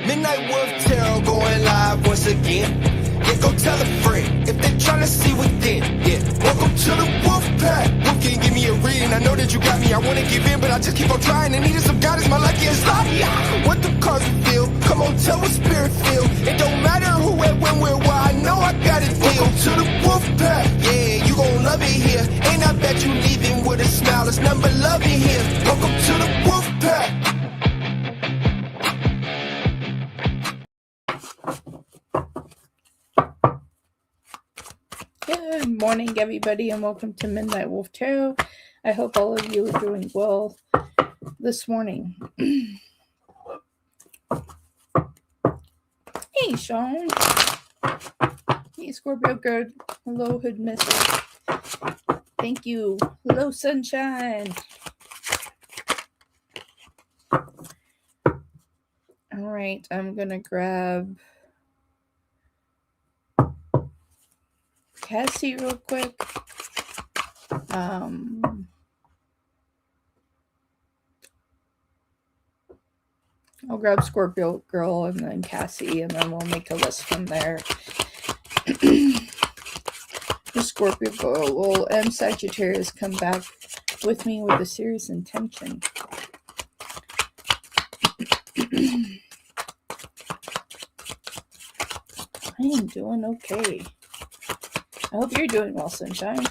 Midnight Wolf Tarot going live once again. Yeah, go tell a friend if they're trying to see within. Yeah, welcome to the Wolf Pack. Wolf can give me a reading. I know that you got me. I wanna give in, but I just keep on trying. And needing some guidance. My lucky is lucky. What the cards reveal? Come on, tell what spirit feel. It don't matter who, where, when, where, why. I know I got it. Welcome to the Wolf Pack. Yeah, you gon' love it here. And I bet you leaving with a smile. It's nothing but love in here. Welcome to the Wolf Pack. Good morning, everybody, and welcome to Midnight Wolf Tarot. I hope all of you are doing well this morning. Hey, Sean. Hey, Scorpio Good. Hello, Hood Mystic. Thank you. Hello, Sunshine. All right, I'm going to grab Cassie real quick. I'll grab Scorpio Girl and then Cassie, and then we'll make a list from there. The Scorpio Girl will and Sagittarius come back with me with a serious intention. I am doing okay. I hope you're doing well, Sunshine.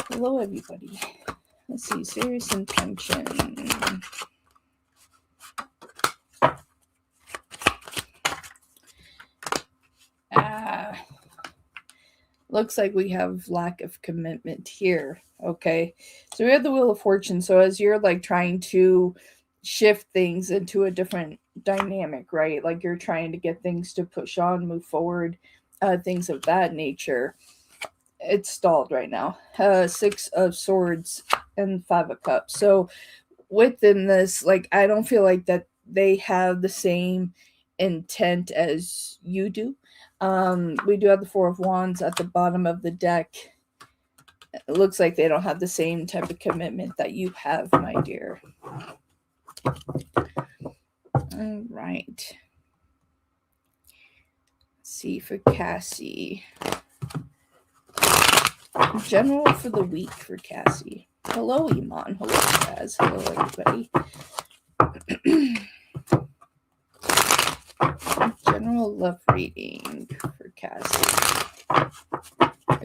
Hello, everybody. Let's see, serious intention. Looks like we have lack of commitment here. Okay, so we have the Wheel of Fortune. So as you're like trying to shift things into a different dynamic, right? Like you're trying to get things to push on, move forward, things of that nature. It's stalled right now. 6 of Swords and 5 of Cups. So within this, like, I don't feel like that they have the same intent as you do. We do have the 4 of Wands at the bottom of the deck. It looks like they don't have the same type of commitment that you have, my dear. All right. Let's see for Cassie. General for the week for Cassie. Hello, Iman. Hello, Jazz. Hello, everybody. General love reading for Cassie.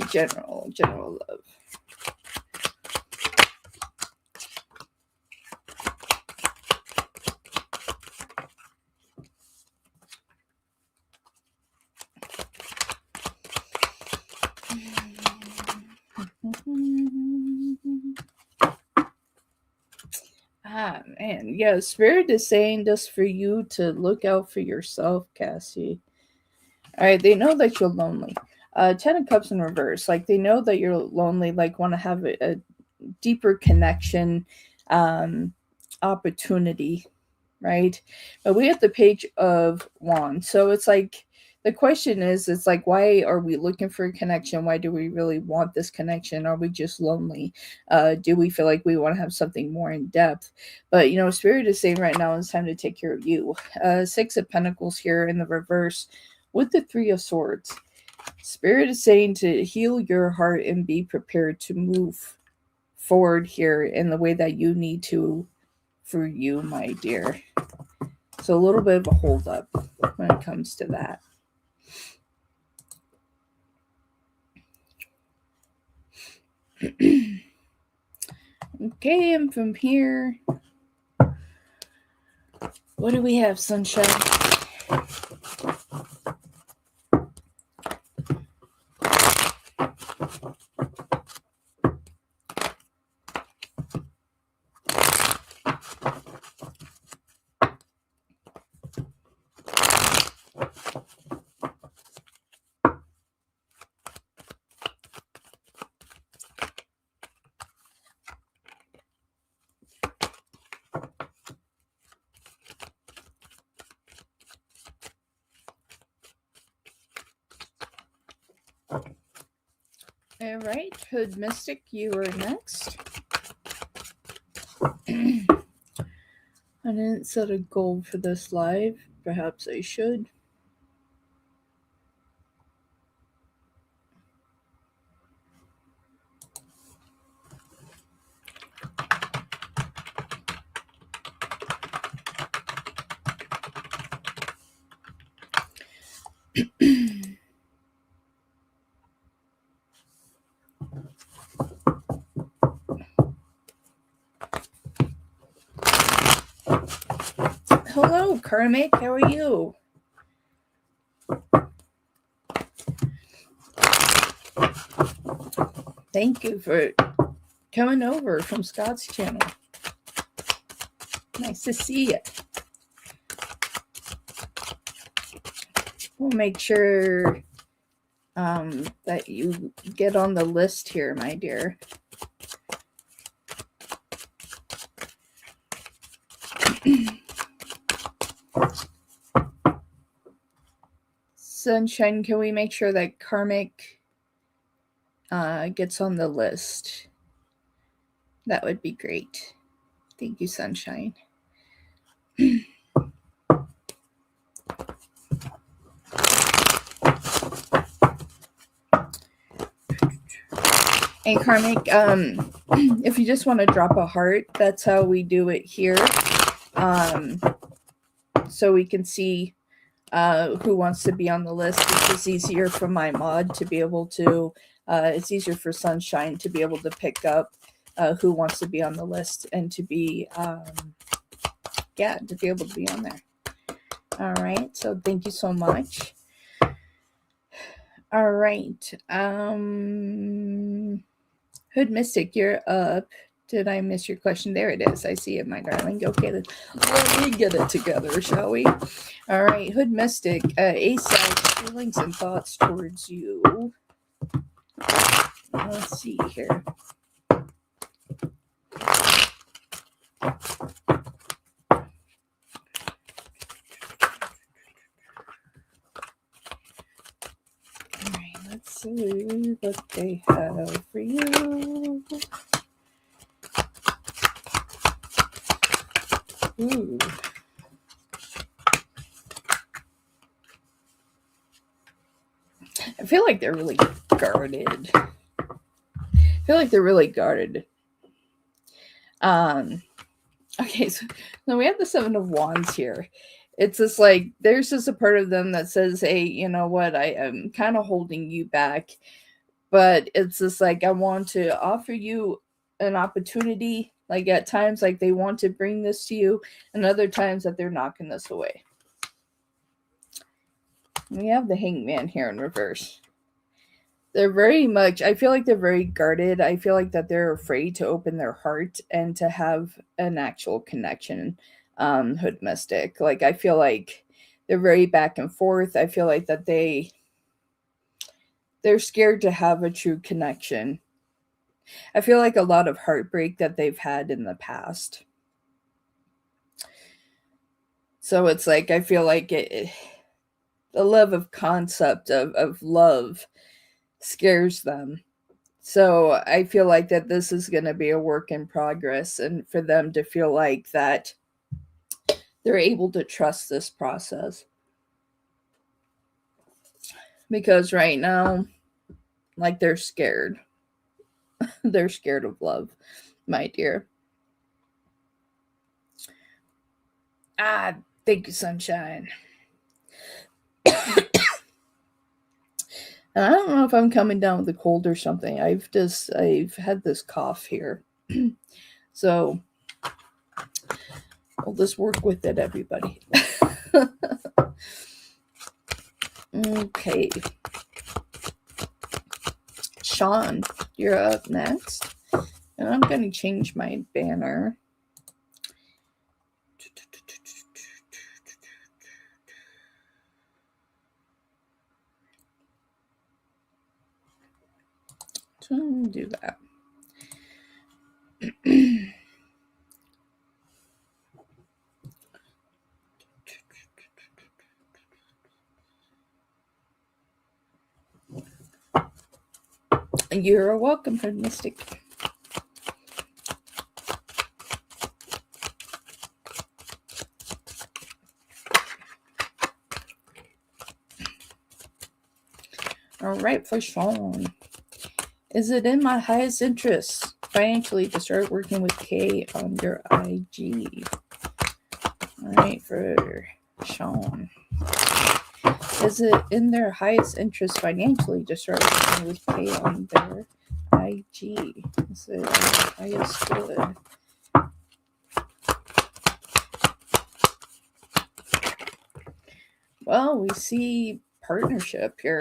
General love. Man, yeah, Spirit is saying just for you to look out for yourself, Cassie. All right, they know that you're lonely. 10 of Cups in reverse, like they know that you're lonely, like want to have a deeper connection, opportunity, right? But we have the Page of Wands, so it's like the question is, it's like, why are we looking for a connection? Why do we really want this connection? Are we just lonely? Do we feel like we want to have something more in depth? But, Spirit is saying right now it's time to take care of you. 6 of Pentacles here in the reverse with the 3 of Swords. Spirit is saying to heal your heart and be prepared to move forward here in the way that you need to for you, my dear. So a little bit of a hold up when it comes to that. Okay, and from here, what do we have, Sunshine? All right, Hood Mystic, you are next. All I didn't set a goal for this live. Perhaps I should. Hello, Karmic. How are you? Thank you for coming over from Scott's channel. Nice to see you. We'll make sure that you get on the list here, my dear. Sunshine, can we make sure that Karmic gets on the list? That would be great. Thank you, Sunshine. Hey, Karmic, if you just want to drop a heart, that's how we do it here. So we can see who wants to be on the list. It's just easier for my mod to be able to, it's easier for Sunshine to be able to pick up who wants to be on the list and to be, to be able to be on there. All right, so thank you so much. All right, Hood Mystic, you're up. Did I miss your question? There it is. I see it, my darling. Okay, let me get it together, shall we? All right, Hood Mystic, ASAP, feelings and thoughts towards you. Let's see here. All right, let's see what they have for you. Ooh. I feel like they're really guarded. Okay, so now we have the Seven of Wands here. It's just like, there's just a part of them that says, hey, you know what, I am kind of holding you back. But it's just like, I want to offer you an opportunity. Like at times, like they want to bring this to you, and other times that they're knocking this away. We have the Hangman here in reverse. They're very much, I feel like they're very guarded. I feel like that they're afraid to open their heart and to have an actual connection, Hood Mystic. Like, I feel like they're very back and forth. I feel like that they're scared to have a true connection. I feel like a lot of heartbreak that they've had in the past. So it's like, I feel like the love of concept of love scares them. So I feel like that this is going to be a work in progress, and for them to feel like that they're able to trust this process. Because right now, like, they're scared. They're scared of love, my dear. Thank you, Sunshine. And I don't know if I'm coming down with a cold or something. I've had this cough here. So I'll just work with it, everybody. Okay. Sean, you're up next. And I'm going to change my banner. So I'll do that. You're welcome, Hood Mystic. All right, for Sean. Is it in my highest interest financially to start working with Kay on your IG? All right, for Sean. Is it in their highest interest financially to start working with Kay on their IG? Is it our highest good? Well, we see partnership here.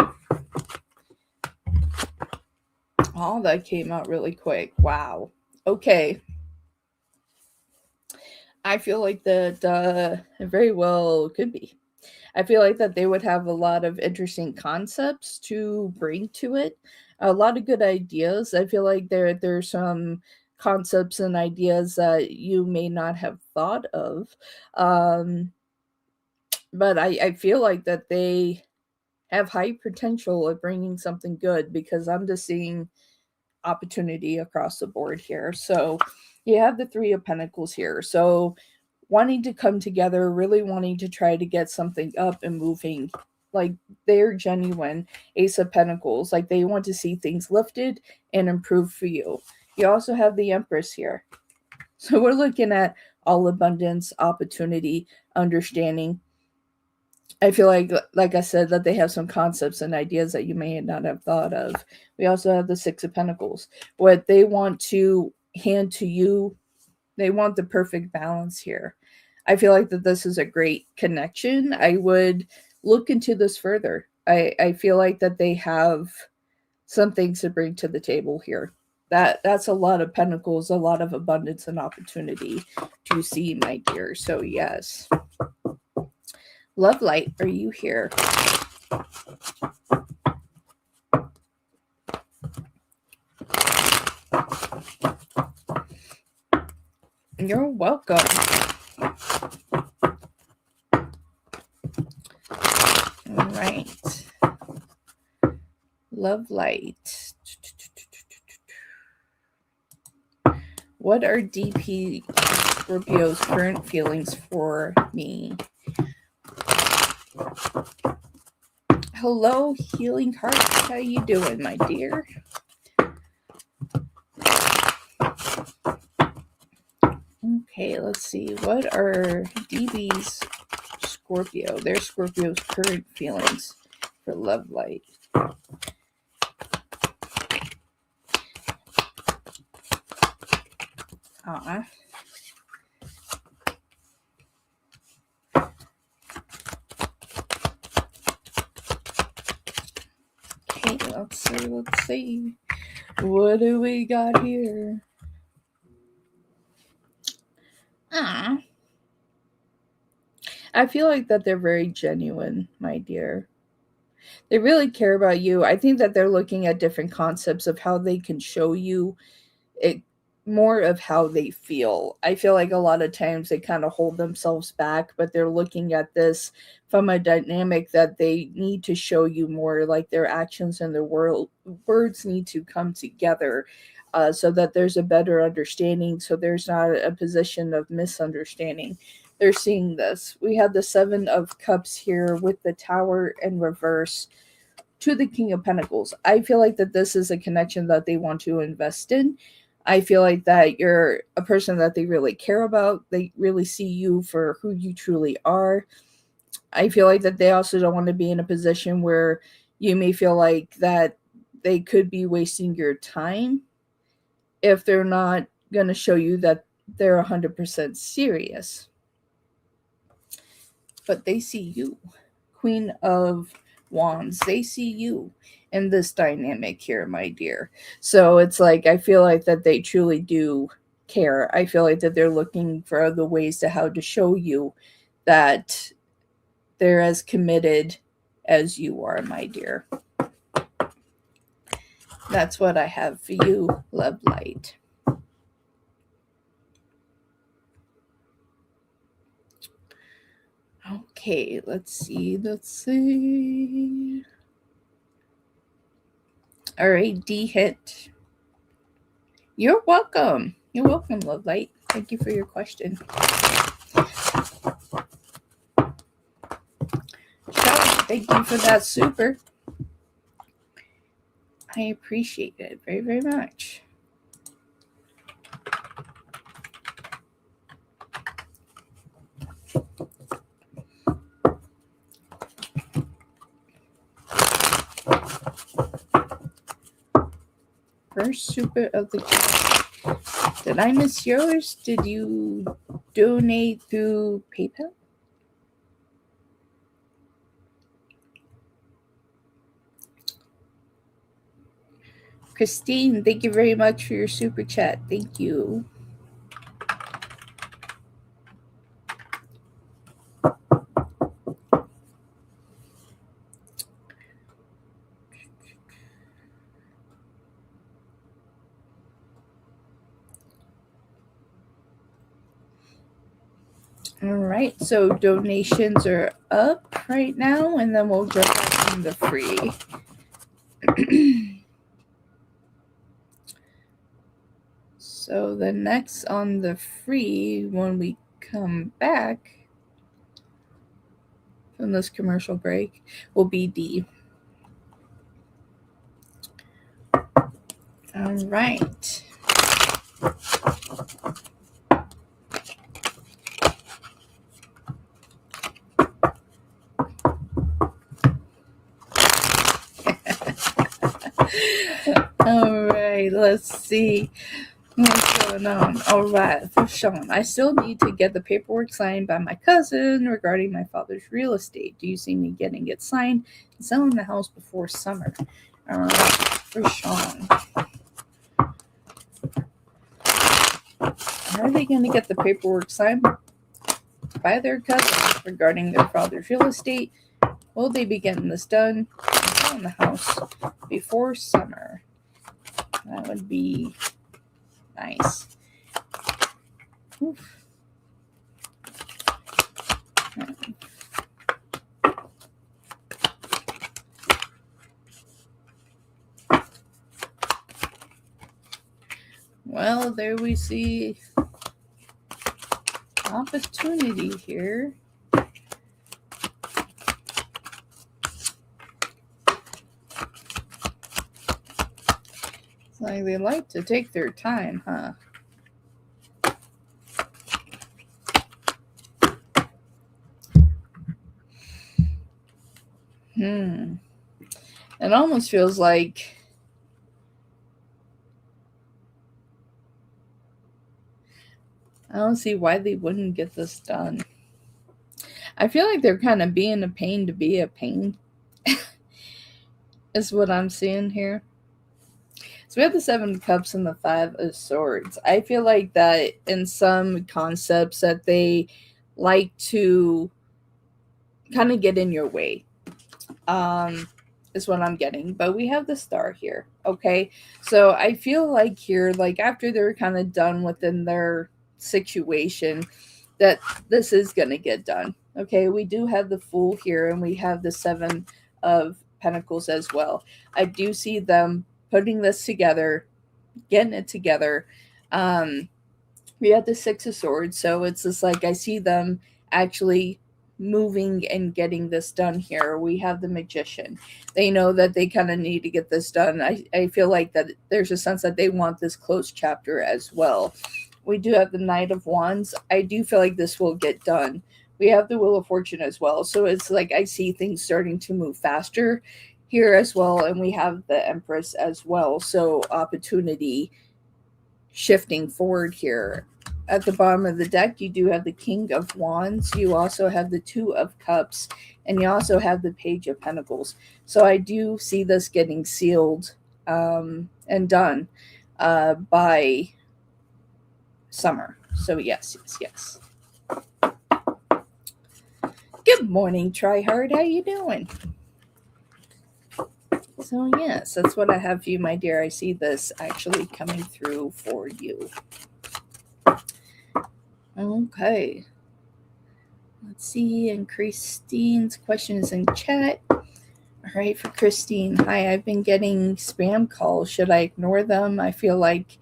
Oh, that came out really quick. Wow. Okay. I feel like that very well could be. I feel like that they would have a lot of interesting concepts to bring to it. A lot of good ideas. I feel like there's some concepts and ideas that you may not have thought of. Um, but I feel like that they have high potential of bringing something good because I'm just seeing opportunity across the board here. So you have the Three of Pentacles here. So wanting to come together, really wanting to try to get something up and moving. Like they're genuine. Ace of Pentacles. Like they want to see things lifted and improved for you. You also have the Empress here. So we're looking at all abundance, opportunity, understanding. I feel like I said, that they have some concepts and ideas that you may not have thought of. We also have the Six of Pentacles. What they want to hand to you, they want the perfect balance here. I feel like that this is a great connection. I would look into this further. I feel like that they have some things to bring to the table here. That's a lot of pentacles, a lot of abundance and opportunity to see, my dear. So yes. Love Light, are you here? You're welcome. All right. Love Light. What are DP Scorpio's current feelings for me? Hello, Healing Heart. How you doing, my dear? Okay, let's see. What are DB's Scorpio, their Scorpio's current feelings for Love Light? Okay, let's see. What do we got here? I feel like that they're very genuine, my dear. They really care about you. I think that they're looking at different concepts of how they can show you it, more of how they feel. I feel like a lot of times they kind of hold themselves back, but they're looking at this from a dynamic that they need to show you more, like their actions and their words need to come together so that there's a better understanding, so there's not a position of misunderstanding. They're seeing this. We have the Seven of Cups here with the Tower in reverse to the King of Pentacles. I feel like that this is a connection that they want to invest in. I feel like that you're a person that they really care about. They really see you for who you truly are. I feel like that they also don't want to be in a position where you may feel like that they could be wasting your time if they're not going to show you that they're 100% serious. But they see you. Queen of Wands. They see you in this dynamic here, my dear. So it's like, I feel like that they truly do care. I feel like that they're looking for other ways to how to show you that they're as committed as you are, my dear. That's what I have for you, Love Light. Okay, let's see. All right, D hit. You're welcome. You're welcome, Love Light. Thank you for your question. Thank you for that super. I appreciate it very, very much. First super of the chat. Did I miss yours? Did you donate through PayPal? Christine, thank you very much for your super chat. Thank you. All right, so donations are up right now, and then we'll jump back in the free. So the next on the free, when we come back from this commercial break, will be D. All right. All right, let's see what's going on. All right, for Sean, I still need to get the paperwork signed by my cousin regarding my father's real estate. Do you see me getting it signed and selling the house before summer? All right, for Sean. Are they going to get the paperwork signed by their cousin regarding their father's real estate? Will they be getting this done and selling the house before summer? That would be nice. Oof. Well, there we see opportunity here. It's like they like to take their time, huh? It almost feels like I don't see why they wouldn't get this done. I feel like they're kind of being a pain to be a pain. Is what I'm seeing here. So we have the 7 of Cups and the 5 of Swords. I feel like that in some concepts that they like to kind of get in your way. Is what I'm getting. But we have the Star here. Okay. So I feel like here, like after they're kind of done within their situation, that this is going to get done. Okay. We do have the Fool here, and we have the 7 of Pentacles as well. I do see them putting this together, getting it together. We have the 6 of Swords. So it's just like I see them actually moving and getting this done here. We have the Magician. They know that they kind of need to get this done. I feel like that there's a sense that they want this closed chapter as well. We do have the Knight of Wands. I do feel like this will get done. We have the Wheel of Fortune as well. So it's like I see things starting to move faster here as well. And we have the Empress as well. So opportunity shifting forward here. At the bottom of the deck, you do have the King of Wands. You also have the 2 of Cups. And you also have the Page of Pentacles. So I do see this getting sealed and done by summer. So yes. Good morning, Tryhard. How you doing? So yes, that's what I have for you, my dear. I see this actually coming through for you. Okay. Let's see. And Christine's question is in chat. All right, for Christine. Hi, I've been getting spam calls. Should I ignore them? I feel like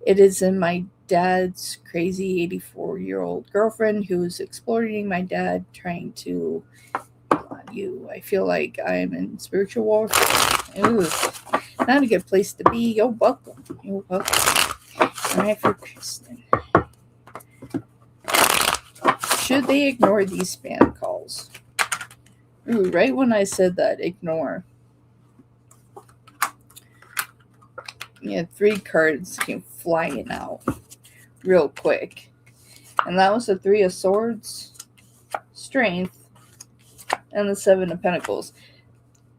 it is in my dad's crazy 84-year-old girlfriend who's exploiting my dad, trying to you. I feel like I'm in spiritual warfare. Ooh. Not a good place to be. You're welcome. You're welcome. All right, for Kristen. Should they ignore these spam calls? Ooh, right when I said that, ignore. Yeah, 3 cards came flying out real quick. And that was the 3 of Swords, Strength, and the 7 of Pentacles.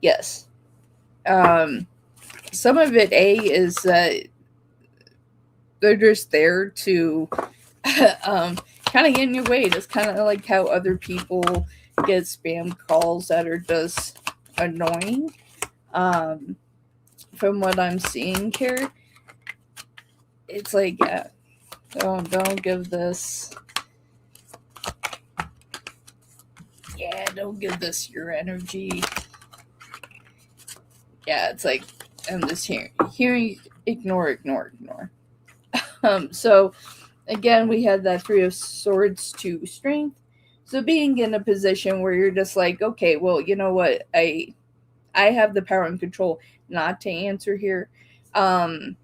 Yes. Some of it, is that they're just there to kind of get in your way. It's kind of like how other people get spam calls that are just annoying. From what I'm seeing here, it's like, yeah, don't give this. Yeah, don't give this your energy. Yeah, it's like, I'm just hearing, ignore. So again, we had that 3 of Swords to Strength. So being in a position where you're just like, okay, well, you know what, I have the power and control not to answer here. I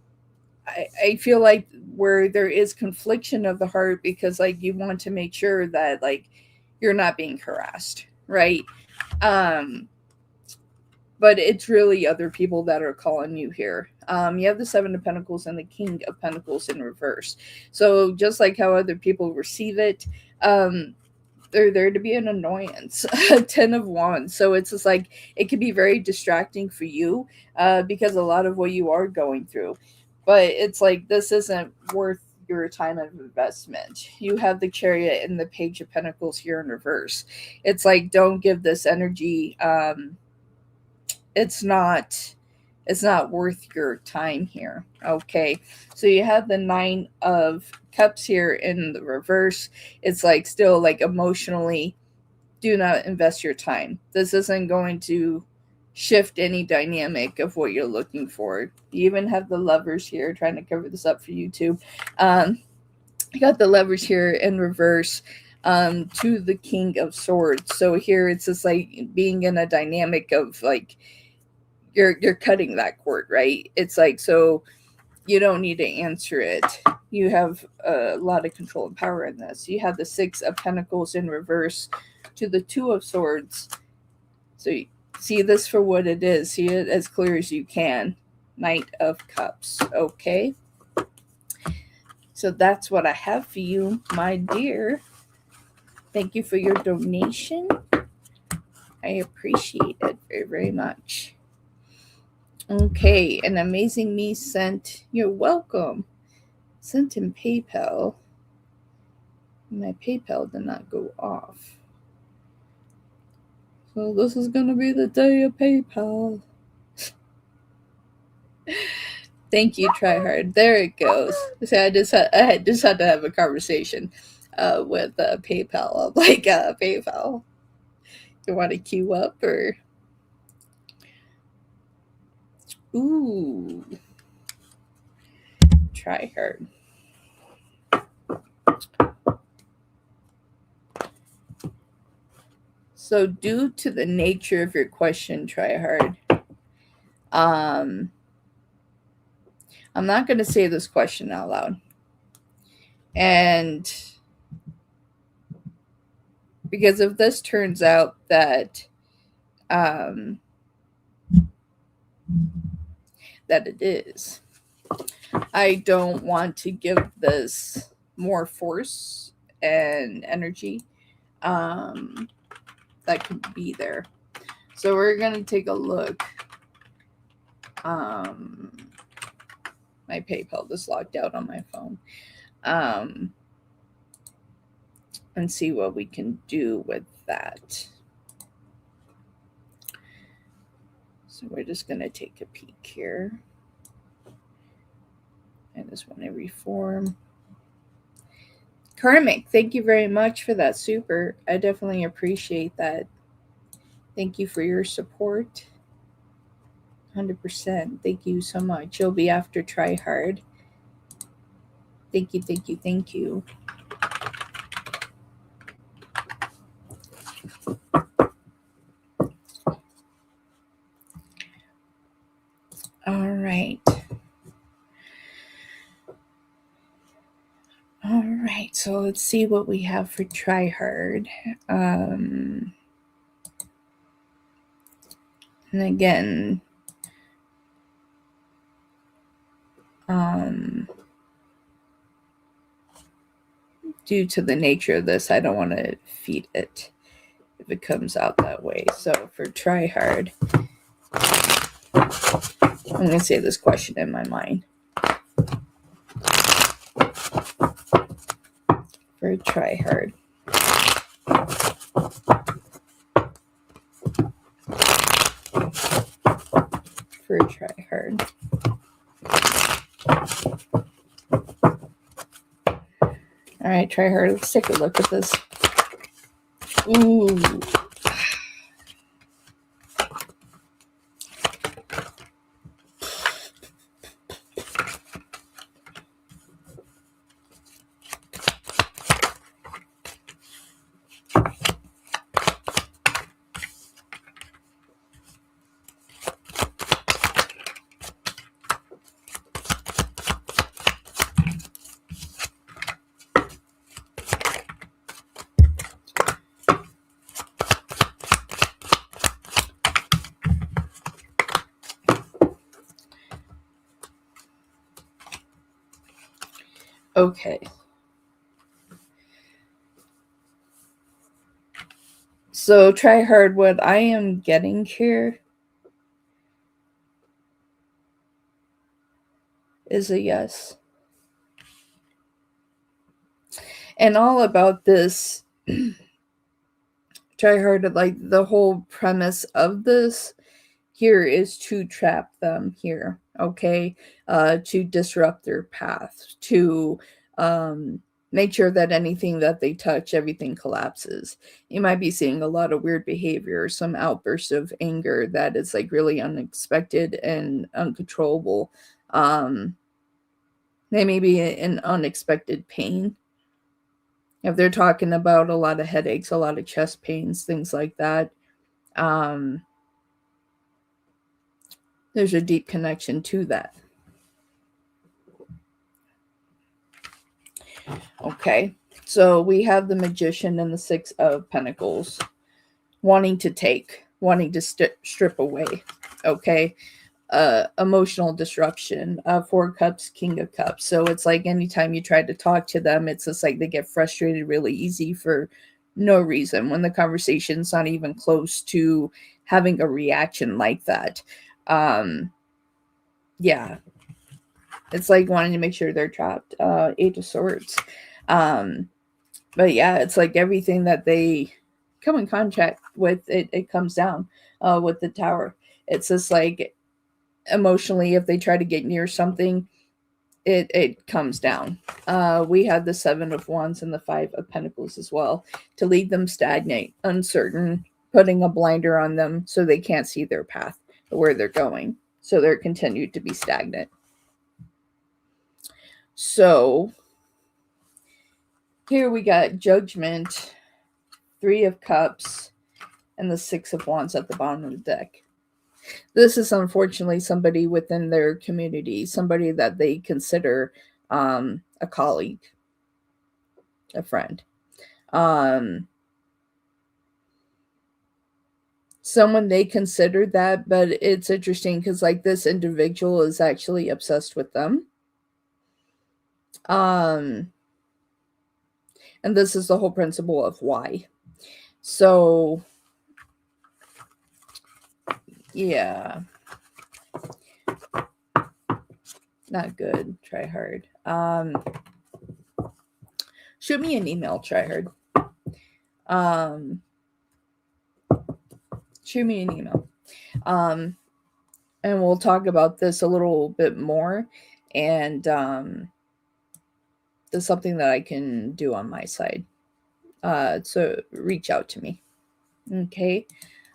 feel like where there is confliction of the heart, because like you want to make sure that like you're not being harassed, right? But it's really other people that are calling you here. You have the 7 of Pentacles and the King of Pentacles in reverse. So just like how other people receive it, they're there to be an annoyance. 10 of Wands. So it's just like, it can be very distracting for you, because a lot of what you are going through. But it's like, this isn't worth your time of investment. You have the Chariot and the Page of Pentacles here in reverse. It's like, don't give this energy. It's not worth your time here. Okay. So you have the 9 of Cups here in the reverse. It's like, still like, emotionally, do not invest your time. This isn't going to shift any dynamic of what you're looking for. You even have the Lovers here, trying to cover this up for YouTube. You got the Lovers here in reverse, to the King of Swords. So here it's just like being in a dynamic of like, you're cutting that cord, right? It's like, so you don't need to answer it. You have a lot of control and power in this. You have the 6 of Pentacles in reverse to the 2 of Swords. So you see this for what it is. See it as clear as you can. Knight of Cups. Okay. So that's what I have for you, my dear. Thank you for your donation. I appreciate it very, very much. Okay, an Amazing Me sent, you're welcome, sent in PayPal. My PayPal did not go off. So this is going to be the day of PayPal. Thank you, Try Hard. There it goes. See, I just had to have a conversation with PayPal. I'm like, PayPal, you want to queue up or... Ooh. Try Hard. So due to the nature of your question, Try Hard, I'm not going to say this question out loud. And because if this turns out that that it is, I don't want to give this more force and energy that could be there. So we're going to take a look. My PayPal just logged out on my phone. And see what we can do with that. So we're just going to take a peek here. I just want to reform. Karmic, thank you very much for that super. I definitely appreciate that. Thank you for your support. 100%. Thank you so much. You'll be after Try Hard. Thank you, thank you, thank you. All right, so let's see what we have for try hard. And again, due to the nature of this, I don't want to feed it if it comes out that way. So for try hard, I'm going to say this question in my mind. For try hard. For try hard. All right, try hard. Let's take a look at this. Ooh. Okay. So try hard. What I am getting here is a yes. And all about this try hard, like the whole premise of this here is to trap them here, okay? To disrupt their path, to make sure that anything that they touch, everything collapses. You might be seeing a lot of weird behavior, some outbursts of anger that is like really unexpected and uncontrollable. They may be in unexpected pain. If they're talking about a lot of headaches, a lot of chest pains, things like that, there's a deep connection to that. Okay, so we have the Magician and the Six of Pentacles wanting to take, wanting to strip away. Okay, emotional disruption. Four Cups, King of Cups. So it's like anytime you try to talk to them, it's just like they get frustrated really easy for no reason when the conversation's not even close to having a reaction like that. Yeah, it's like wanting to make sure they're trapped. Eight of Swords. But yeah, it's like everything that they come in contact with, it comes down with the Tower. It's just like emotionally, if they try to get near something, it comes down. We have the Seven of Wands and the Five of Pentacles as well, to leave them stagnant, uncertain, putting a blinder on them so they can't see their path, where they're going. So they're continued to be stagnant. So here we got Judgment, Three of Cups, and the Six of Wands at the bottom of the deck. This is unfortunately somebody within their community, somebody that they consider a colleague, a friend. Someone they consider that, but it's interesting because like this individual is actually obsessed with them. And this is the whole principle of why. So yeah, not good. Try hard. Shoot me an email. Try hard. Shoot me an email. And we'll talk about this a little bit more. And there's something that I can do on my side. So reach out to me. Okay.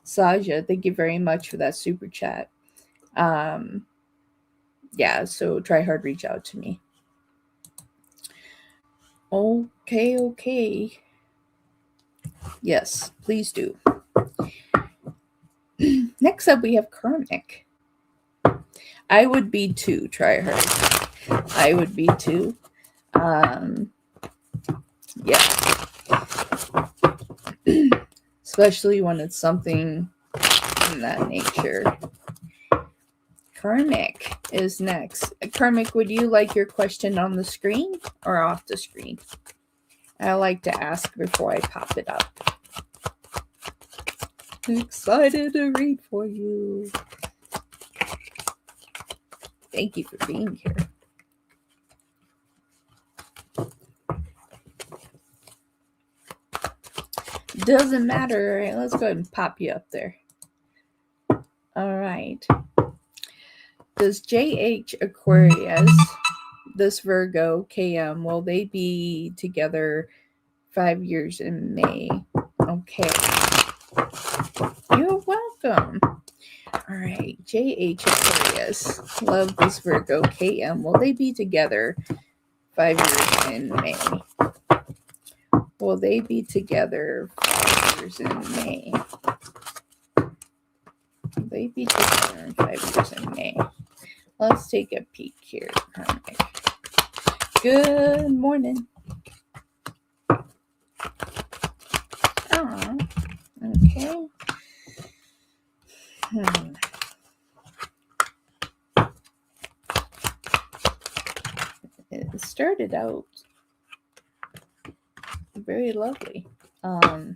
Saja, thank you very much for that super chat. Yeah, so try hard, reach out to me. Okay. Yes, please do. Next up, we have Karmic. I would be too, try hard. I would be too. Yeah. Especially when it's something in that nature. Karmic is next. Karmic, would you like your question on the screen or off the screen? I like to ask before I pop it up. I'm excited to read for you. Thank you for being here. Doesn't matter. All right, let's go ahead and pop you up there. All right. Does JH Aquarius, this Virgo KM, will they be together 5 years in May? Okay. You're welcome. All right. JH Aquarius, love this Virgo KM. Will they be together 5 years in May? Will they be together 5 years in May? Will they be together in 5 years in May? Let's take a peek here. Karmic. Good morning. Oh, okay. It started out very lovely. Let's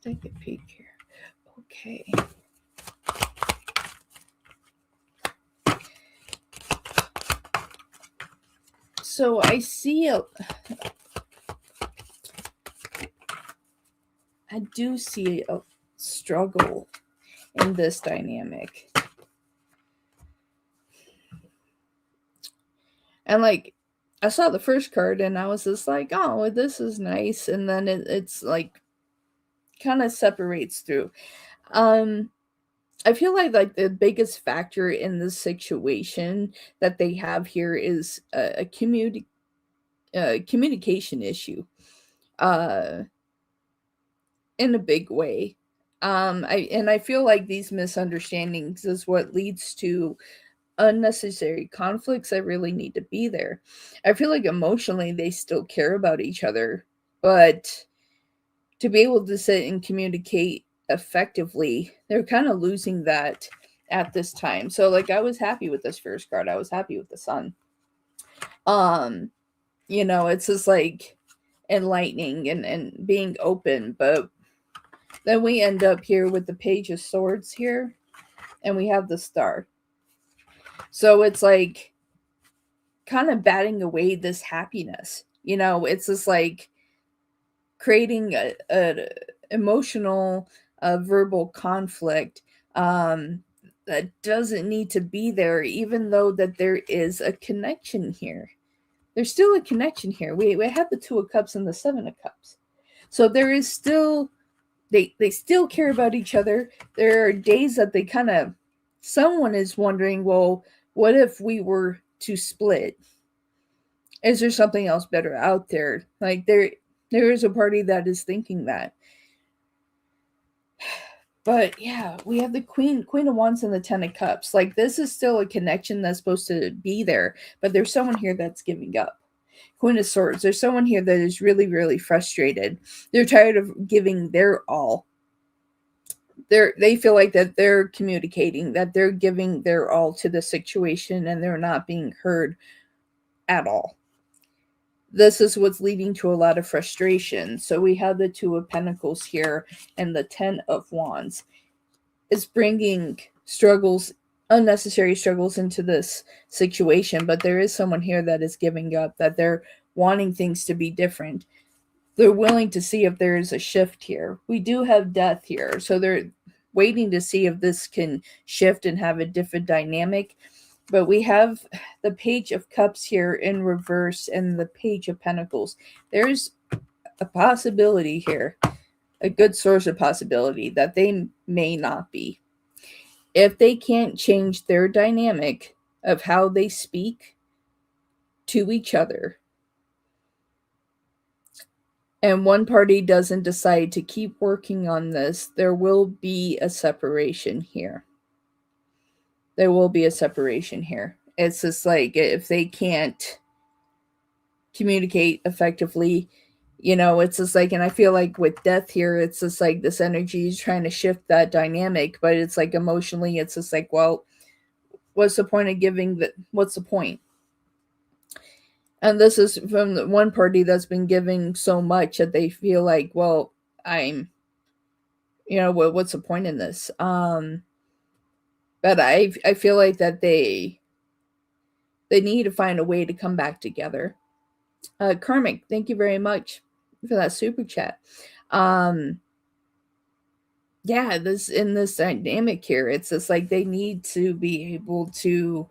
take a peek here. Okay. So I do see a struggle in this dynamic. And like, I saw the first card and I was just like, oh, this is nice. And then it's like kind of separates through. I feel like the biggest factor in this situation that they have here is a communication issue, in a big way. I feel like these misunderstandings is what leads to unnecessary conflicts that really need to be there. I feel like emotionally they still care about each other, but to be able to sit and communicate effectively, they're kind of losing that at this time. So like, I was happy with this first card. I was happy with the Sun. It's just like enlightening and being open, but then we end up here with the Page of Swords here, and we have the Star. So it's like kind of batting away this happiness. It's just like creating a emotional, verbal conflict that doesn't need to be there, even though that there is a connection here. There's still a connection here. We have the Two of Cups and the Seven of Cups. So there is still, they still care about each other. There are days that they kind of, someone is wondering, well, what if we were to split? Is there something else better out there? Like there is a party that is thinking that. But yeah, we have the Queen of Wands and the Ten of Cups. Like, this is still a connection that's supposed to be there, but there's someone here that's giving up. Queen of Swords, there's someone here that is really, really frustrated. They're tired of giving their all. They feel like that they're communicating, that they're giving their all to the situation, and they're not being heard at all. This is what's leading to a lot of frustration. So we have the Two of Pentacles here and the Ten of Wands. It's bringing struggles, unnecessary struggles into this situation, but there is someone here that is giving up, that they're wanting things to be different. They're willing to see if there is a shift here. We do have Death here, so they're waiting to see if this can shift and have a different dynamic. But we have the Page of Cups here in reverse and the Page of Pentacles. There's a possibility here, a good source of possibility that they may not be. If they can't change their dynamic of how they speak to each other, and one party doesn't decide to keep working on this, there will be a separation here. There will be a separation here. it's just like if they can't communicate effectively, it's just like, and I feel like with death here, it's just like this energy is trying to shift that dynamic, but it's like emotionally, it's just like, well, what's the point of giving that? What's the point? And this is from the one party that's been giving so much that they feel like, well, I'm, what's the point in this? But I feel like that they need to find a way to come back together. Karmic, thank you very much for that super chat. Yeah, this in this dynamic here, it's just like they need to be able to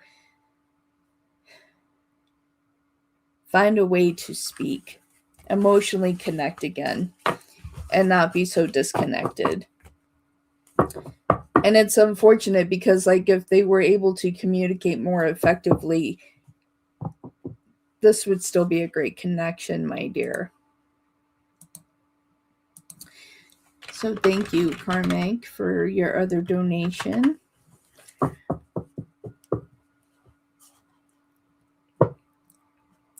find a way to speak, emotionally connect again, and not be so disconnected. And it's unfortunate because, like, if they were able to communicate more effectively, this would still be a great connection, my dear. So thank you, Karmic, for your other donation.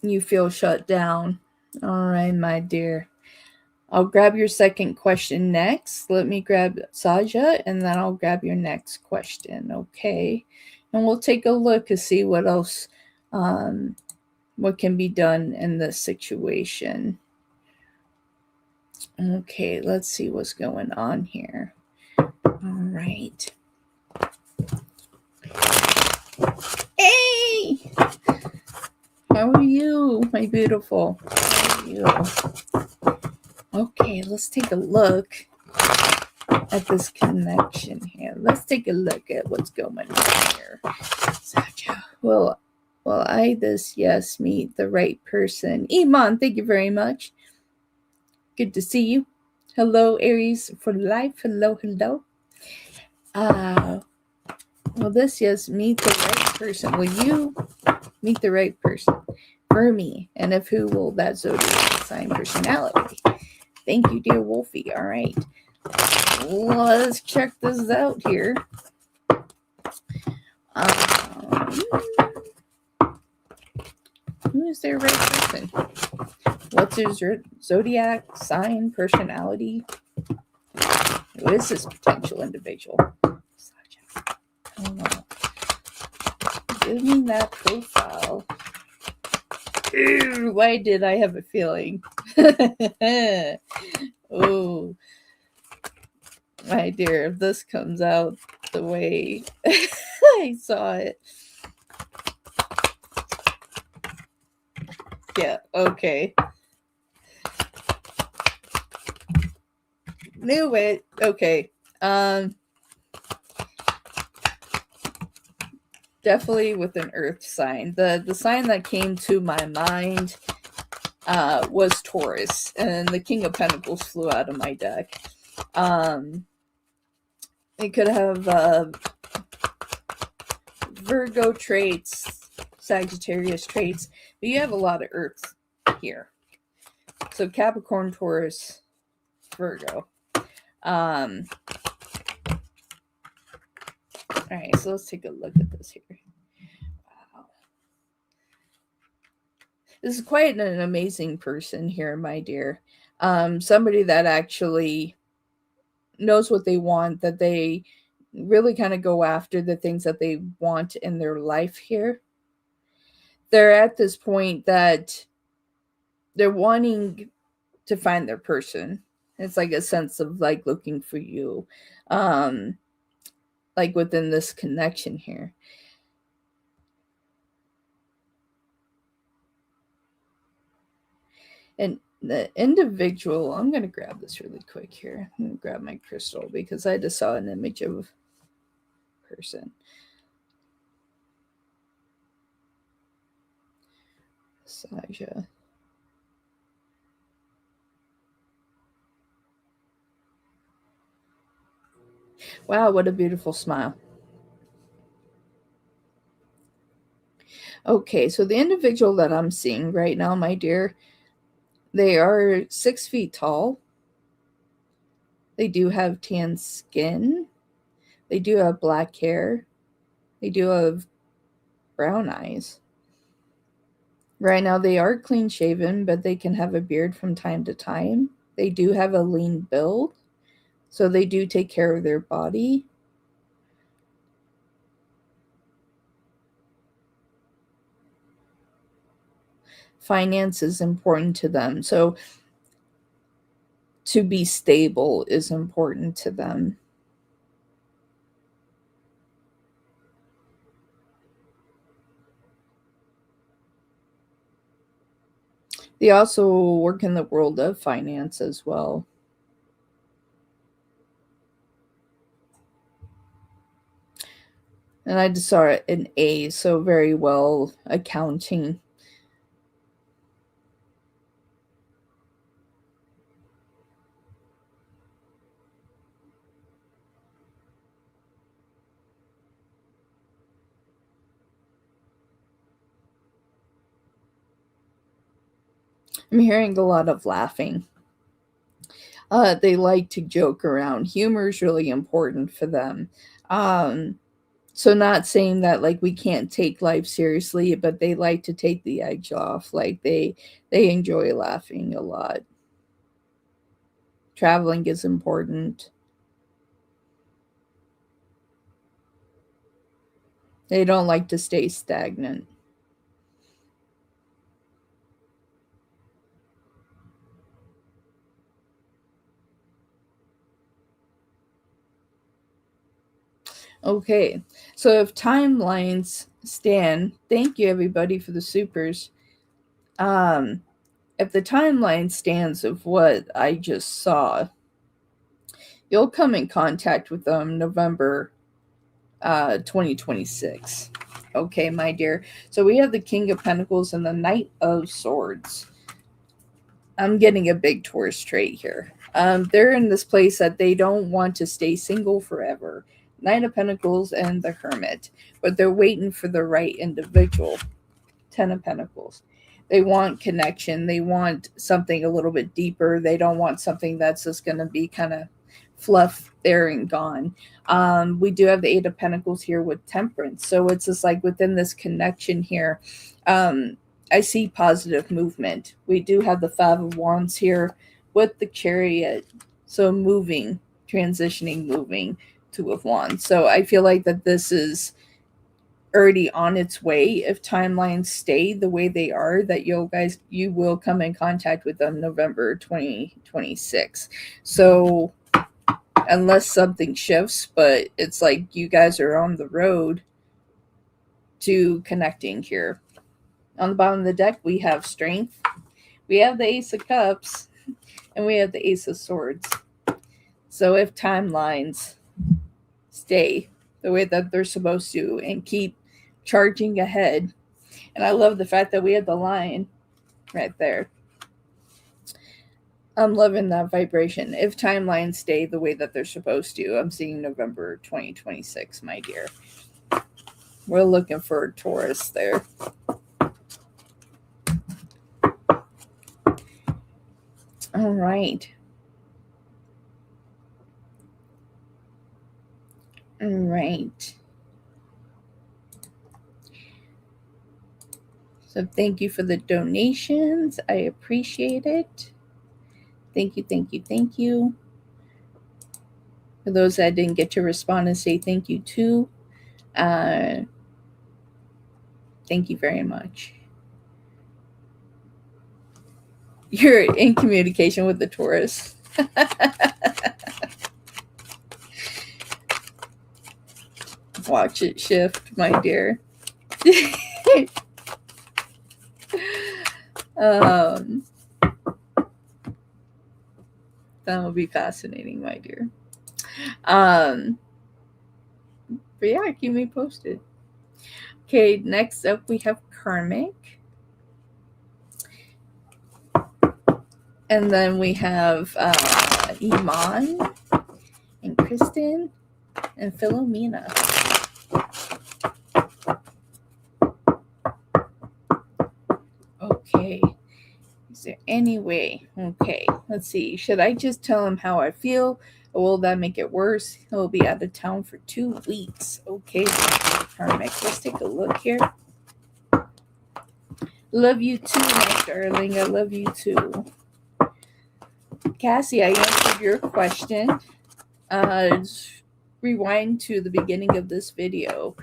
You feel shut down. All right, my dear. I'll grab your second question next. Let me grab Saja, and then I'll grab your next question, okay? And we'll take a look to see what else, what can be done in this situation. Okay, let's see what's going on here. All right. Hey! How are you, my beautiful? How are you? Okay, let's take a look at this connection here. Let's take a look at what's going on here. Saja, will I meet the right person? Iman, thank you very much. Good to see you. Hello, Aries for life. Hello. Will this meet the right person? Will you meet the right person for me? And if who, will that zodiac sign personality? Thank you, dear Wolfie. All right. Let's check this out here. Who is their right person? What's your zodiac sign personality? Who is this potential individual? Oh, no. Give me that profile. Ew, why did I have a feeling? Oh, my dear, if this comes out the way I saw it. Yeah, okay. Knew it. Okay. Definitely with an earth sign. The sign that came to my mind was Taurus, and the King of Pentacles flew out of my deck. It could have Virgo traits, Sagittarius traits, but you have a lot of earth here. So Capricorn, Taurus, Virgo. All right, so let's take a look at this here. Wow. This is quite an amazing person here, my dear. Somebody that actually knows what they want, that they really kind of go after the things that they want in their life here. They're at this point that they're wanting to find their person. It's like a sense of like looking for you, like within this connection here. And the individual, I'm going to grab this really quick here. I'm going to grab my crystal because I just saw an image of a person. Saja. Wow, what a beautiful smile. Okay, so the individual that I'm seeing right now, my dear, they are 6 feet tall. They do have tan skin. They do have black hair. They do have brown eyes. Right now, they are clean shaven, but they can have a beard from time to time. They do have a lean build, so they do take care of their body. Finance is important to them. So to be stable is important to them. They also work in the world of finance as well. And I just saw an A, so very well accounting. I'm hearing a lot of laughing. They like to joke around. Humor is really important for them. So not saying that like we can't take life seriously, but they like to take the edge off. Like they enjoy laughing a lot. Traveling is important. They don't like to stay stagnant. Okay, so if timelines stand, thank you everybody for the supers. If the timeline stands of what I just saw, you'll come in contact with them November 2026. Okay, my dear. So we have the King of Pentacles and the Knight of Swords. I'm getting a big Taurus trait here. They're in this place that they don't want to stay single forever. Nine of Pentacles and the Hermit, but they're waiting for the right individual. 10 of Pentacles. They want connection. They want something a little bit deeper. They don't want something that's just going to be kind of fluff there and gone. We do have the Eight of Pentacles here with Temperance. So it's just like within this connection here, I see positive movement. We do have the Five of Wands here with the Chariot. So moving, transitioning, moving. Two of Wands. So I feel like that this is already on its way. If timelines stay the way they are, that you will come in contact with them November 2026. So unless something shifts, but it's like you guys are on the road to connecting here. On the bottom of the deck, we have Strength, we have the Ace of Cups, and we have the Ace of Swords. So if timelines stay the way that they're supposed to and keep charging ahead, and I love the fact that we have the Lion right there. I'm loving that vibration. If timelines stay the way that they're supposed to, I'm seeing November 2026, my dear. We're looking for a Taurus there. All right. All right. So thank you for the donations. I appreciate it. Thank you, thank you, thank you. For those that didn't get to respond and say thank you to, thank you very much. You're in communication with the Taurus. Watch it shift, my dear. That will be fascinating, my dear. But yeah, keep me posted. Okay, next up we have Karmic. And then we have Iman and Kristen and Philomena. Okay. Is there any way? Okay, let's see. Should I just tell him how I feel? Or will that make it worse? He'll be out of town for 2 weeks. Okay, Karmic. Let's take a look here. Love you too, my darling. I love you too. Cassie, I answered your question. Just rewind to the beginning of this video.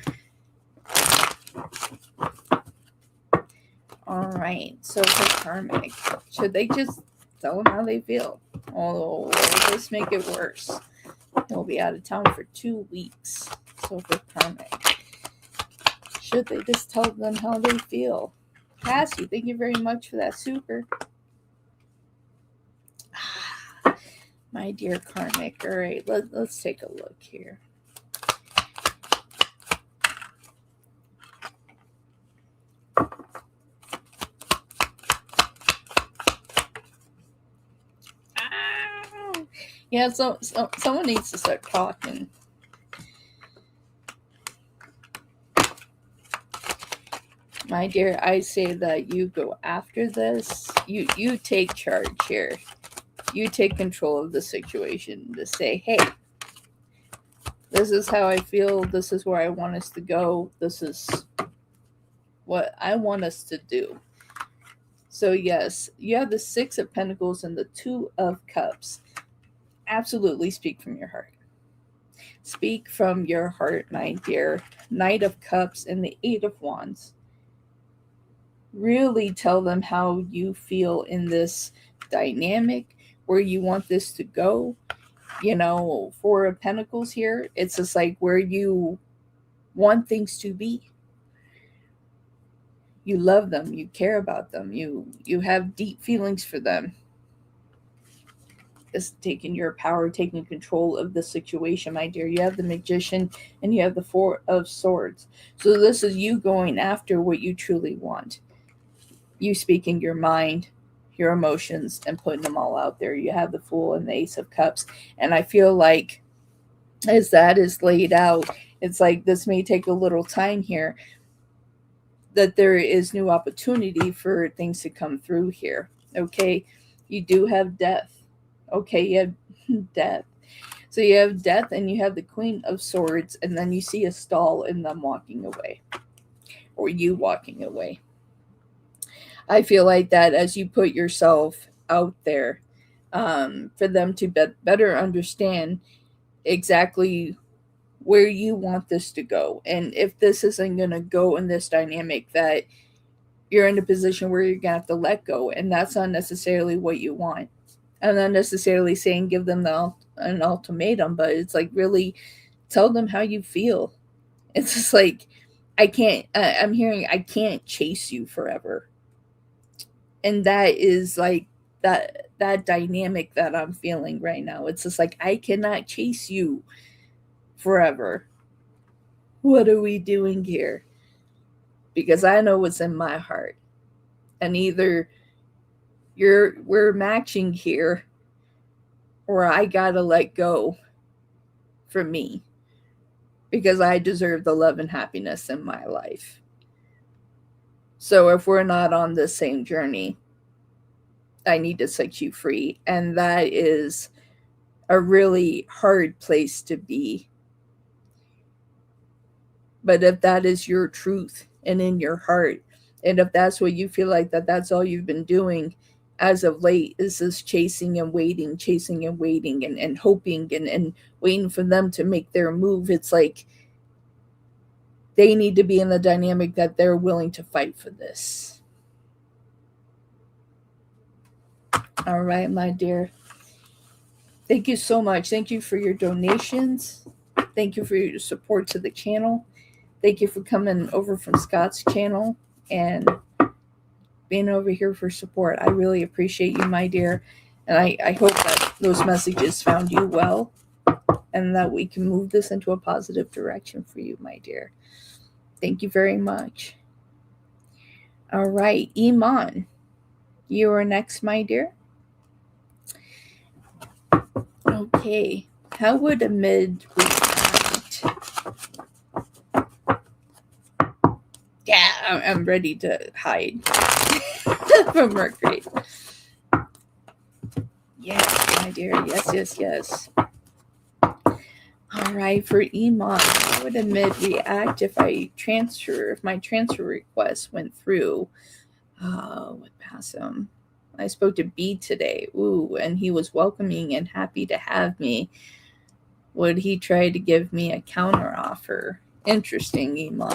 All right. So for karmic, should they just tell them how they feel? Or will this make it worse? We'll be out of town for 2 weeks. So for karmic, should they just tell them how they feel? Cassie, thank you very much for that super. My dear karmic. All right, let's take a look here. Yeah, so someone needs to start talking. My dear, I say that you go after this. You take charge here. You take control of the situation to say, hey, this is how I feel. This is where I want us to go. This is what I want us to do. So yes, you have the 6 of Pentacles and the 2 of Cups. Absolutely speak from your heart. Speak from your heart, my dear. Knight of Cups and the 8 of Wands. Really tell them how you feel in this dynamic, where you want this to go. You know, 4 of Pentacles here, it's just like where you want things to be. You love them, you care about them, you have deep feelings for them. It's taking your power, taking control of the situation, my dear. You have the Magician and you have the 4 of Swords. So this is you going after what you truly want. You speaking your mind, your emotions, and putting them all out there. You have the Fool and the Ace of Cups. And I feel like as that is laid out, it's like this may take a little time here, that there is new opportunity for things to come through here. Okay, you do have death. Okay, you have death. So you have death and you have the Queen of Swords, and then you see a stall in them walking away, or you walking away. I feel like that as you put yourself out there, for them to better understand exactly where you want this to go. And if this isn't going to go in this dynamic, that you're in a position where you're going to have to let go. And that's not necessarily what you want. I'm not necessarily saying give them an ultimatum, but it's like really tell them how you feel. It's just like, I'm hearing I can't chase you forever. And that is like that dynamic that I'm feeling right now. It's just like, I cannot chase you forever. What are we doing here? Because I know what's in my heart. And either we're matching here, or I gotta let go for me, because I deserve the love and happiness in my life. So if we're not on the same journey, I need to set you free. And that is a really hard place to be. But if that is your truth and in your heart, and if that's what you feel like that's all you've been doing as of late, is this chasing and waiting and hoping and waiting for them to make their move, it's like they need to be in the dynamic that they're willing to fight for this. All right, my dear. Thank you so much. Thank you for your donations. Thank you for your support to the channel. Thank you for coming over from Scott's channel and being over here for support. I really appreciate you, my dear. And I hope that those messages found you well, and that we can move this into a positive direction for you, my dear. Thank you very much. All right, Iman, you are next, my dear. Okay, how would a mid react? Yeah, I'm ready to hide from Mercury. Yes, my dear. Yes. All right, for Iman, how would a mid react if my transfer request went through? What pass him? I spoke to B today. Ooh, and he was welcoming and happy to have me. Would he try to give me a counter offer? Interesting, Iman.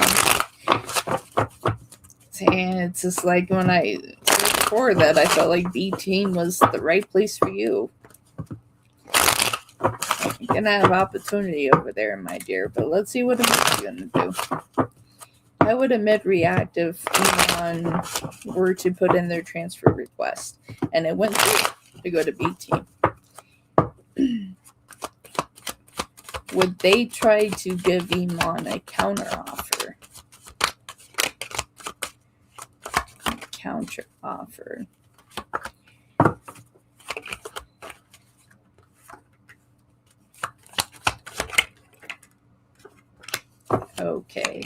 And it's just like when I said before that I felt like B team was the right place for you. You're gonna have opportunity over there, my dear, but let's see what Amit's gonna do. I would admit reactive Iman were to put in their transfer request, and it went through to go to B team. Would they try to give Iman a counter offer? Counter offer. Okay.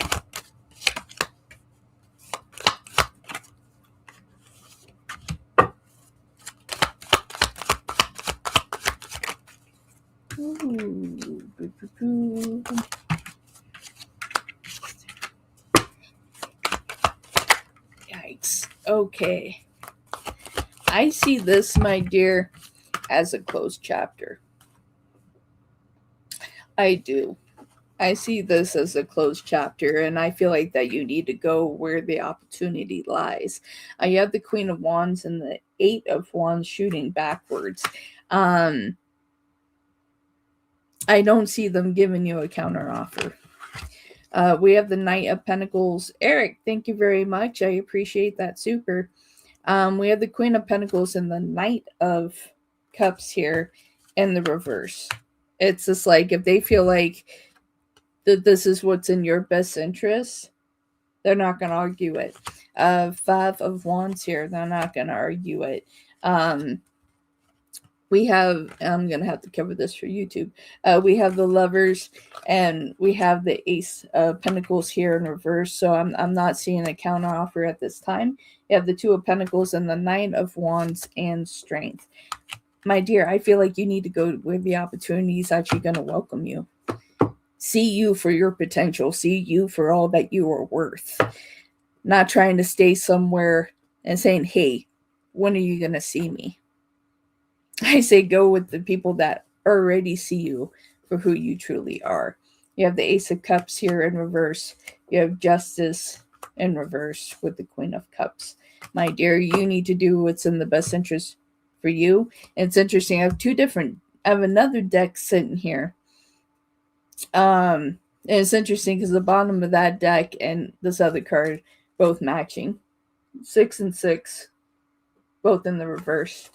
Ooh, boo, boo, boo. Yikes. Okay. I see this, my dear, as a closed chapter. I do. I see this as a closed chapter, and I feel like that you need to go where the opportunity lies. You have the Queen of Wands and the Eight of Wands shooting backwards. I don't see them giving you a counter offer. We have the Knight of Pentacles. Eric, thank you very much. I appreciate that super. We have the Queen of Pentacles and the Knight of Cups here in the reverse. It's just like if they feel like that this is what's in your best interest, they're not going to argue it. Five of Wands here, they're not going to argue it. We have, I'm going to have to cover this for YouTube. We have the Lovers and we have the Ace of Pentacles here in reverse. So I'm not seeing a counter offer at this time. You have the Two of Pentacles and the Nine of Wands and Strength. My dear, I feel like you need to go where the opportunity is actually going to welcome you. See you for your potential. See you for all that you are worth. Not trying to stay somewhere and saying, hey, when are you going to see me? I say go with the people that already see you for who you truly are. You have the Ace of Cups here in reverse. You have Justice in reverse with the Queen of Cups. My dear, you need to do what's in the best interest for you. And it's interesting. I have another deck sitting here. And it's interesting because the bottom of that deck and this other card both matching. 6 and 6, both in the reverse.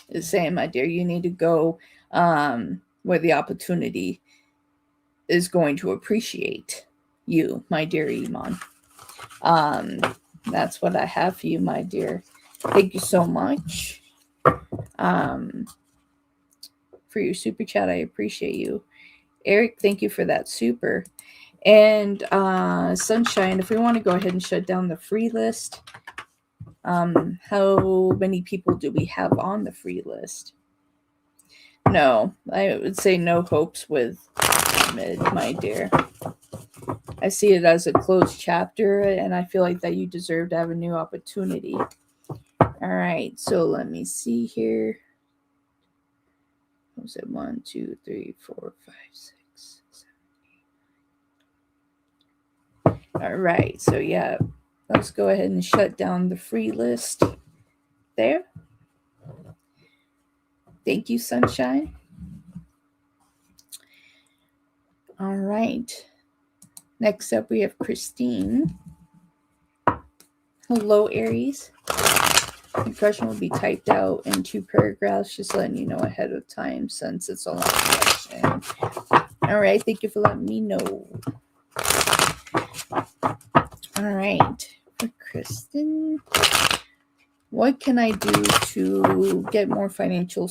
Is saying, my dear, you need to go where the opportunity is going to appreciate you, my dear Iman. That's what I have for you, my dear. Thank you so much for your super chat. I appreciate you. Eric, thank you for that super. And Sunshine, if we want to go ahead and shut down the free list, how many people do we have on the free list? No, I would say no hopes with Mid, my dear. I see it as a closed chapter, and I feel like that you deserve to have a new opportunity. All right, so let me see here. What was it? 1, 2, 3, 4, 5, 6, 7, 8. All right, so yeah, let's go ahead and shut down the free list there. Thank you, Sunshine. All right. Next up, we have Christine. Hello, Aries. The question will be typed out in 2 paragraphs, just letting you know ahead of time since it's a long question. All right. Thank you for letting me know. All right. For Kristen, what can I do to get more financial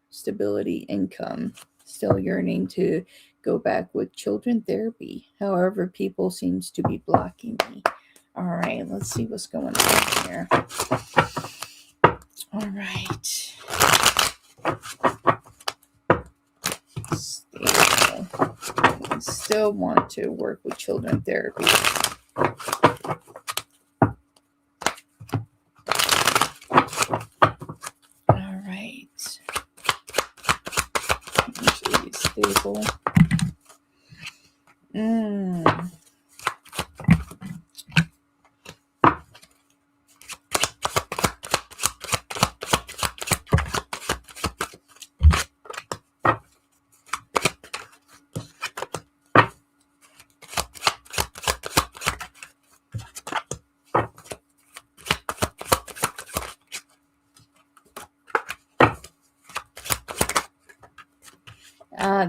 stability, income? Still yearning to go back with children therapy. However, people seems to be blocking me. All right, let's see what's going on here. All right. Still want to work with children therapy.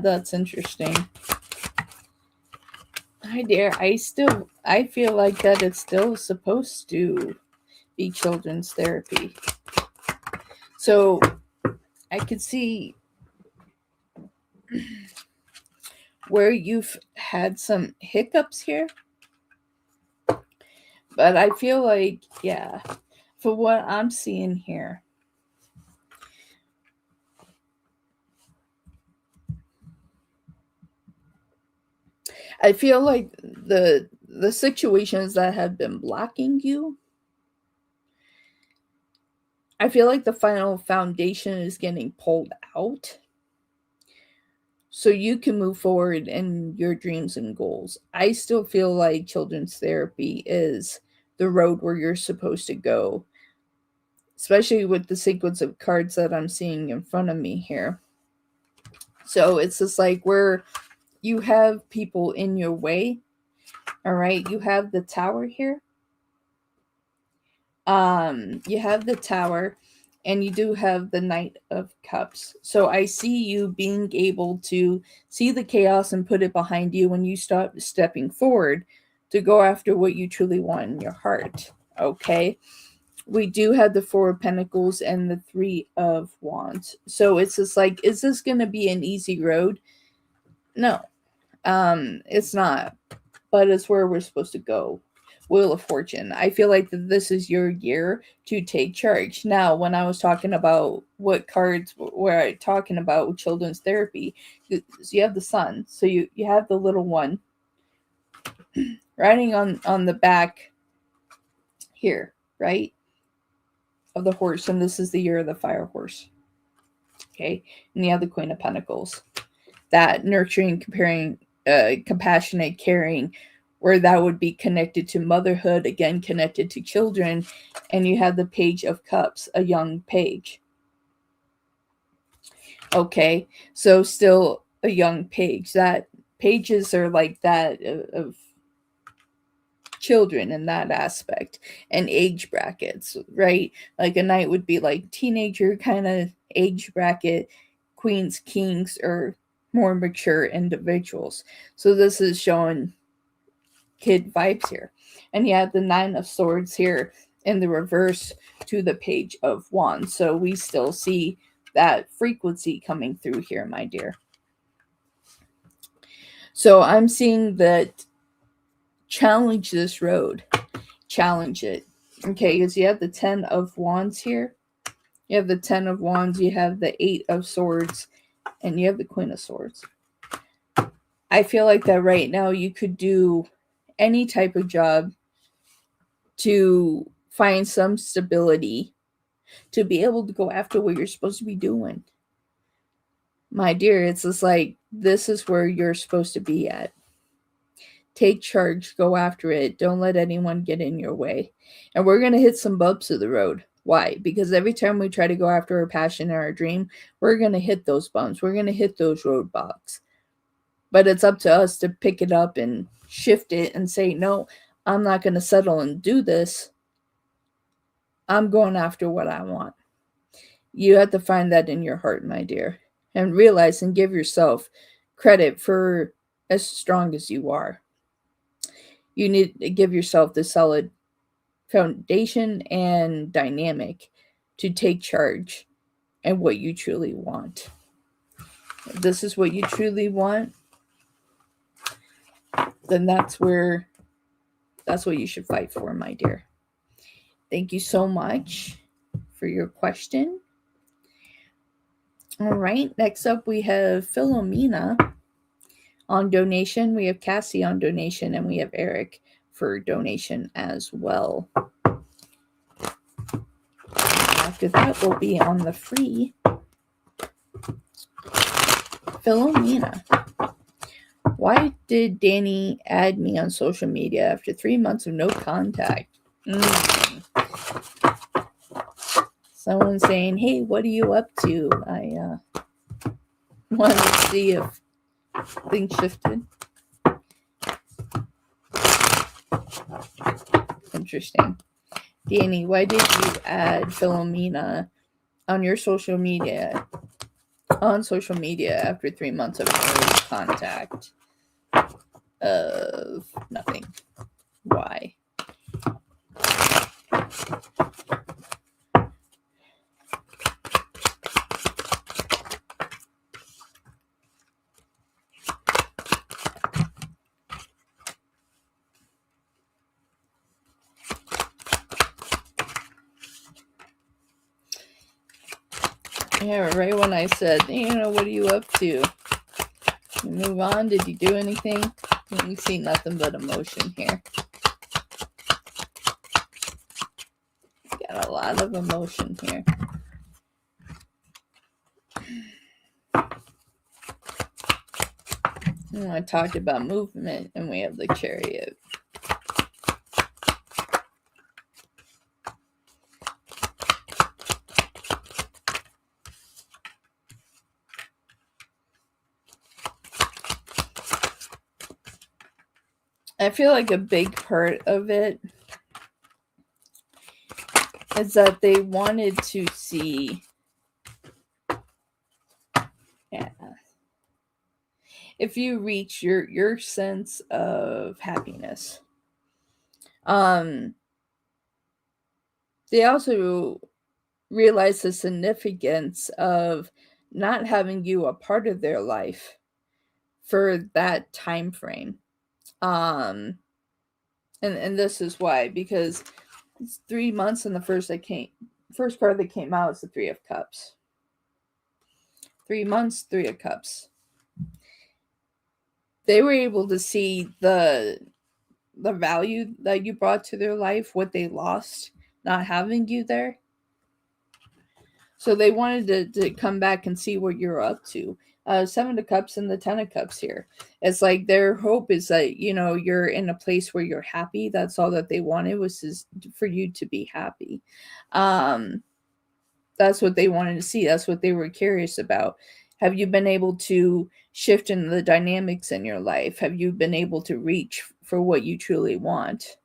That's interesting. Hi dear, I feel like that it's still supposed to be children's therapy. So I could see where you've had some hiccups here, but I feel like, yeah, for what I'm seeing here, I feel like the situations that have been blocking you, I feel like the final foundation is getting pulled out so you can move forward in your dreams and goals. I still feel like children's therapy is the road where you're supposed to go, especially with the sequence of cards that I'm seeing in front of me here. So it's just like where you have people in your way. All right, you have the Tower here. You have the Tower, and you do have the Knight of Cups. So I see you being able to see the chaos and put it behind you when you start stepping forward to go after what you truly want in your heart. Okay. We do have the Four of Pentacles and the Three of Wands. So it's just like, is this going to be an easy road? No, it's not, but it's where we're supposed to go. Wheel of Fortune. I feel like that this is your year to take charge. Now, when I was talking about what cards were I talking about children's therapy, you have the Sun. So you have the little one riding on the back here, right, of the horse. And this is the year of the Fire Horse. Okay. And you have the Queen of Pentacles. That nurturing, comparing, compassionate, caring, where that would be connected to motherhood, again, connected to children. And you have the Page of Cups, a young page. Okay, so still a young page. That pages are like that of children in that aspect, and age brackets, right? Like a knight would be like teenager kind of age bracket. Queens, kings are more mature individuals. So this is showing kid vibes here. And you have the Nine of Swords here in the reverse to the Page of Wands. So we still see that frequency coming through here, my dear. So I'm seeing that challenge this road. Challenge it. Okay, because you have the Ten of Wands here. You have the Ten of Wands. You have the Eight of Swords. And you have the Queen of Swords. I feel like that right now you could do any type of job to find some stability to be able to go after what you're supposed to be doing. My dear, it's just like, this is where you're supposed to be at. Take charge, go after it. Don't let anyone get in your way. And we're going to hit some bumps of the road. Why? Because every time we try to go after our passion or our dream, we're going to hit those bumps. We're going to hit those roadblocks. But it's up to us to pick it up and shift it and say, no, I'm not going to settle and do this. I'm going after what I want. You have to find that in your heart, my dear, and realize and give yourself credit for as strong as you are. You need to give yourself the solid foundation and dynamic to take charge and what you truly want. If this is what you truly want, then that's what you should fight for, my dear. Thank you so much for your question. All right, next up we have Philomena on donation. We have Cassie on donation, and we have Eric for donation as well. After that, we'll be on the free. Philomena. Why did Danny add me on social media after 3 months of no contact? Someone saying, hey, what are you up to? I wanted to see if things shifted. Interesting. Danny, why did you add Philomena on your social media on social media after 3 months of no contact of nothing. Why? Yeah, right when I said, what are you up to? You move on? Did you do anything? You see nothing but emotion here. Got a lot of emotion here. And I talked about movement, and we have the Chariot. I feel like a big part of it is that they wanted to see, if you reach your sense of happiness. They also realize the significance of not having you a part of their life for that time frame. And this is why, because it's 3 months, and the first card that came out is the Three of Cups. 3 months, Three of Cups. They were able to see the value that you brought to their life, what they lost not having you there. So they wanted to come back and see what you're up to. Seven of Cups and the Ten of Cups here. It's like their hope is that, you're in a place where you're happy. That's all that they wanted, was for you to be happy. That's what they wanted to see. That's what they were curious about. Have you been able to shift in the dynamics in your life? Have you been able to reach for what you truly want?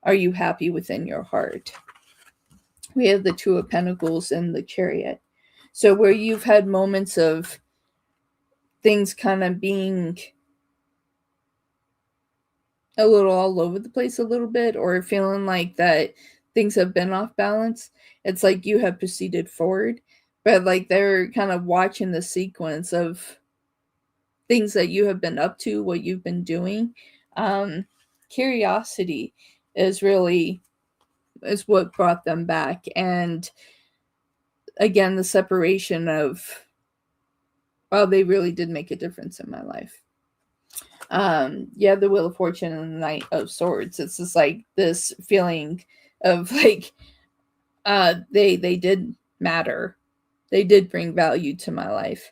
Are you happy within your heart? We have the Two of Pentacles and the Chariot. So where you've had moments of things kind of being a little all over the place a little bit, or feeling like that things have been off balance, it's like you have proceeded forward, but like they're kind of watching the sequence of things that you have been up to, what you've been doing. Curiosity is what brought them back. And again, the separation of, well, they really did make a difference in my life. The Wheel of Fortune and the Knight of Swords. It's just like this feeling of like, they did matter. They did bring value to my life.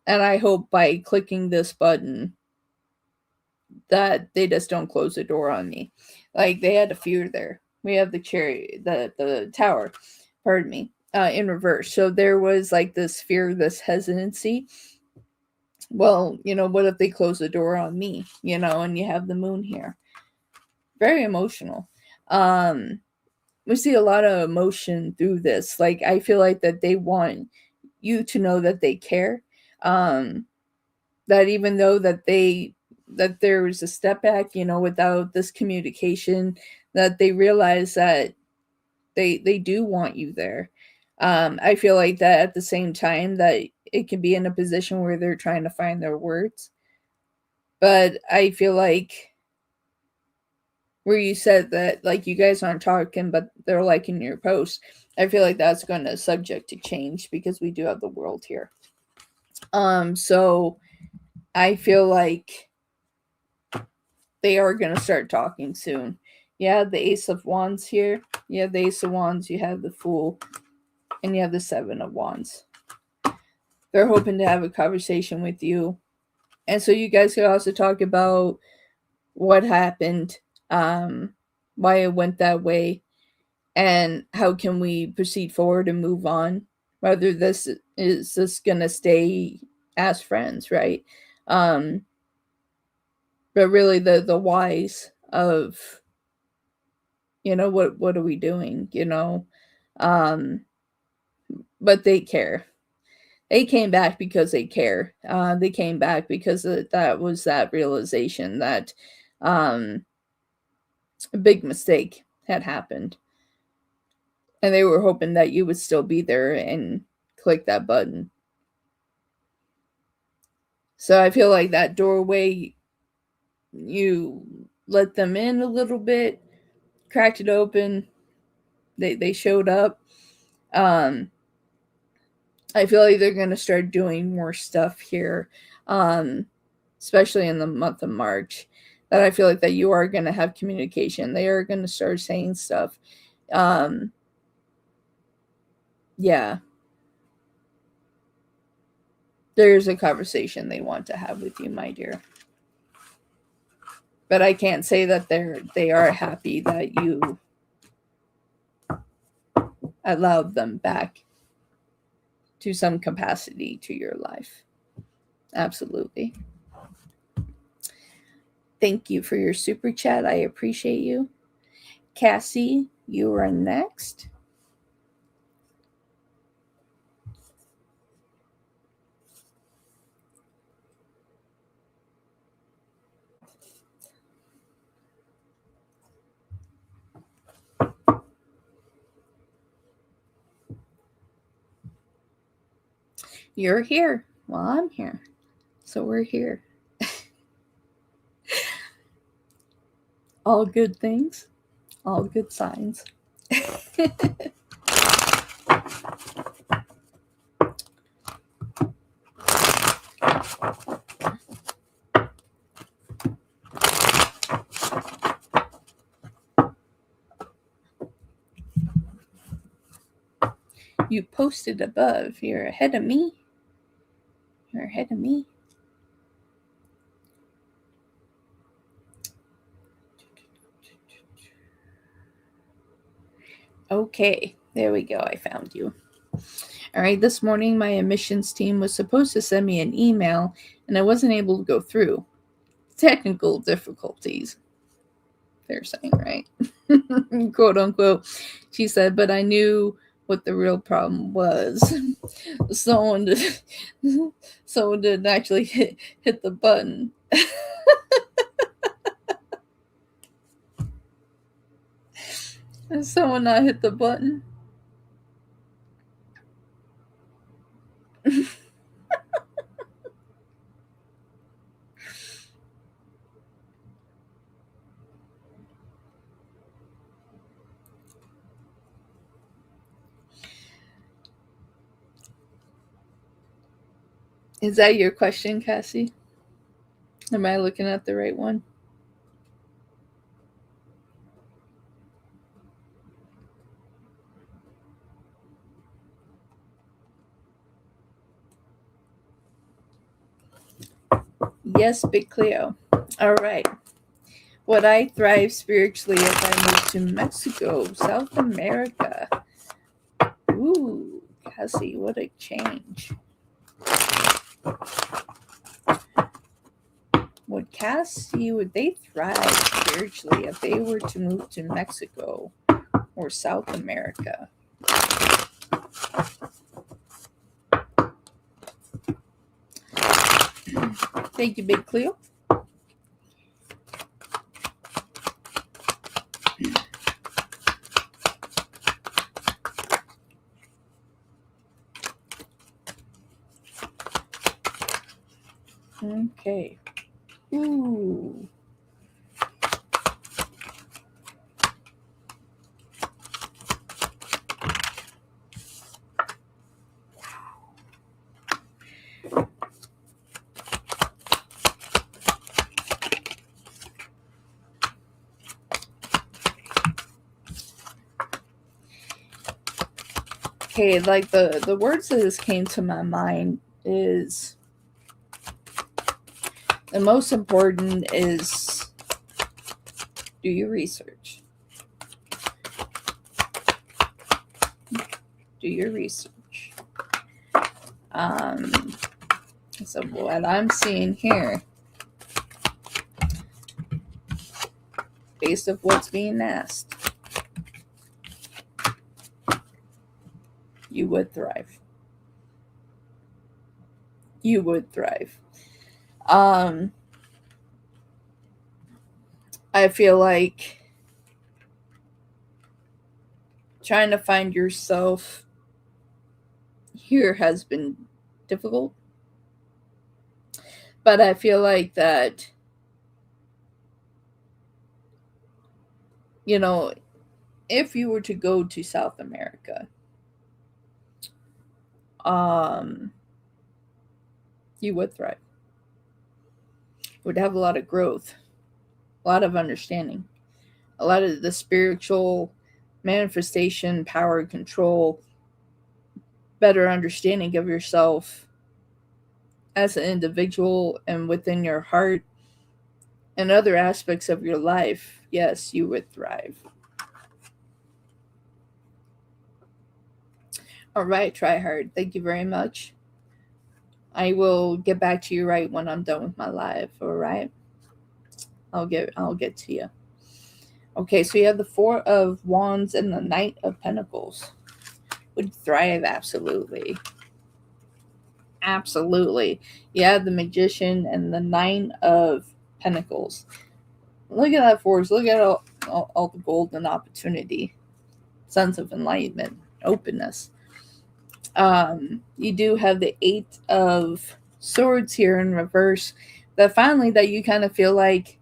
And I hope by clicking this button that they just don't close the door on me. Like they had a fear there. We have the Chariot, the Tower, pardon me, in reverse. So there was like this fear, this hesitancy. Well, what if they close the door on me, and you have the Moon here. Very emotional. We see a lot of emotion through this. Like, I feel like that they want you to know that they care. That even though that there was a step back, without this communication, that they realize that they do want you there. I feel like that at the same time that it can be in a position where they're trying to find their words. But I feel like where you said that, like, you guys aren't talking, but they're liking your post, I feel like that's going to subject to change because we do have the World here. So I feel like they are going to start talking soon. Yeah, the Ace of Wands here. You have the Ace of Wands, you have the Fool, and you have the Seven of Wands. They're hoping to have a conversation with you. And so you guys could also talk about what happened, why it went that way, and how can we proceed forward and move on. Whether this is just going to stay as friends, right? But really the whys of, what are we doing, but they care. They came back because they care. They came back because that was that realization that a big mistake had happened. And they were hoping that you would still be there and click that button. So I feel like that doorway, you let them in a little bit, cracked it open. They showed up. I feel like they're going to start doing more stuff here, especially in the month of March. That I feel like that you are going to have communication. They are going to start saying stuff. Yeah. There's a conversation they want to have with you, my dear. But I can't say that they are happy that you allowed them back to some capacity to your life. Absolutely. Thank you for your super chat. I appreciate you. Cassie, you are next. You're here. Well, I'm here. So we're here. All good things, all good signs. You posted above. You're ahead of me. You're ahead of me. Okay, there we go. I found you. All right, this morning my admissions team was supposed to send me an email and I wasn't able to go through. Technical difficulties, they're saying, right? Quote unquote. She said, but I knew what the real problem was. Someone didn't actually hit the button. And someone not hit the button. Is that your question, Cassie? Am I looking at the right one? Yes, Big Cleo. All right. Would I thrive spiritually if I moved to Mexico, South America? Ooh, Cassie, what a change. Would they thrive spiritually if they were to move to Mexico or South America? Thank you, Big Cleo. Okay. Ooh. Okay, like the words that just came to my mind is the most important is do your research. Do your research. So what I'm seeing here, based on what's being asked, you would thrive. you would thrive. Um, I feel like trying to find yourself here has been difficult, but I feel like that, you know, if you were to go to South America, um, you would thrive. You would have a lot of growth, a lot of understanding, a lot of the spiritual manifestation, power, control, better understanding of yourself as an individual and within your heart and other aspects of your life. Yes, you would thrive. All right, try hard. Thank you very much. I will get back to you right when I'm done with my live. All right, I'll get to you. Okay, so you have the Four of Wands and the Knight of Pentacles. Would thrive, absolutely. Absolutely. Yeah, the Magician and the Nine of Pentacles. Look at that force. Look at all the golden opportunity. Sense of enlightenment, openness. You do have the Eight of Swords here in reverse. That finally that you kind of feel like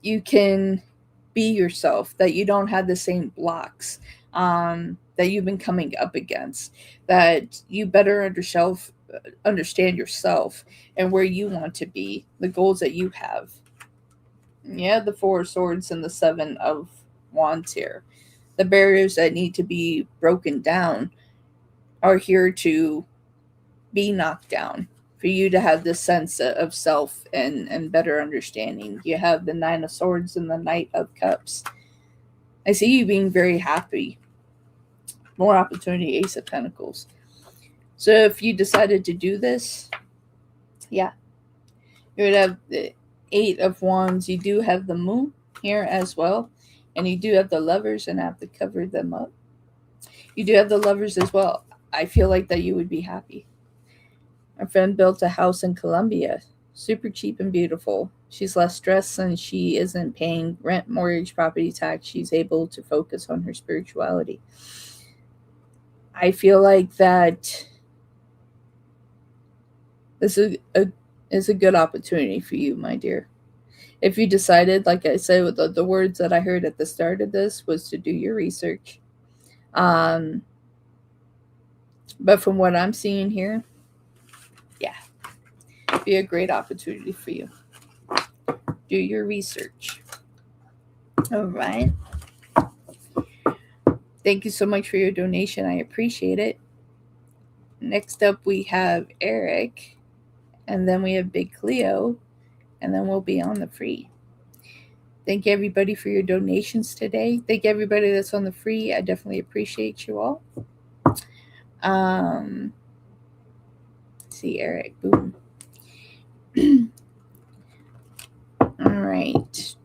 you can be yourself, that you don't have the same blocks that you've been coming up against, that you better understand yourself and where you want to be, the goals that you have. Yeah, the Four of Swords and the Seven of Wands here. The barriers that need to be broken down are here to be knocked down for you to have this sense of self and better understanding. You have the Nine of Swords and the Knight of Cups. I see you being very happy. More opportunity, Ace of Pentacles. So if you decided to do this, yeah, you would have the Eight of Wands. You do have the Moon here as well. And you do have the Lovers, and I have to cover them up. You do have the Lovers as well. I feel like that you would be happy. My friend built a house in Colombia. Super cheap and beautiful. She's less stressed and she isn't paying rent, mortgage, property tax. She's able to focus on her spirituality. I feel like that this is a good opportunity for you, my dear. If you decided, like I said, with the words that I heard at the start of this was to do your research. But from what I'm seeing here, yeah, it'd be a great opportunity for you. Do your research. All right. Thank you so much for your donation. I appreciate it. Next up, we have Eric, and then we have Big Cleo, and then we'll be on the free. Thank you, everybody, for your donations today. Thank you, everybody that's on the free. I definitely appreciate you all. See, Eric. Boom. All right.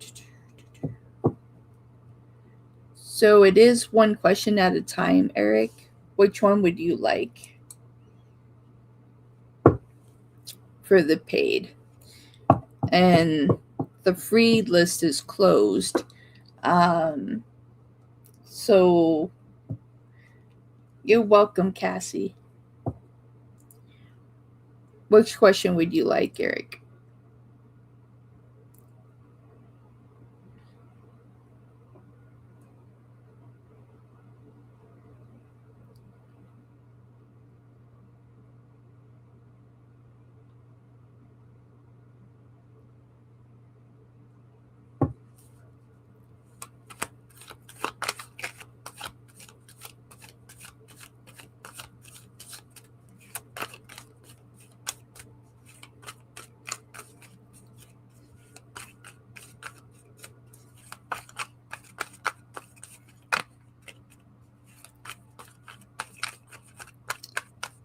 So it is one question at a time, Eric. Which one would you like for the paid? And the free list is closed. So you're welcome, Cassie. Which question would you like, Eric?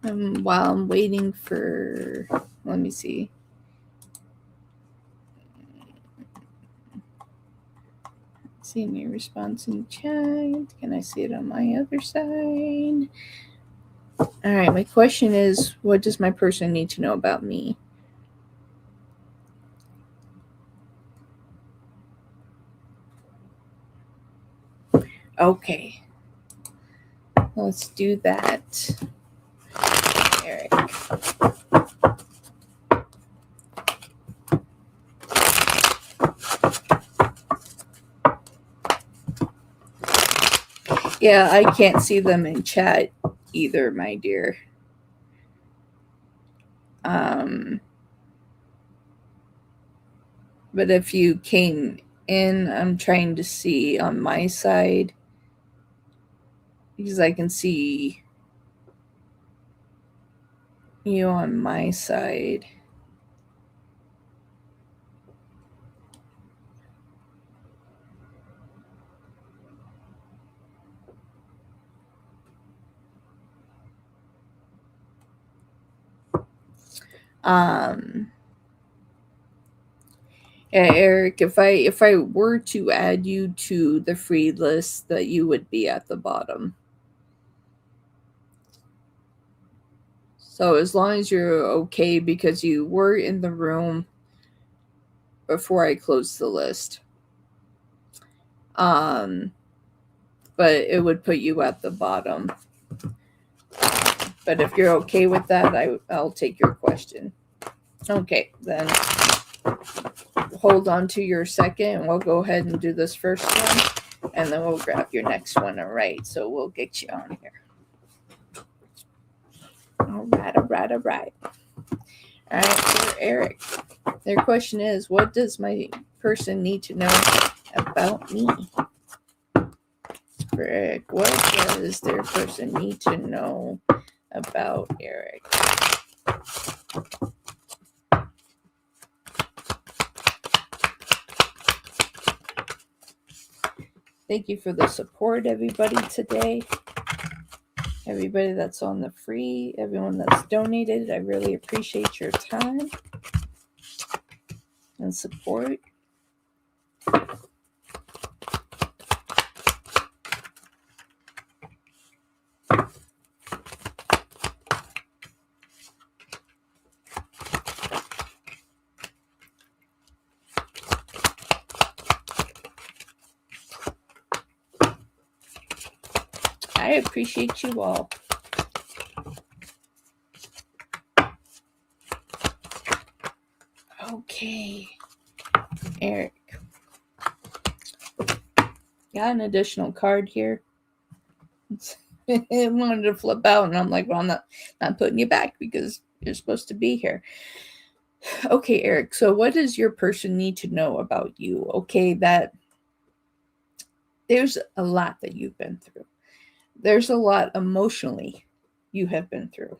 While I'm waiting for, let me see. See my response in chat. Can I see it on my other side? All right, my question is, what does my person need to know about me? Okay, let's do that. Eric. Yeah, I can't see them in chat either, my dear. Um, but if you came in, I'm trying to see on my side because I can see you on my side. Um, yeah, Eric, if I were to add you to the free list, that you would be at the bottom. So as long as you're okay, because you were in the room before I closed the list. But it would put you at the bottom. But if you're okay with that, I'll take your question. Okay, then hold on to your second. We'll go ahead and do this first one, and then we'll grab your next one. All right, so we'll get you on here. All right. All right, for Eric, their question is, what does my person need to know about me? For Eric, what does their person need to know about Eric? Thank you for the support, everybody, today. Everybody that's on the free, everyone that's donated, I really appreciate your time and support. I appreciate you all. Okay, Eric. Got an additional card here. I wanted to flip out, and I'm like, well, I'm not putting you back because you're supposed to be here. Okay, Eric. So what does your person need to know about you? Okay, that there's a lot that you've been through. There's a lot emotionally you have been through.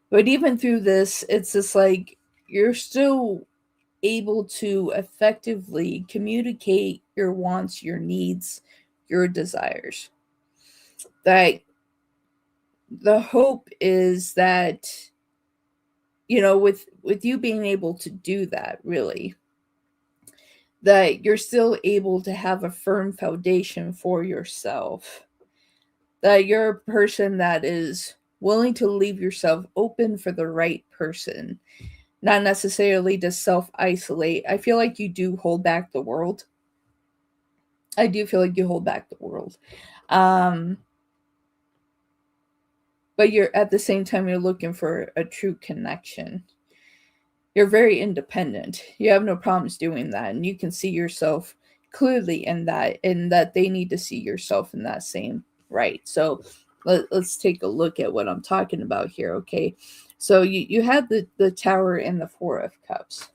But even through this, it's just like you're still able to effectively communicate your wants, your needs, your desires. That the hope is that, you know, with you being able to do that, really, that you're still able to have a firm foundation for yourself. That you're a person that is willing to leave yourself open for the right person, not necessarily to self isolate. I feel like you do hold back the world. I do feel like you hold back the world. But you're at the same time, you're looking for a true connection. You're very independent. You have no problems doing that. And you can see yourself clearly in that, and that they need to see yourself in that same right. So let's take a look at what I'm talking about here. Okay. So you have the Tower and the Four of Cups,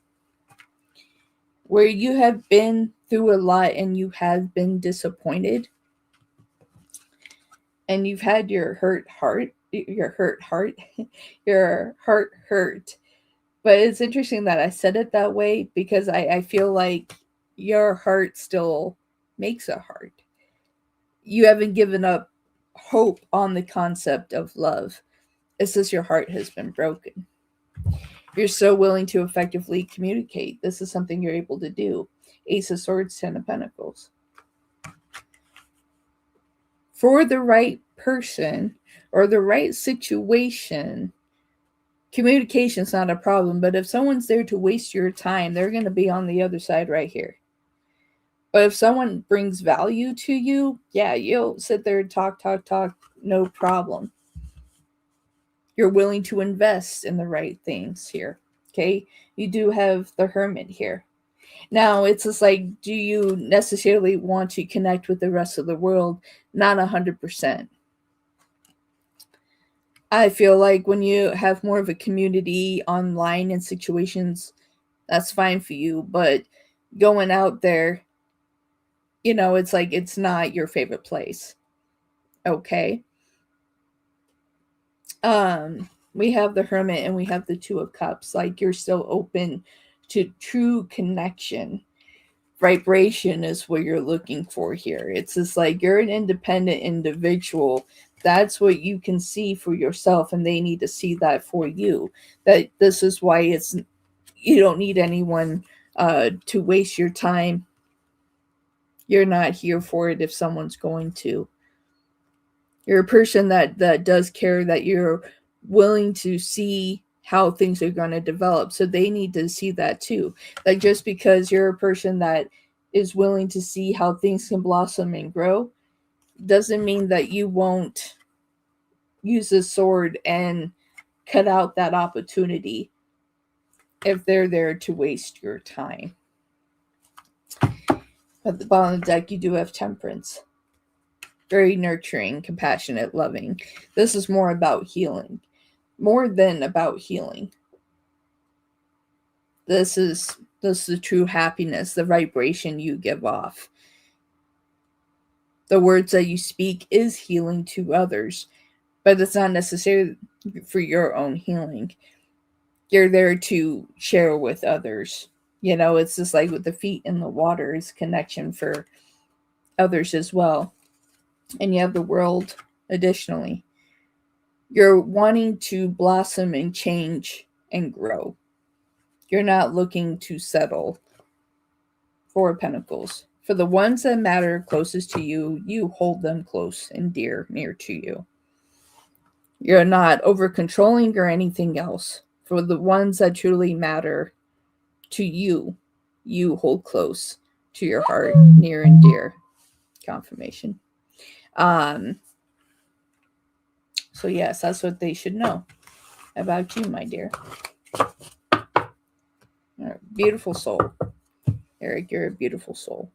where you have been through a lot and you have been disappointed. And you've had your heart hurt. But it's interesting that I said it that way because I feel like your heart still makes a heart. You haven't given up hope on the concept of love. It's just your heart has been broken. You're so willing to effectively communicate. This is something you're able to do. Ace of Swords, Ten of Pentacles. For the right person or the right situation, communication's not a problem. But if someone's there to waste your time, they're going to be on the other side right here. But if someone brings value to you, yeah, you'll sit there and talk, no problem. You're willing to invest in the right things here. Okay. You do have the Hermit here. Now, it's just like, do you necessarily want to connect with the rest of the world? Not 100%. I feel like when you have more of a community online in situations, that's fine for you. But going out there, it's like it's not your favorite place. Okay. We have the Hermit and we have the Two of Cups. Like, you're still open to true connection. Vibration is what you're looking for here. It's just like you're an independent individual. That's what you can see for yourself, and they need to see that for you. That this is why you don't need anyone to waste your time. You're not here for it if someone's going to. You're a person that does care, that you're willing to see how things are going to develop. So they need to see that too. Like, just because you're a person that is willing to see how things can blossom and grow doesn't mean that you won't use a sword and cut out that opportunity if they're there to waste your time. At the bottom of the deck, you do have Temperance. Very nurturing, compassionate, loving. This is more about healing. More than about healing. This is the true happiness, the vibration you give off. The words that you speak is healing to others, but it's not necessarily for your own healing. You're there to share with others. It's just like with the feet in the water, is connection for others as well. And you have the World additionally. You're wanting to blossom and change and grow. You're not looking to settle. Four of Pentacles. For the ones that matter closest to you, you hold them close and dear, near to you. You're not over controlling or anything else. For the ones that truly matter to you, you hold close to your heart, near and dear. Confirmation. So yes, that's what they should know about you, my dear. Beautiful soul. Eric, you're a beautiful soul.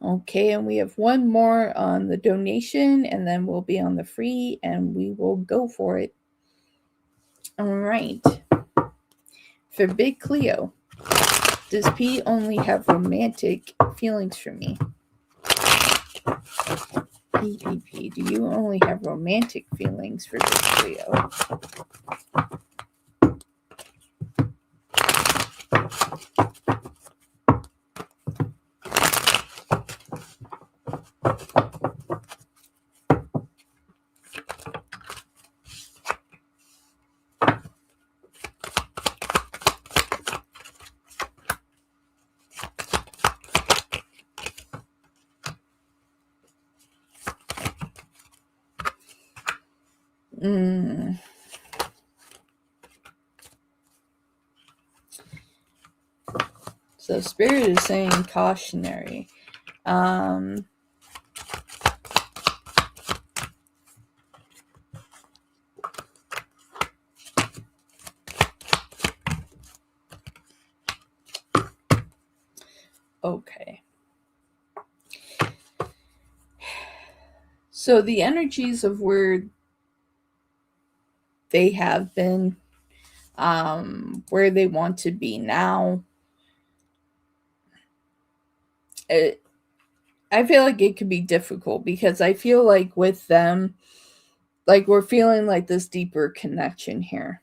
Okay, and we have one more on the donation, and then we'll be on the free, and we will go for it. All right. For Big Cleo, does P only have romantic feelings for me? PPP, do you only have romantic feelings for Big Cleo? So Spirit is saying cautionary. Okay. So the energies of where they have been, where they want to be now, I feel like it could be difficult, because I feel like with them, like, we're feeling like this deeper connection here.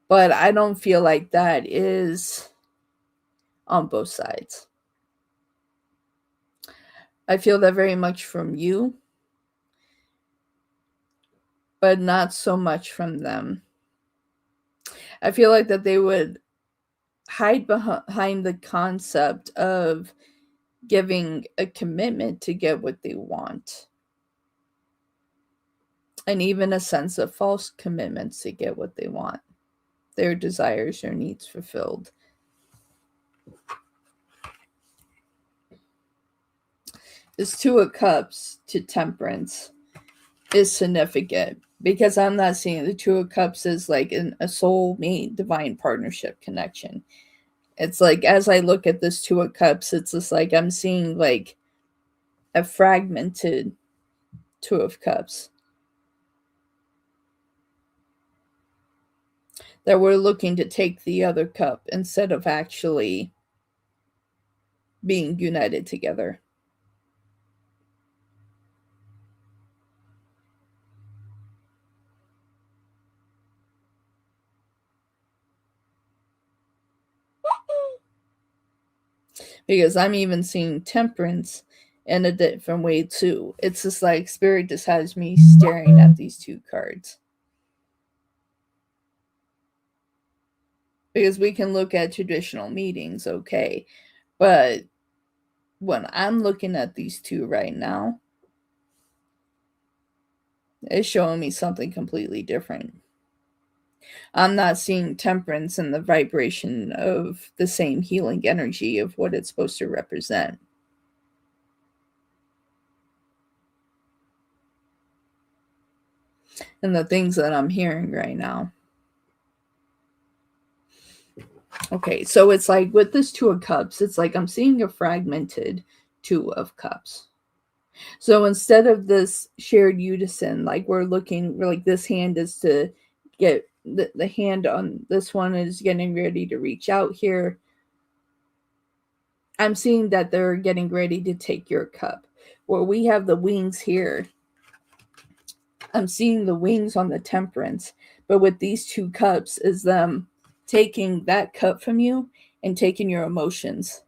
But I don't feel like that is on both sides. I feel that very much from you, but not so much from them. I feel like that they would hide behind the concept of giving a commitment to get what they want, and even a sense of false commitments to get what they want, their desires or needs fulfilled. This Two of Cups to Temperance is significant because I'm not seeing the Two of Cups as like a soulmate divine partnership connection. It's like, as I look at this Two of Cups, it's just like I'm seeing like a fragmented Two of Cups that we're looking to take the other cup instead of actually being united together. Because I'm even seeing Temperance in a different way too. It's just like Spirit just has me staring at these two cards. Because we can look at traditional meetings, okay, but when I'm looking at these two right now, it's showing me something completely different. I'm not seeing Temperance in the vibration of the same healing energy of what it's supposed to represent. And the things that I'm hearing right now. Okay, so it's like with this Two of Cups, it's like I'm seeing a fragmented Two of Cups. So instead of this shared unison, like we're like this hand is to get the hand on this one is getting ready to reach out here. I'm seeing that they're getting ready to take your cup. Where we have the wings here, I'm seeing the wings on the Temperance, but with these two cups is them taking that cup from you and taking your emotions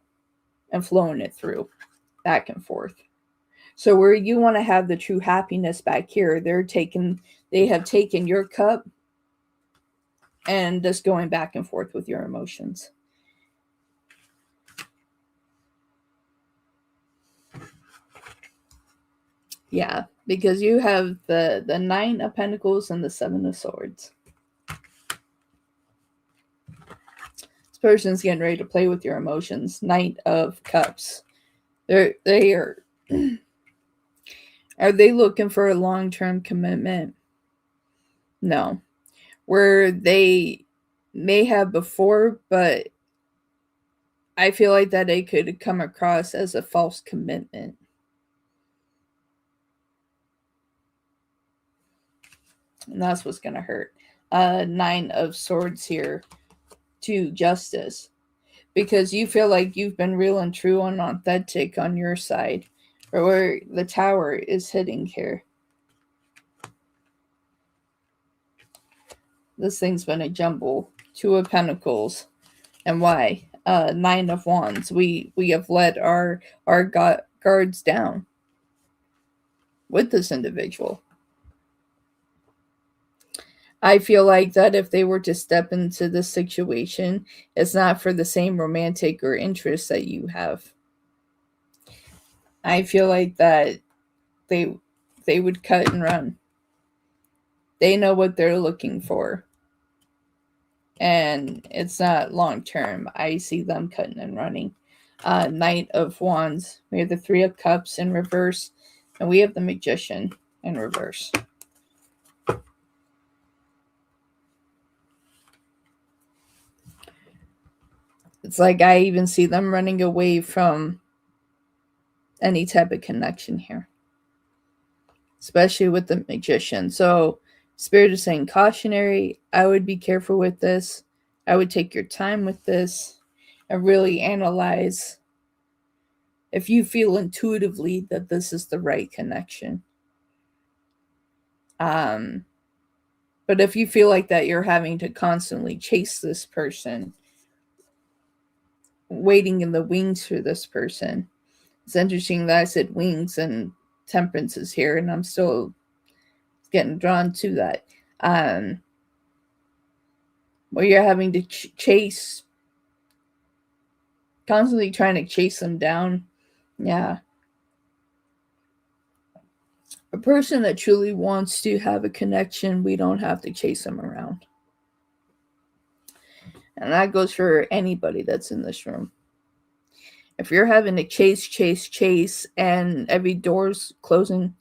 and flowing it through back and forth. So where you want to have the true happiness back here, they have taken your cup and just going back and forth with your emotions. Yeah, because you have the Nine of Pentacles and the Seven of Swords. This person's getting ready to play with your emotions. Knight of Cups. They are Are they looking for a long-term commitment? No. Where they may have before, but I feel like that it could come across as a false commitment. And that's what's going to hurt. Nine of Swords here to Justice. Because you feel like you've been real and true and authentic on your side. Or where the Tower is hitting here. This thing's been a jumble. Two of Pentacles. And why? Nine of Wands. We have let our guards down with this individual. I feel like that if they were to step into this situation, it's not for the same romantic or interest that you have. I feel like that they would cut and run. They know what they're looking for. And it's not long term. I see them cutting and running. Knight of Wands. We have the Three of Cups in reverse. And we have the Magician in reverse. It's like I even see them running away from any type of connection here. Especially with the Magician. So Spirit is saying cautionary. I would be careful with this. I would take your time with this and really analyze if you feel intuitively that this is the right connection. But if you feel like that you're having to constantly chase this person, waiting in the wings for this person. It's interesting that I said wings and Temperance is here, and I'm still getting drawn to that. Where you're having to chase, constantly trying to chase them down Yeah. A person that truly wants to have a connection, we don't have to chase them around. And that goes for anybody that's in this room. If you're having to chase, and every door's closing,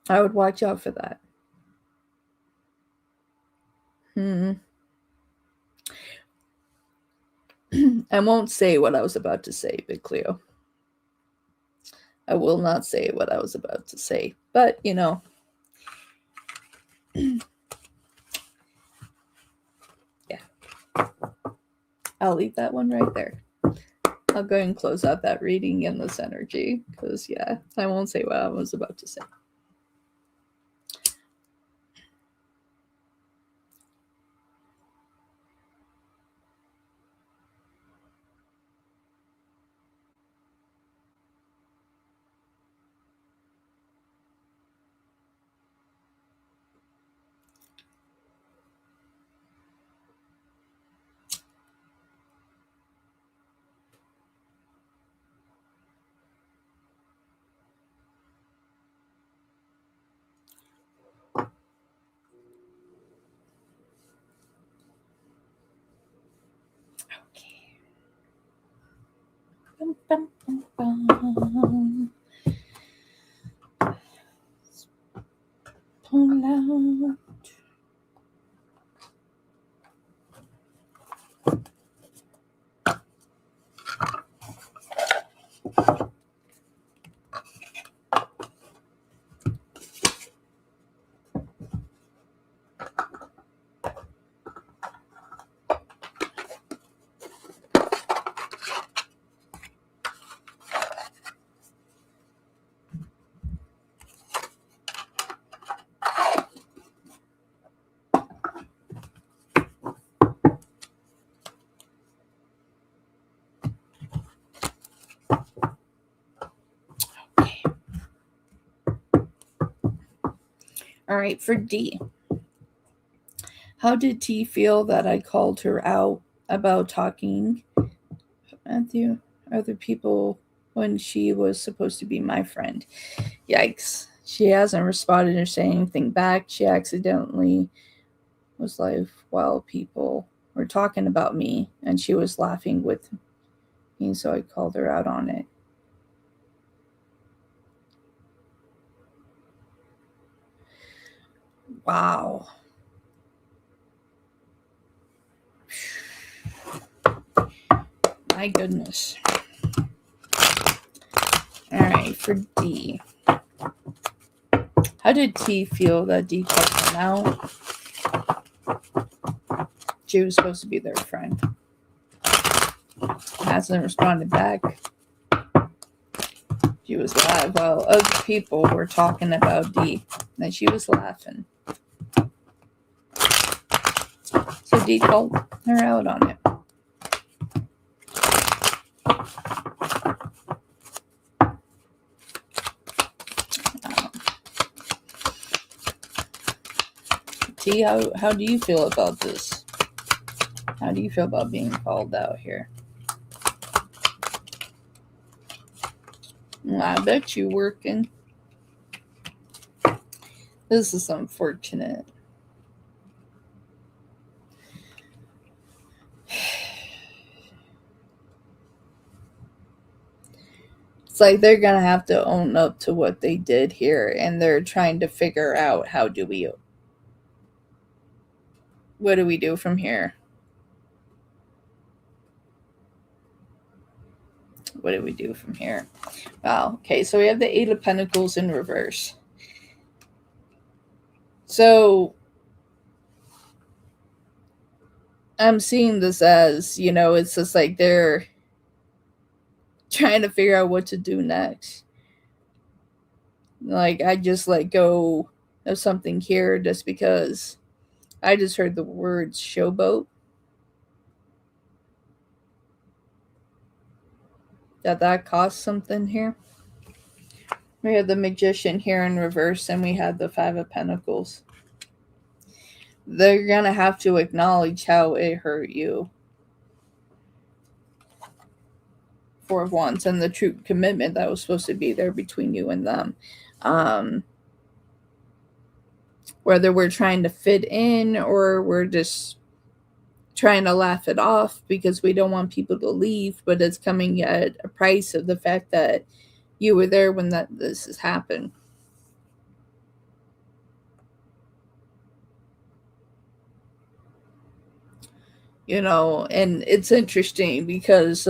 I would watch out for that. I won't say what I was about to say, Big Cleo. I will not say what I was about to say. But, yeah. I'll leave that one right there. I'll go and close out that reading in this energy. Because, yeah, I won't say what I was about to say. Bum, bum, bum, bum. Pull out. All right, for D. How did T feel that I called her out about talking to other people when she was supposed to be my friend? Yikes. She hasn't responded or said anything back. She accidentally was like, while people were talking about me, and she was laughing with me, so I called her out on it. Wow. My goodness. All right, for D. How did T feel that D called him out? She was supposed to be their friend. Hasn't responded back. She was live while other people were talking about D. And she was laughing. So D called her out on it. T, how do you feel about this? How do you feel about being called out here? I bet you working. This is unfortunate. It's like they're going to have to own up to what they did here, and they're trying to figure out what do we do from here? What do we do from here? Wow. Okay, so we have the Eight of Pentacles in reverse. So I'm seeing this as, it's just like they're trying to figure out what to do next. Like, I just let go of something here just because I just heard the words showboat. That cost something here. We have the Magician here in reverse, and we have the Five of Pentacles. They're going to have to acknowledge how it hurt you. Four of Wands and the true commitment that was supposed to be there between you and them. Whether we're trying to fit in or we're just trying to laugh it off because we don't want people to leave, but it's coming at a price of the fact that you were there when this has happened. You know, and it's interesting because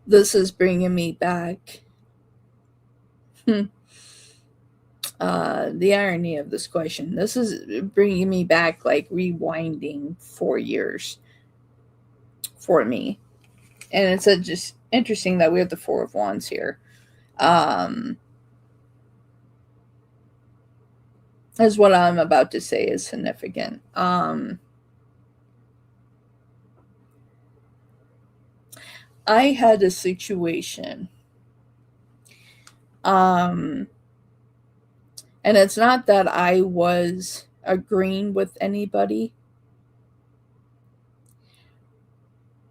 this is bringing me back. The irony of this question. This is bringing me back, like rewinding 4 years for me. And it's just interesting that we have the Four of Wands here. As what I'm about to say is significant. I had a situation. And it's not that I was agreeing with anybody.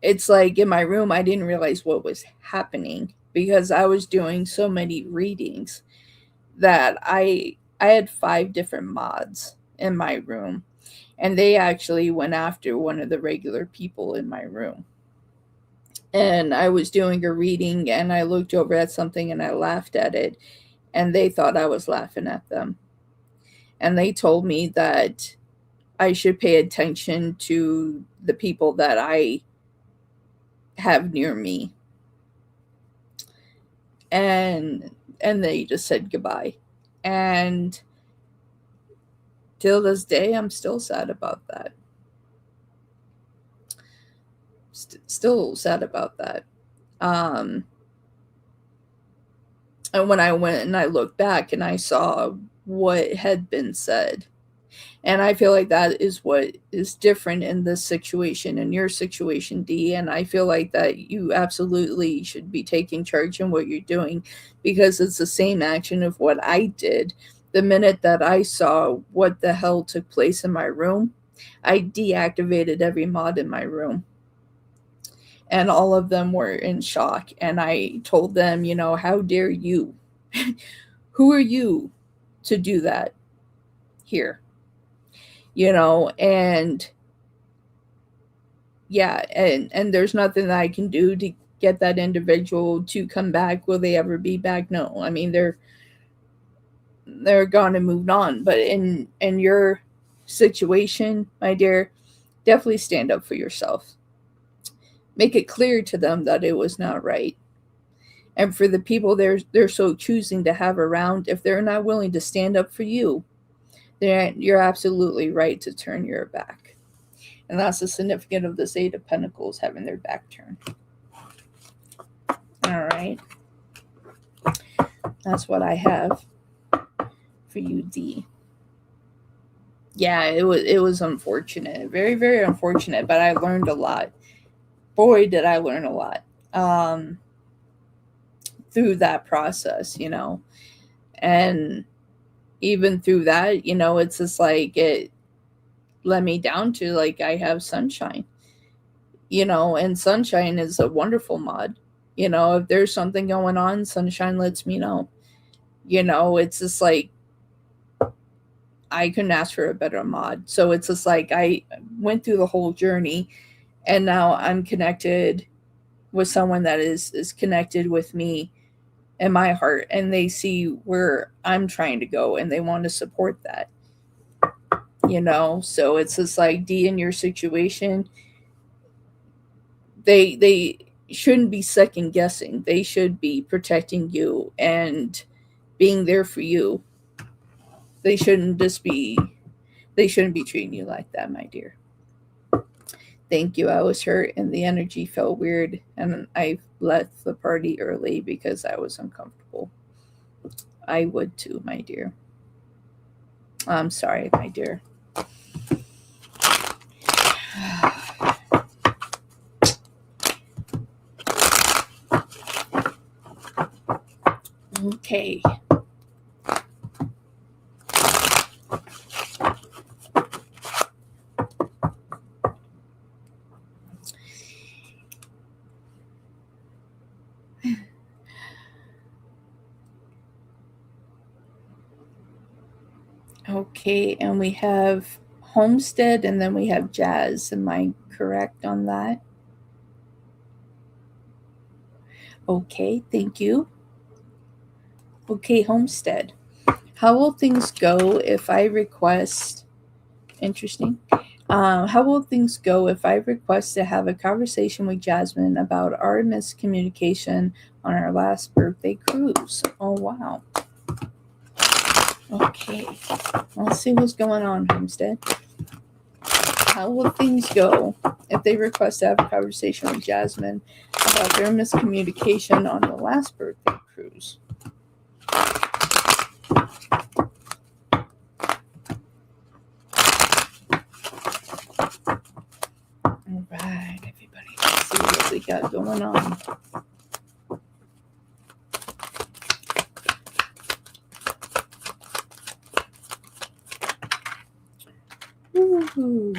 It's like in my room, I didn't realize what was happening because I was doing so many readings that I had 5 different mods in my room, and they actually went after one of the regular people in my room. And I was doing a reading and I looked over at something and I laughed at it, and they thought I was laughing at them. And they told me that I should pay attention to the people that I have near me. And they just said goodbye. And till this day, I'm still sad about that. Still sad about that. And when I went and I looked back and I saw what had been said, and I feel like that is what is different in this situation, in your situation, Dee. And I feel like that you absolutely should be taking charge in what you're doing, because it's the same action of what I did. The minute that I saw what the hell took place in my room, I deactivated every mod in my room. And all of them were in shock. And I told them, you know, how dare you? Who are you to do that here? You know, and yeah, and there's nothing that I can do to get that individual to come back. Will they ever be back? No. I mean, they're gone and moved on. But in your situation, my dear, definitely stand up for yourself. Make it clear to them that it was not right. And for the people they're so choosing to have around, if they're not willing to stand up for you, then you're absolutely right to turn your back. And that's the significance of this 8 of Pentacles, having their back turned. All right. That's what I have for you, Dee. Yeah, it was unfortunate. Very, very unfortunate, but I learned a lot. Boy, did I learn a lot through that process, you know. And even through that, you know, it's just like it led me down to, like, I have Sunshine, you know, and Sunshine is a wonderful mod. You know, if there's something going on, Sunshine lets me know. You know, it's just like I couldn't ask for a better mod. So it's just like I went through the whole journey, and now I'm connected with someone that is connected with me and my heart, and they see where I'm trying to go, and they want to support that. You know, so it's just like, Dee, in your situation, they shouldn't be second guessing. They should be protecting you and being there for you. They shouldn't be treating you like that, my dear. Thank you. I was hurt and the energy felt weird, and I left the party early because I was uncomfortable. I would too, my dear. I'm sorry, my dear. Okay. Okay, and we have Homestead and then we have Jazz. Am I correct on that? Okay, thank you. Okay, Homestead. How will things go if I request? Interesting. How will things go if I request to have a conversation with Jasmine about our miscommunication on our last birthday cruise? Oh, wow. Okay. Let's see what's going on, Homestead. How will things go if they request to have a conversation with Jasmine about their miscommunication on the last birthday cruise? All right, everybody. Let's see what we got going on. Woo-hoo.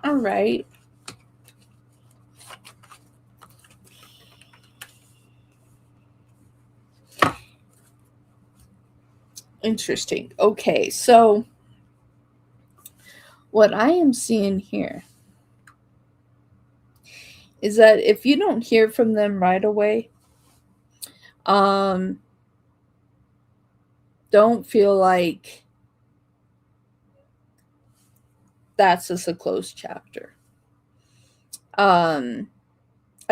All right. Interesting. Okay, so what I am seeing here is that if you don't hear from them right away, don't feel like that's just a closed chapter. I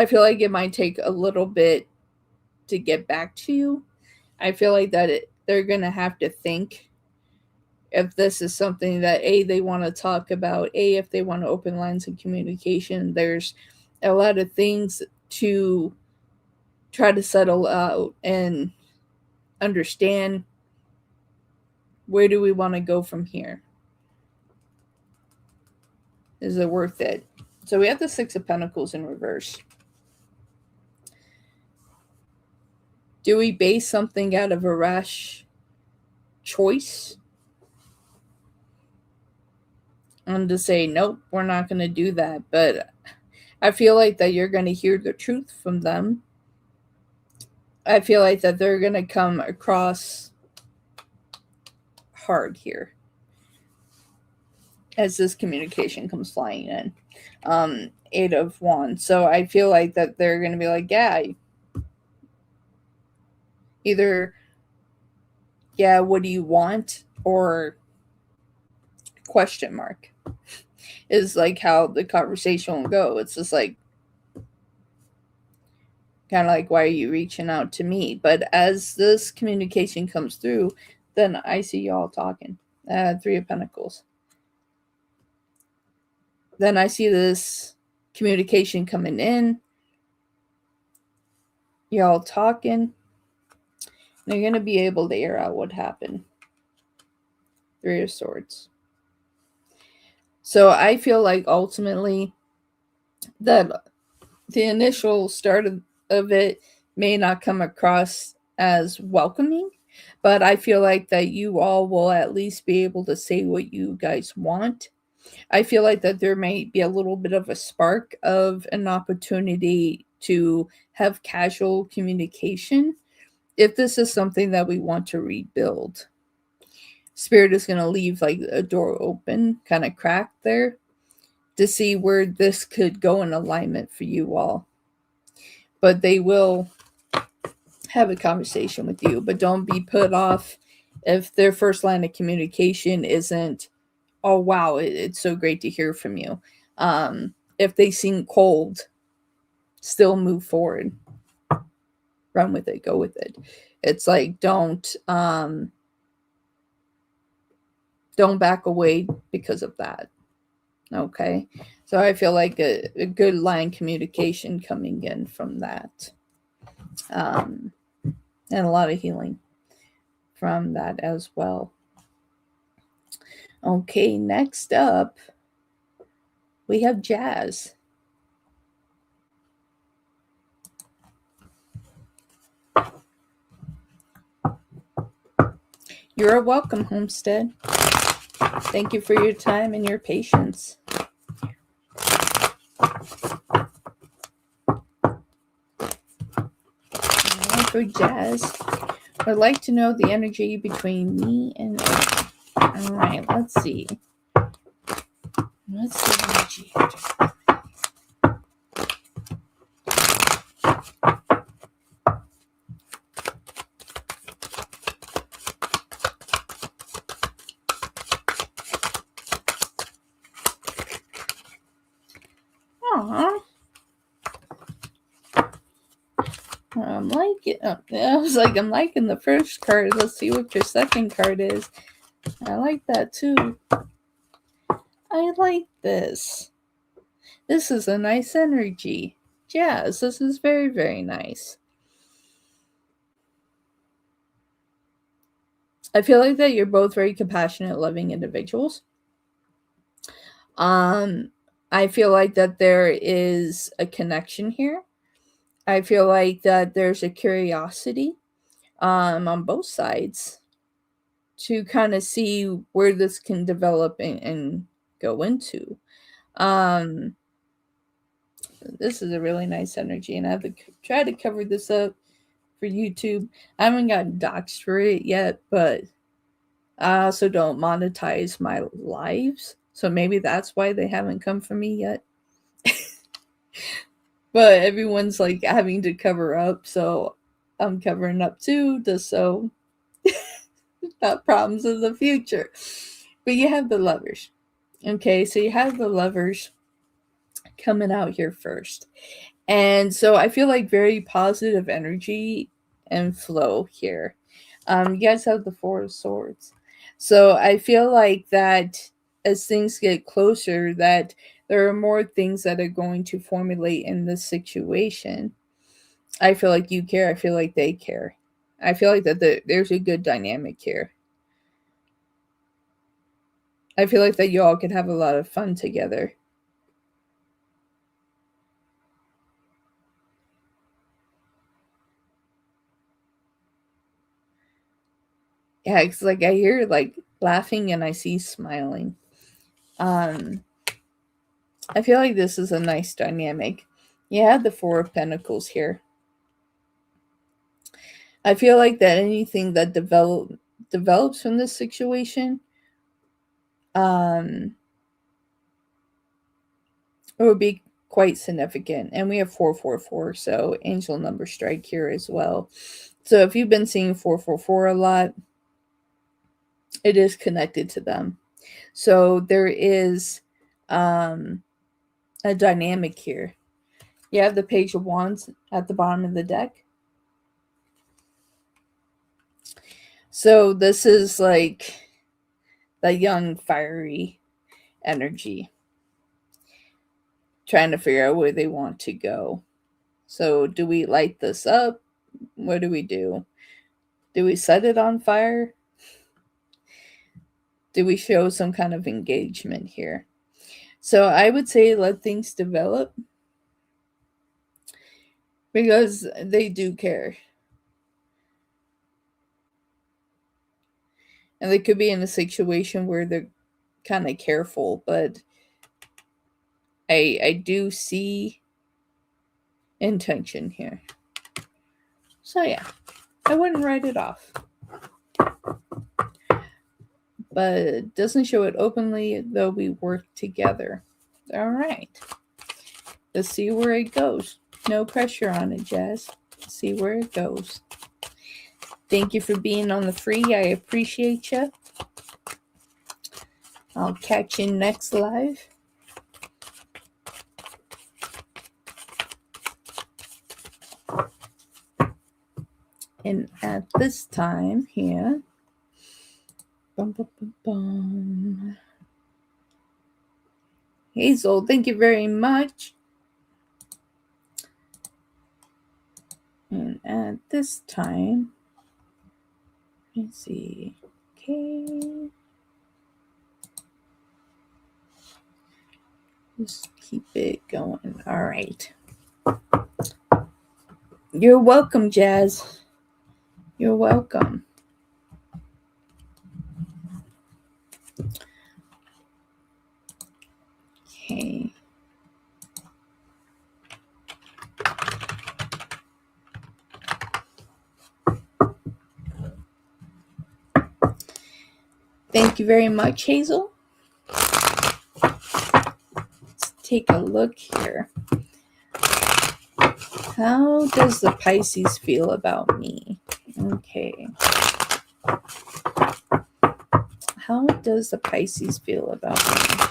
feel like it might take a little bit to get back to you. I feel like they're gonna have to think if this is something that they want to talk about, if they want to open lines of communication. There's a lot of things to try to settle out and understand. Where do we want to go from here? Is it worth it? So we have the Six of Pentacles in reverse. Do we base something out of a rash choice? And to say, nope, we're not going to do that. But I feel like that you're going to hear the truth from them. I feel like that they're going to come across hard here as this communication comes flying in. Eight of Wands. So I feel like that they're going to be like, yeah, either, yeah, what do you want? Or question mark is like how the conversation will go. It's just like, kind of like, why are you reaching out to me? But as this communication comes through, then I see y'all talking. Three of Pentacles. Then I see this communication coming in. Y'all talking. They're going to be able to air out what happened. Three of Swords. So I feel like ultimately that the initial start of it may not come across as welcoming, but I feel like that you all will at least be able to say what you guys want. I feel like that there may be a little bit of a spark of an opportunity to have casual communication if this is something that we want to rebuild. Spirit is going to leave like a door open, kind of cracked there, to see where this could go in alignment for you all. But they will have a conversation with you. But don't be put off if their first line of communication isn't, oh, wow, it's so great to hear from you. If they seem cold, still move forward. Run with it. Go with it. It's like, don't back away because of that. Okay. So I feel like a good line communication coming in from that. And a lot of healing from that as well. Okay, next up, we have Jazz. You're welcome, Homestead. Thank you for your time and your patience. For Jazz. I'd like to know the energy between me and Aaron. All right, let's see. What's the energy? Aww. I'm liking. I was like, I'm liking the first card. Let's see what your second card is. I like that too. I like this. This is a nice energy. Jazz, this is very, very nice. I feel like that you're both very compassionate, loving individuals. I feel like that there is a connection here. I feel like that there's a curiosity on both sides to kind of see where this can develop and go into. This is a really nice energy, and I have to try to cover this up for YouTube. I haven't gotten doxxed for it yet, but I also don't monetize my lives, so maybe that's why they haven't come for me yet. But everyone's like having to cover up, so I'm covering up too, just so not problems in the future. But you have the Lovers. Okay, so you have the Lovers coming out here first. And so I feel like very positive energy and flow here. You guys have the Four of Swords. So I feel like that as things get closer, that there are more things that are going to formulate in this situation. I feel like you care. I feel like they care. I feel like that there's a good dynamic here. I feel like that you all could have a lot of fun together. Yeah, it's like I hear like laughing and I see smiling. I feel like this is a nice dynamic. You have the Four of Pentacles here. I feel like that anything that develops from this situation it would be quite significant. And we have 444, so angel number strike here as well. So if you've been seeing 444 a lot, it is connected to them. So there is a dynamic here. You have the Page of Wands at the bottom of the deck. So this is like the young, fiery energy, trying to figure out where they want to go. So do we light this up? What do we do? Do we set it on fire? Do we show some kind of engagement here? So I would say let things develop, because they do care. And they could be in a situation where they're kind of careful, but I do see intention here. So yeah, I wouldn't write it off. But it doesn't show it openly, though we work together. All right. Let's see where it goes. No pressure on it, Jazz. Let's see where it goes. Thank you for being on the free. I appreciate you. I'll catch you next live. And at this time here, Hazel, thank you very much. And at this time, let's see. Okay. Just keep it going. All right. You're welcome, Jazz. You're welcome. Okay. Thank you very much, Hazel. Let's take a look here. How does the Pisces feel about me? Okay. How does the Pisces feel about me?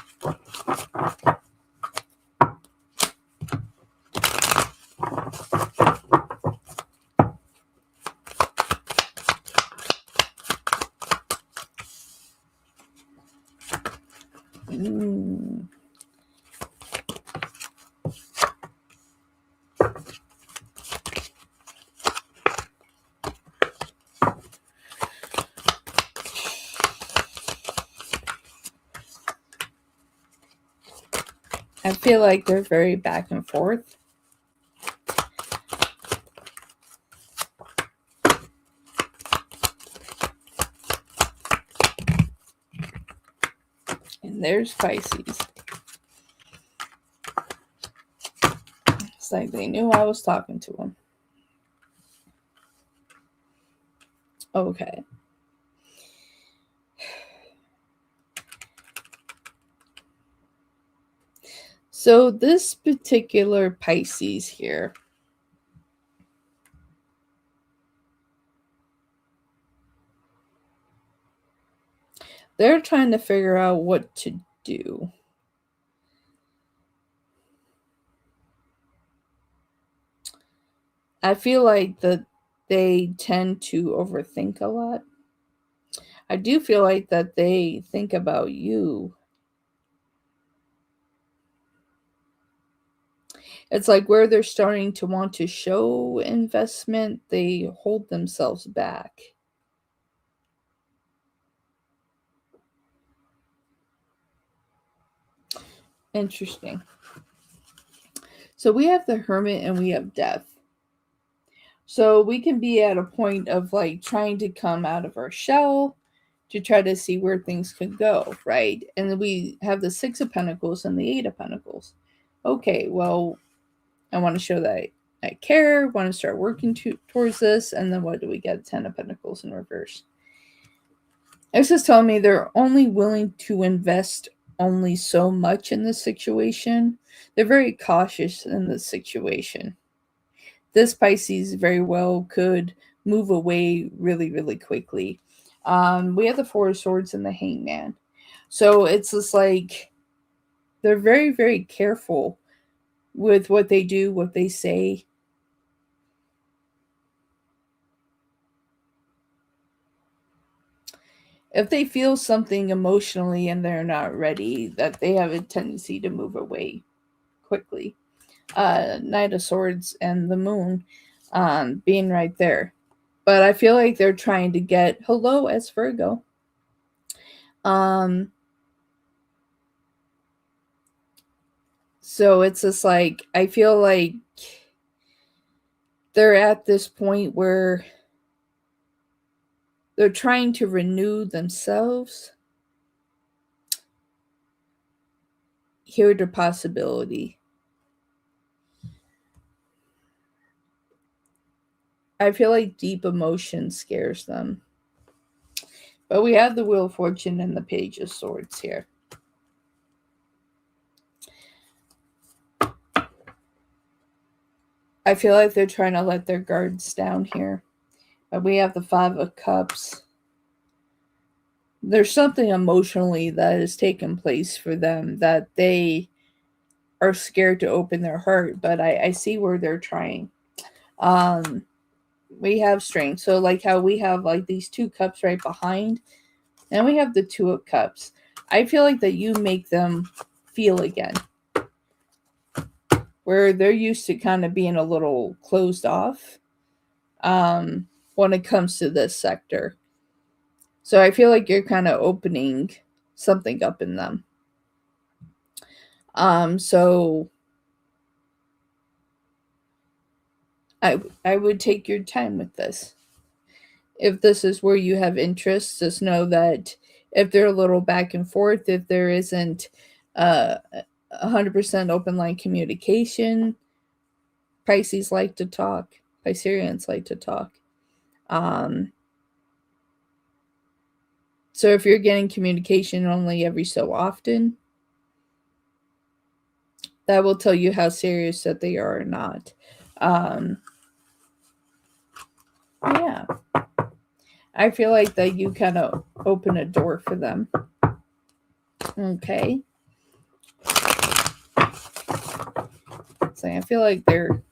I feel like they're very back and forth. And there's Pisces. It's like they knew I was talking to them. Okay. So this particular Pisces here, they're trying to figure out what to do. I feel like that they tend to overthink a lot. I do feel like that they think about you. It's like where they're starting to want to show investment, they hold themselves back. Interesting. So we have the Hermit and we have Death. So we can be at a point of like trying to come out of our shell to try to see where things could go, right? And then we have the Six of Pentacles and the Eight of Pentacles. Okay, well, I want to show that I care, want to start working towards this, and then what do we get? 10 of Pentacles in reverse. This is telling me they're only willing to invest only so much in this situation. They're very cautious in this situation. This Pisces very well could move away really, really quickly. We have the Four of Swords and the Hangman. So it's just like they're very, very careful with what they do, what they say. If they feel something emotionally and they're not ready, that they have a tendency to move away quickly. Knight of Swords and the Moon being right there. But I feel like they're trying to get hello as Virgo. So it's just like I feel like they're at this point where they're trying to renew themselves. Hear the possibility. I feel like deep emotion scares them. But we have the Wheel of Fortune and the Page of Swords here. I feel like they're trying to let their guards down here. But we have the Five of Cups. There's something emotionally that has taken place for them that they are scared to open their heart. But I see where they're trying. We have Strength. So like how we have like these two cups right behind. And we have the Two of Cups. I feel like that you make them feel again. Where they're used to kind of being a little closed off when it comes to this sector. So I feel like you're kind of opening something up in them. So I would take your time with this. If this is where you have interest, just know that if they're a little back and forth, if there isn't 100% open line communication, Pisces like to talk. Pisceans like to talk. So if you're getting communication only every so often, that will tell you how serious that they are or not. Yeah. I feel like that you kind of open a door for them. Okay. So I feel like they're.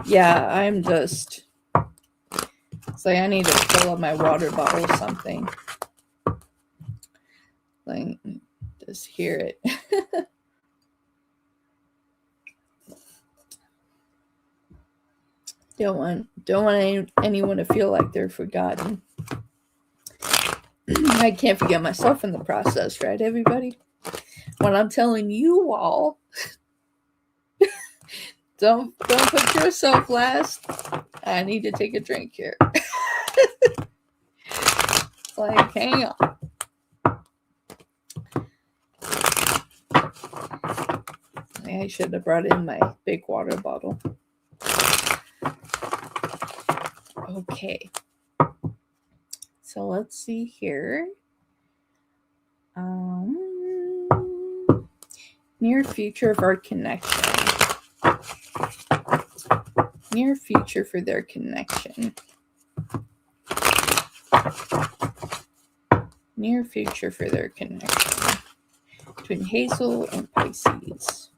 Yeah, I'm just. It's like I need to fill up my water bottle or something. Like, just hear it. Don't want anyone to feel like they're forgotten. I can't forget myself in the process, right, everybody? When I'm telling you all, don't put yourself last. I need to take a drink here. It's like, hang on. I should have brought in my big water bottle. Okay. So let's see here. Near future of our connection. Near future for their connection. Near future for their connection. Between Hazel and Pisces.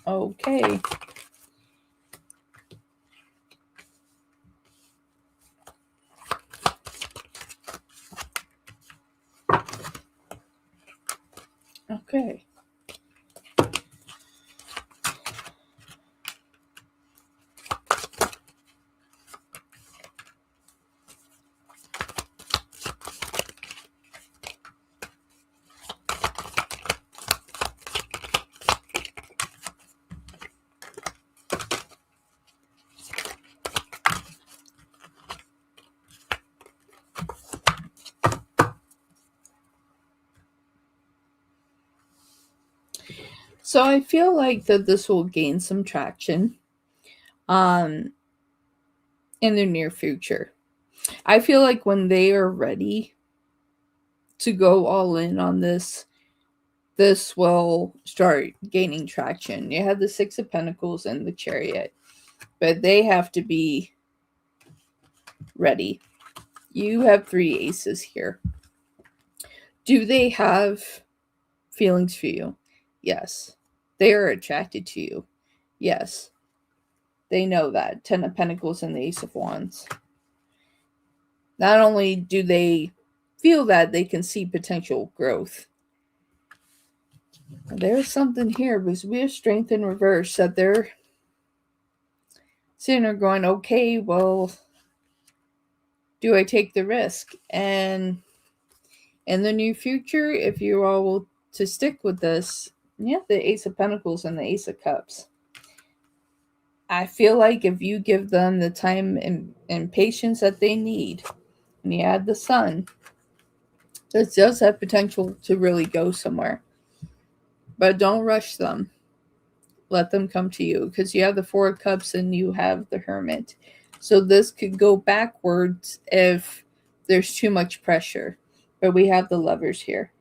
Okay. Okay. So I feel like that this will gain some traction in the near future. I feel like when they are ready to go all in on this will start gaining traction. You have the Six of Pentacles and the Chariot, but they have to be ready. You have 3 aces here. Do they have feelings for you? Yes. They are attracted to you. Yes. They know that. 10 of Pentacles and the Ace of Wands. Not only do they feel that, they can see potential growth. There's something here because we have Strength in reverse that they're sitting there going, okay, well, do I take the risk? And in the near future, if you all will to stick with this, yeah, the Ace of Pentacles and the Ace of Cups. I feel like if you give them the time and patience that they need, and you add the Sun, this does have potential to really go somewhere. But don't rush them. Let them come to you, because you have the Four of Cups and you have the Hermit. So this could go backwards if there's too much pressure. But we have the Lovers here.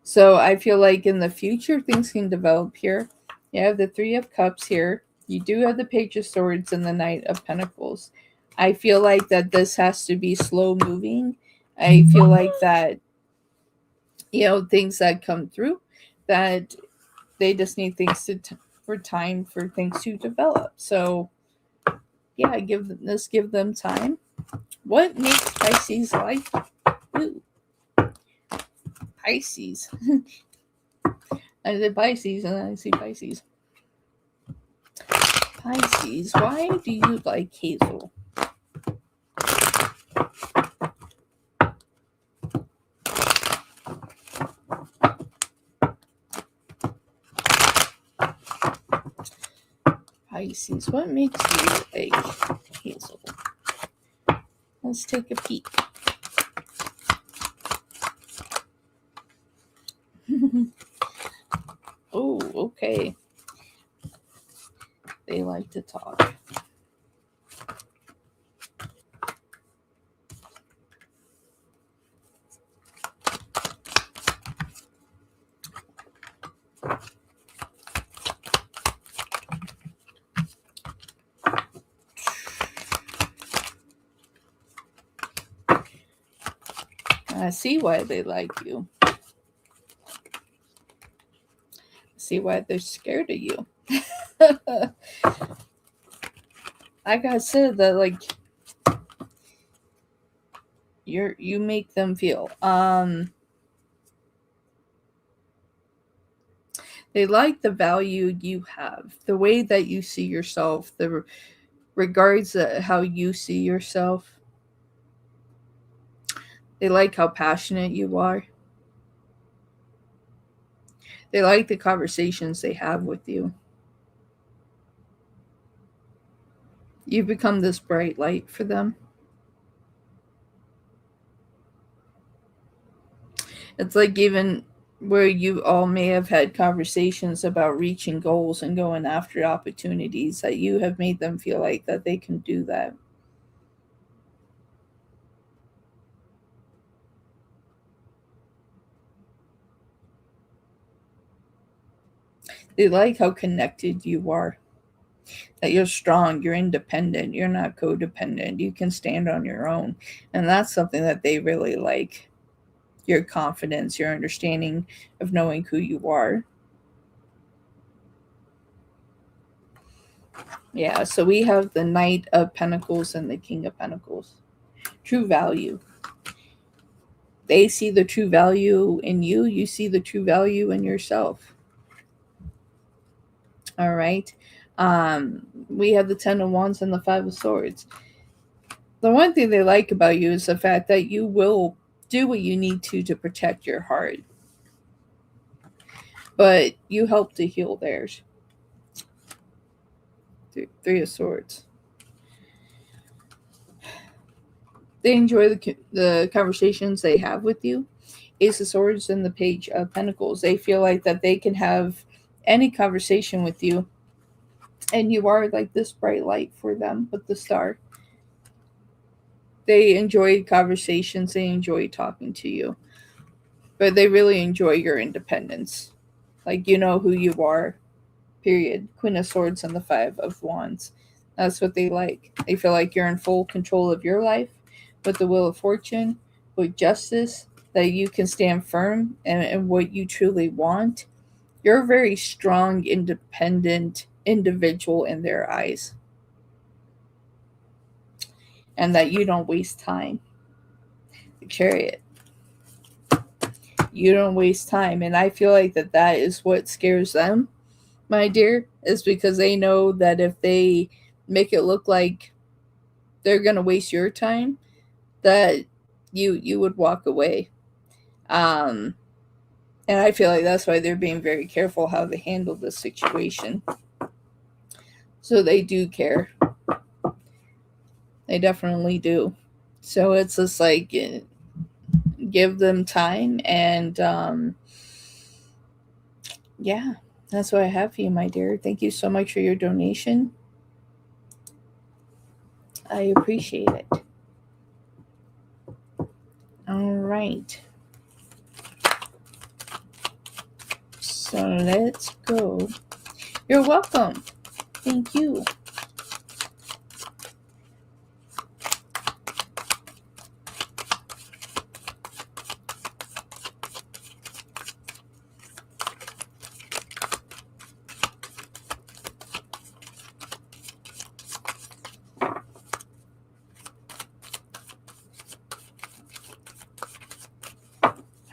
So I feel like in the future, things can develop here. You have the Three of Cups here. You do have the Page of Swords and the Knight of Pentacles. I feel like that this has to be slow moving. I feel like that, things that come through, that they just need things for time for things to develop. So, yeah, give them time. What makes Pisces life? Ooh. Pisces. I did Pisces and then I see Pisces. Pisces, why do you like Hazel? Pisces, what makes you like Hazel? Let's take a peek. Oh, okay. They like to talk. I see why they like you. See why they're scared of you. Like I said, that like you make them feel. They like the value you have, the way that you see yourself, the regards how you see yourself. They like how passionate you are. They like the conversations they have with you. You become this bright light for them. It's like even where you all may have had conversations about reaching goals and going after opportunities, that you have made them feel like that they can do that. They like how connected you are, that you're strong, you're independent, you're not codependent, you can stand on your own. And that's something that they really like, your confidence, your understanding of knowing who you are. Yeah, so we have the Knight of Pentacles and the King of Pentacles. True value. They see the true value in you, you see the true value in yourself. All right. We have the Ten of Wands and the Five of Swords. The one thing they like about you is the fact that you will do what you need to protect your heart, but you help to heal theirs. Three of Swords. They enjoy the conversations they have with you. Ace of Swords and the Page of Pentacles. They feel like that they can have any conversation with you, and you are like this bright light for them with the star. They enjoy conversations. They enjoy talking to you, but they really enjoy your independence. Like, you know who you are, period. Queen of Swords and the Five of Wands. That's what they like. They feel like you're in full control of your life with the Wheel of Fortune, with justice, that you can stand firm in what you truly want. You're a very strong, independent individual in their eyes. And that you don't waste time. The Chariot. You don't waste time. And I feel like that is what scares them, my dear, is because they know that if they make it look like they're going to waste your time, that you would walk away. And I feel like that's why they're being very careful how they handle this situation. So they do care. They definitely do. So it's just like, give them time, and yeah, that's what I have for you, my dear. Thank you so much for your donation. I appreciate it. All right. So let's go. You're welcome. Thank you.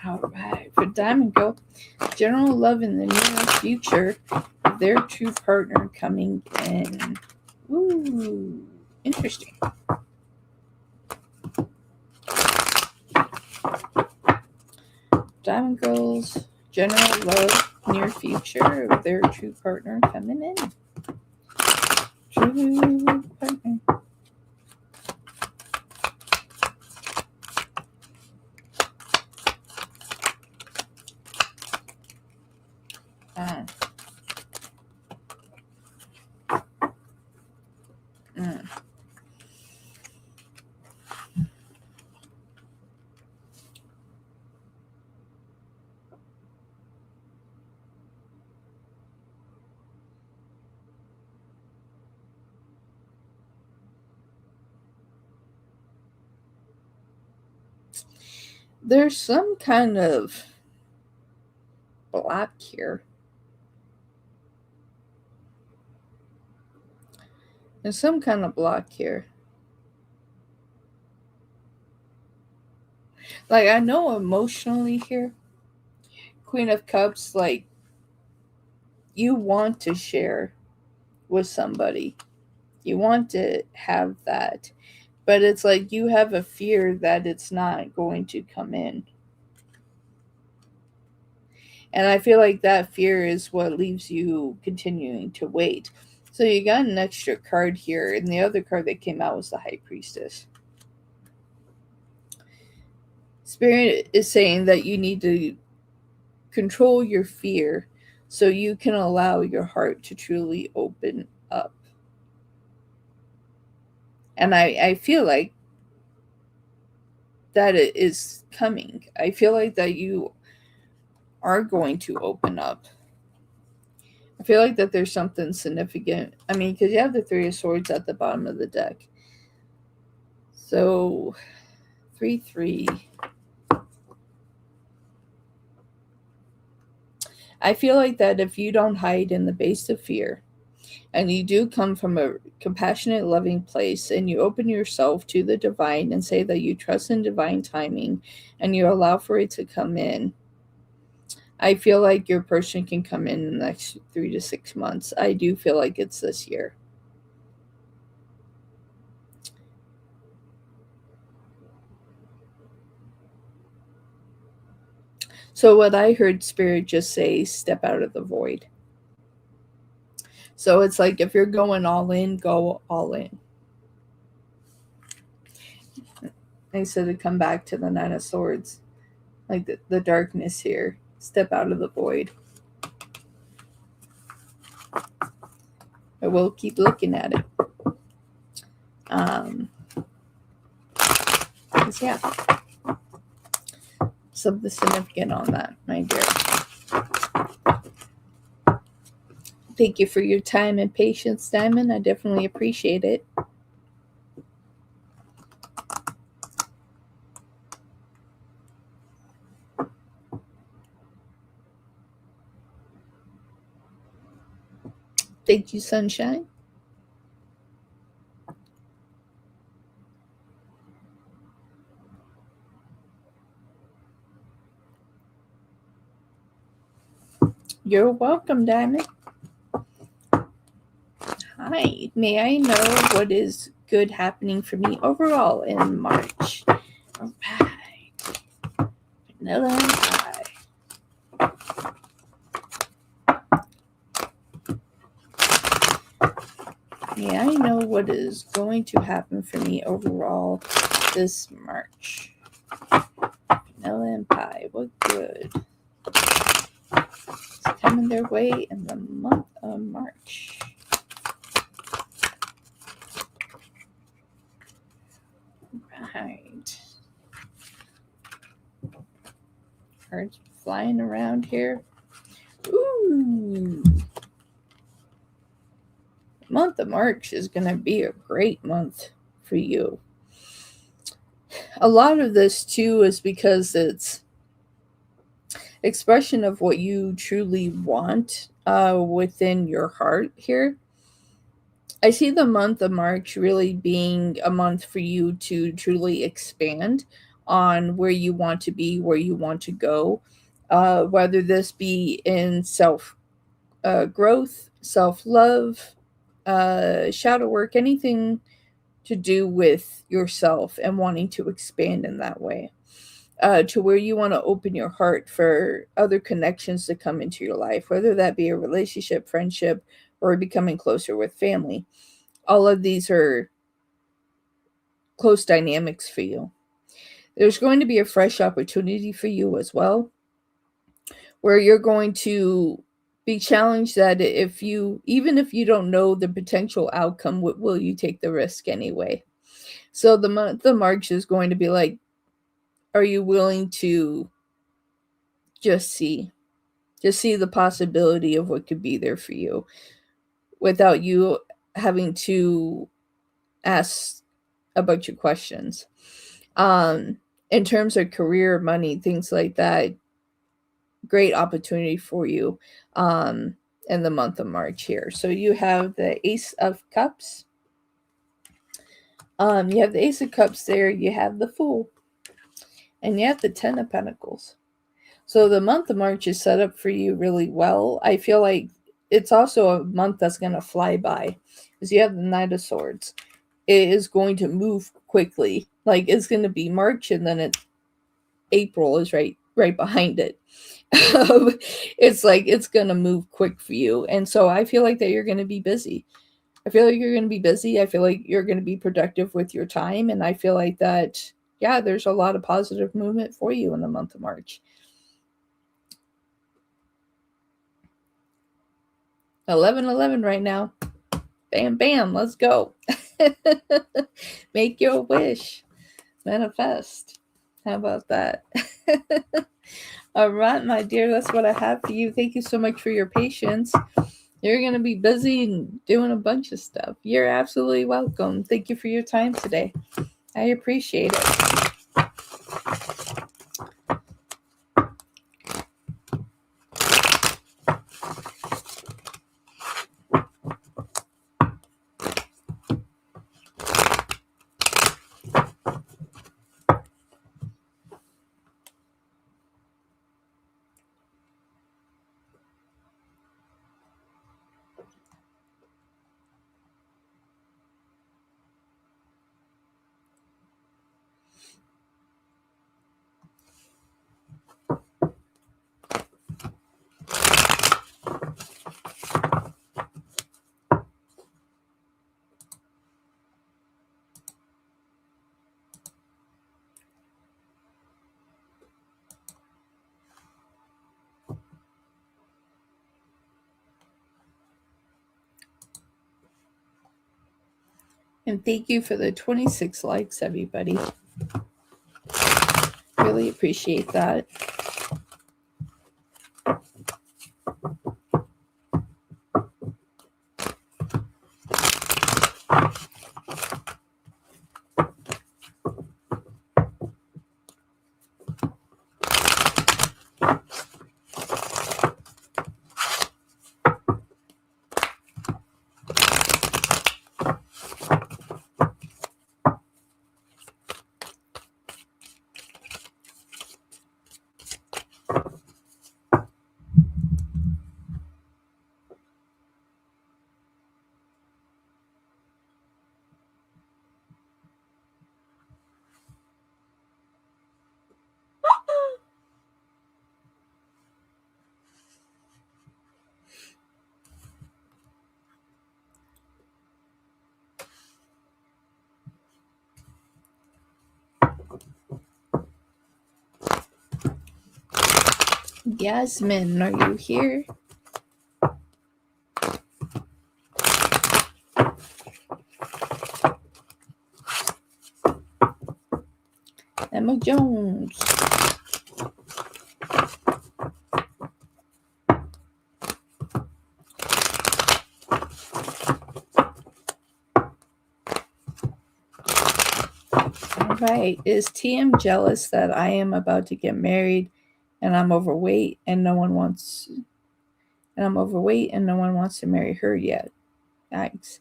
All right. For Diamond Girl, general love in the near future, their true partner coming in. Ooh, interesting. Diamond Girls, general love, near future, their true partner coming in. True partner. Ah. Mm. There's some kind of block here. There's some kind of block here. Like, I know emotionally here, Queen of Cups, like, you want to share with somebody. You want to have that. But it's like you have a fear that it's not going to come in. And I feel like that fear is what leaves you continuing to wait. So you got an extra card here, and the other card that came out was the High Priestess. Spirit is saying that you need to control your fear so you can allow your heart to truly open up. And I feel like that it is coming. I feel like that you are going to open up. I feel like that there's something significant. I mean, because you have the Three of Swords at the bottom of the deck. So, 3-3. I feel like that if you don't hide in the base of fear, and you do come from a compassionate, loving place, and you open yourself to the divine and say that you trust in divine timing, and you allow for it to come in, I feel like your person can come in the next 3 to 6 months. I do feel like it's this year. So what I heard Spirit just say, step out of the void. So it's like if you're going all in, go all in. I said to come back to the Nine of Swords, like the darkness here. Step out of the void. I will keep looking at it. Yeah, something significant on that, my dear. Thank you for your time and patience, Diamond. I definitely appreciate it. Thank you, Sunshine. You're welcome, Diamond. Hi. May I know what is good happening for me overall in March? All right. Vanilla and pie. May I know what is going to happen for me overall this March? Vanilla and pie. What good is coming their way in the month of March? Right. Cards flying around here. Ooh. The month of March is going to be a great month for you. A lot of this too is because it's expression of what you truly want within your heart here. I see the month of March really being a month for you to truly expand on where you want to be, where you want to go, whether this be in self growth, self love, shadow work, anything to do with yourself and wanting to expand in that way. To where you want to open your heart for other connections to come into your life, whether that be a relationship, friendship, or becoming closer with family. All of these are close dynamics for you. There's going to be a fresh opportunity for you as well, where you're going to be challenged that even if you don't know the potential outcome, will you take the risk anyway? So the month of March is going to be like, are you willing to just see the possibility of what could be there for you without you having to ask a bunch of questions? in terms of career, money, things like that, great opportunity for you in the month of March here. So you have the Ace of Cups. You have the Ace of Cups there, you have the Fool, and you have the Ten of Pentacles. So the month of March is set up for you really well. I feel like it's also a month that's going to fly by, because you have the Knight of Swords. It is going to move quickly. Like, it's going to be March, and then April is right behind it. It's like it's going to move quick for you. And so I feel like that you're going to be busy. I feel like you're going to be busy. I feel like you're going to be productive with your time. And I feel like that, yeah, there's a lot of positive movement for you in the month of March. 11/11 right now. Bam, bam, let's go. Make your wish. Manifest. How about that? All right, my dear, that's what I have for you. Thank you so much for your patience. You're going to be busy and doing a bunch of stuff. You're absolutely welcome. Thank you for your time today. I appreciate it. And thank you for the 26 likes, everybody. Really appreciate that. Yasmin, are you here? Emma Jones. All right. Is TM jealous that I am about to get married and I'm overweight and no one wants to marry her yet? Thanks.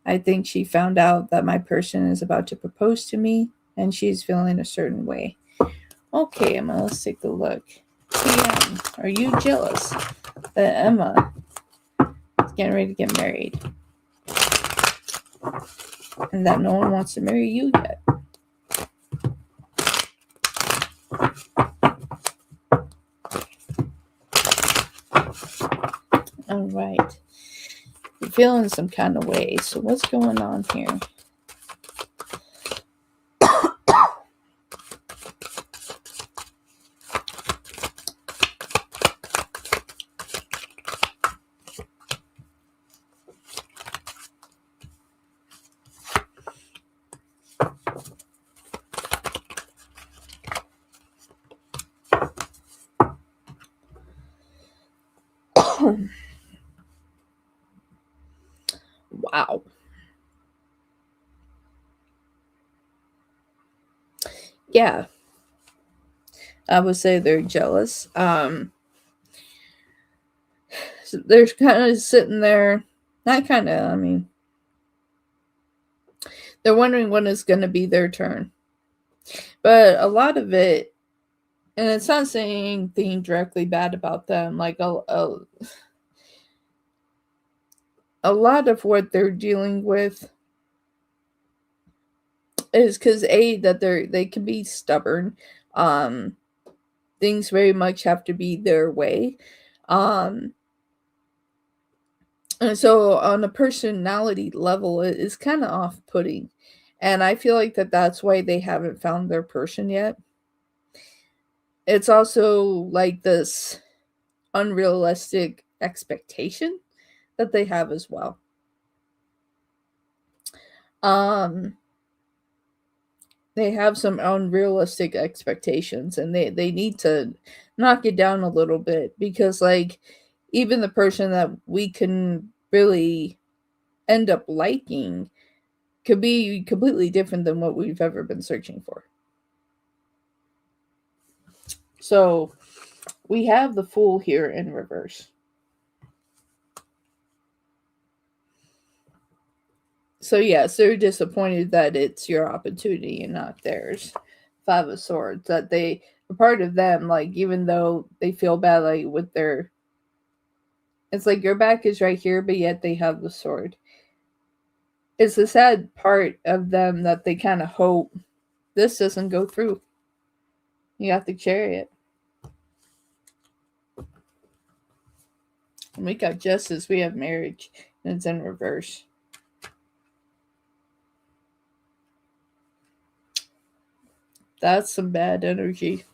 I think she found out that my person is about to propose to me and she's feeling a certain way. Okay, Emma, let's take a look. TM, are you jealous that Emma is getting ready to get married and that no one wants to marry you yet? All right. You're feeling some kind of way. So what's going on here? Wow. Yeah. I would say they're jealous. So they're kind of sitting there, not kind of, I mean, they're wondering when it's going to be their turn. But a lot of it, and it's not saying anything directly bad about them, like a lot of what they're dealing with is because that they can be stubborn. Um, things very much have to be their way. Um, and so on a personality level, it is kind of off putting. And I feel like that's why they haven't found their person yet. It's also like this unrealistic expectation that they have as well. Um, they have some unrealistic expectations, and they need to knock it down a little bit, because like even the person that we can really end up liking could be completely different than what we've ever been searching for. So we have the Fool here in reverse. So yes, they're disappointed that it's your opportunity and not theirs. Five of Swords. That they, a part of them, like even though they feel bad, like with their, it's like your back is right here, but yet they have the sword. It's the sad part of them that they kind of hope this doesn't go through. You got the Chariot. And we got Justice. We have Marriage, and it's in reverse. That's some bad energy.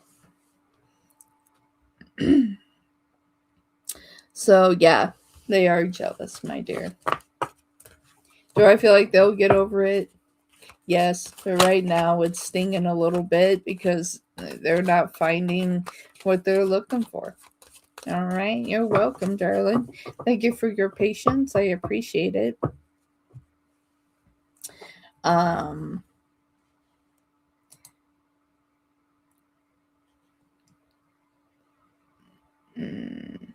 So yeah, they are jealous, my dear. Do I feel like they'll get over it? Yes, but right now it's stinging a little bit because they're not finding what they're looking for. All right, you're welcome, darling. Thank you for your patience. I appreciate it. Um, mm,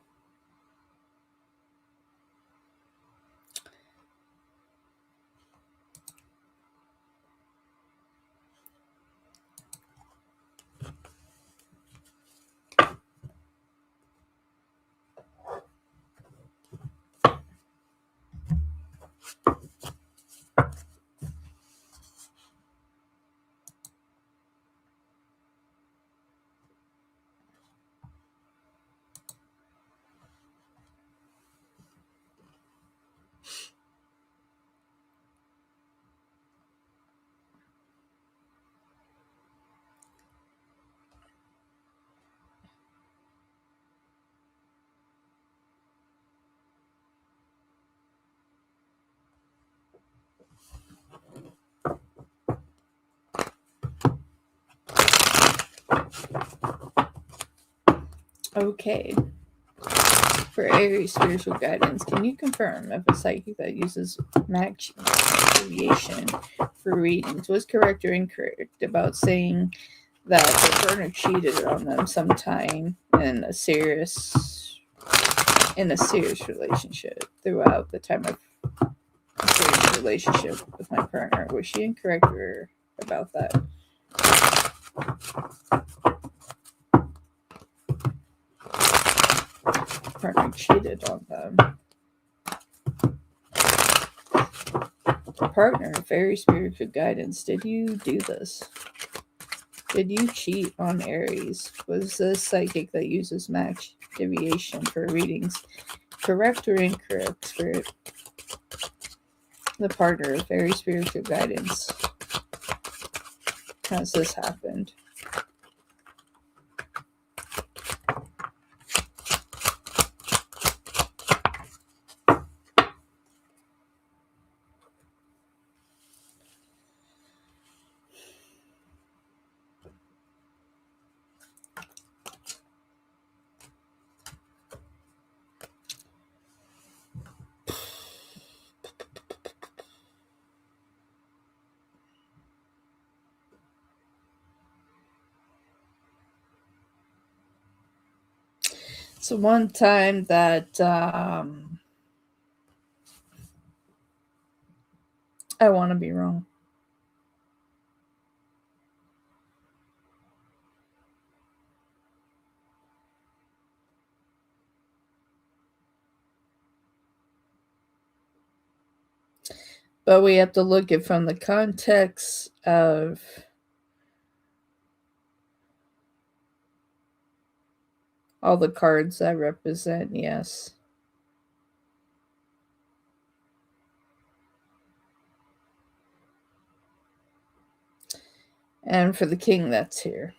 okay. For Aries spiritual guidance, can you confirm if a psychic that uses match deviation for readings was correct or incorrect about saying that their partner cheated on them sometime in a serious relationship throughout the time of a serious relationship with my partner? Was she incorrect or about that? Partner cheated on them. Partner, very spiritual guidance. Did you do this? Did you cheat on Aries? Was this psychic that uses match deviation for readings correct or incorrect, Spirit? The partner, very spiritual guidance. Has this happened? So one time that I want to be wrong. But we have to look at from the context of all the cards that represent, yes. And for the king that's here.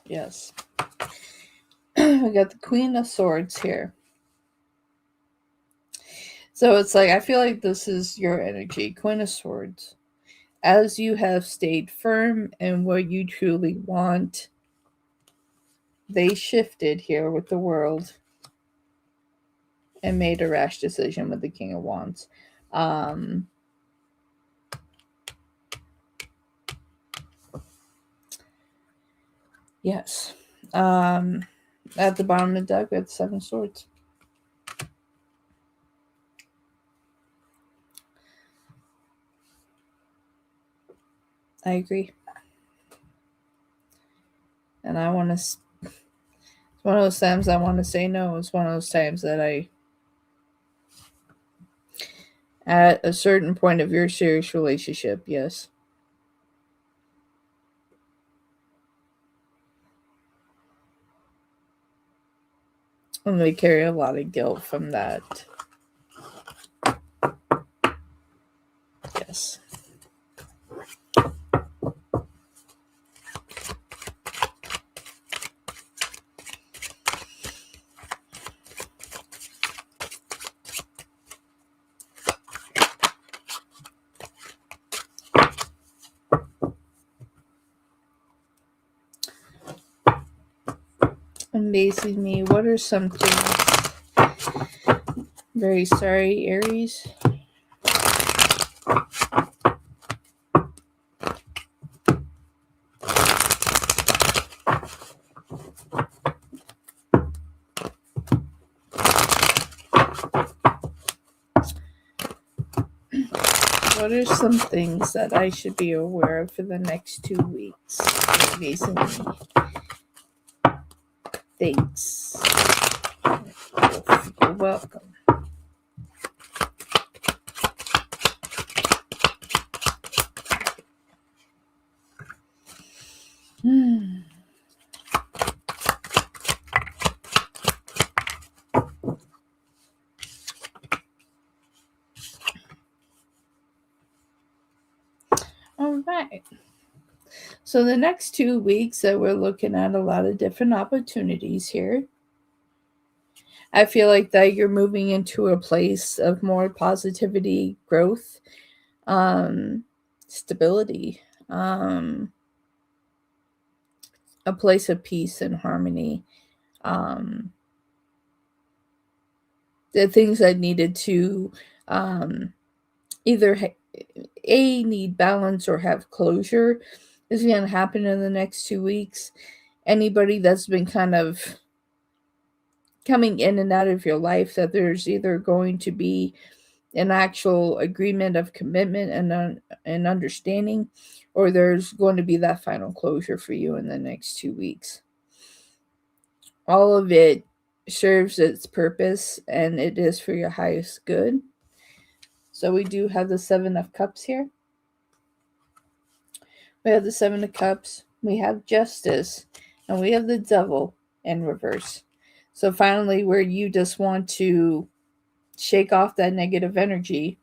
Yes. We got the Queen of Swords here. So it's like, I feel like this is your energy, Queen of Swords. As you have stayed firm in what you truly want, they shifted here with the World and made a rash decision with the King of Wands. Yes. At the bottom of the deck, we have the Seven of Swords. I agree. And I want to. It's one of those times I want to say no. It's one of those times that at a certain point of your serious relationship, yes. And they carry a lot of guilt from that. Yes. Amazing me. What are some things? Very sorry, Aries. What are some things that I should be aware of for the next 2 weeks? Amazing me. Thanks. You're welcome. All right. So the next 2 weeks that we're looking at a lot of different opportunities here. I feel like that you're moving into a place of more positivity, growth, stability, a place of peace and harmony. The things that needed to either need balance or have closure is going to happen in the next 2 weeks. Anybody that's been kind of coming in and out of your life, that there's either going to be an actual agreement of commitment and understanding, or there's going to be that final closure for you in the next 2 weeks. All of it serves its purpose, and it is for your highest good. So we do have the Seven of Cups here. We have the Seven of Cups. We have Justice. And we have the Devil in reverse. So finally, where you just want to shake off that negative energy,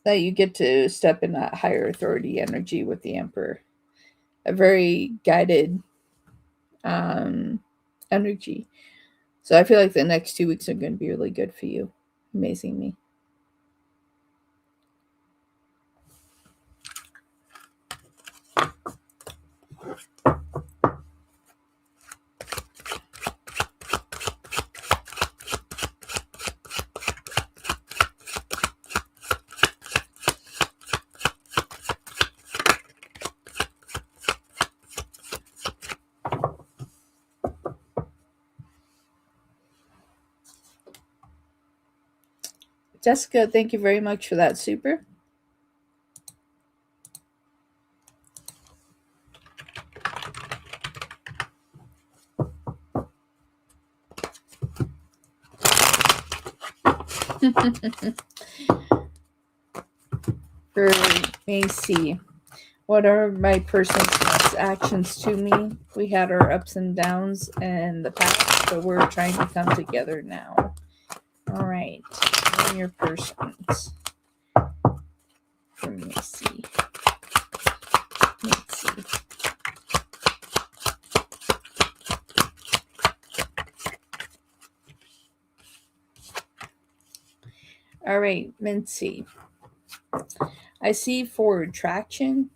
that you get to step in that higher authority energy with the Emperor. A very guided energy. So I feel like the next 2 weeks are going to be really good for you. Amazing me. Jessica, thank you very much for that. Super. For Macy, what are my person's next actions to me? We had our ups and downs in the past, but we're trying to come together now. All right, and your persons. For Macy. Let's see. All right, Mincy. I see forward traction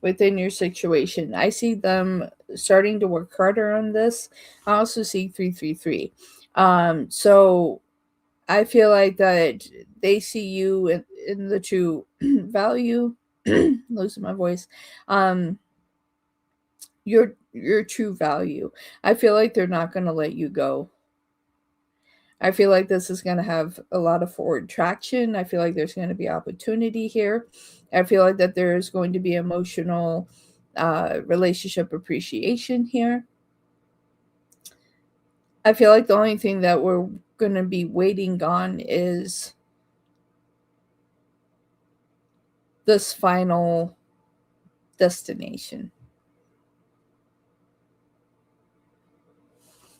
within your situation. I see them starting to work harder on this. I also see 333. So I feel like that they see you in the true value. Losing my voice. Your true value. I feel like they're not going to let you go. I feel like this is going to have a lot of forward traction. I feel like there's going to be opportunity here. I feel like that there's going to be emotional relationship appreciation here. I feel like the only thing that we're going to be waiting on is this final destination.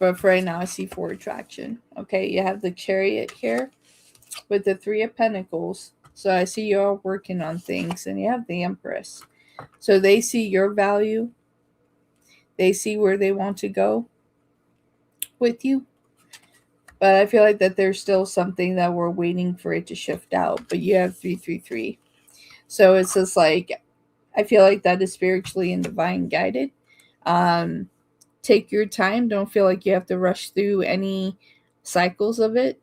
But for right now, I see forward traction. Okay, you have the Chariot here with the Three of Pentacles. So I see you all working on things, and you have the Empress. So they see your value. They see where they want to go with you. But I feel like that there's still something that we're waiting for it to shift out. But you have 333. So it's just like, I feel like that is spiritually and divine guided. Take your time. Don't feel like you have to rush through any cycles of it.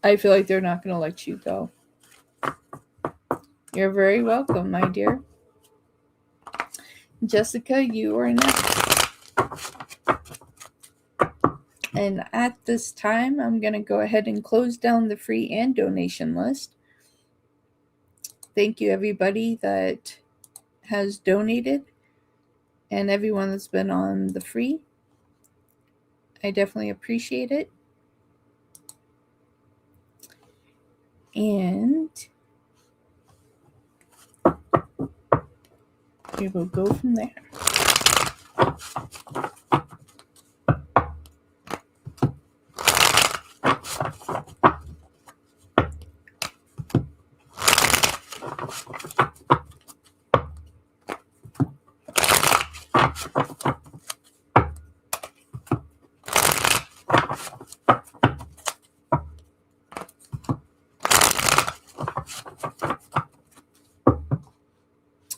I feel like they're not going to let you go. You're very welcome, my dear. Jessica, you are next. And at this time, I'm going to go ahead and close down the free and donation list. Thank you, everybody that has donated and everyone that's been on the free. I definitely appreciate it. And we will go from there.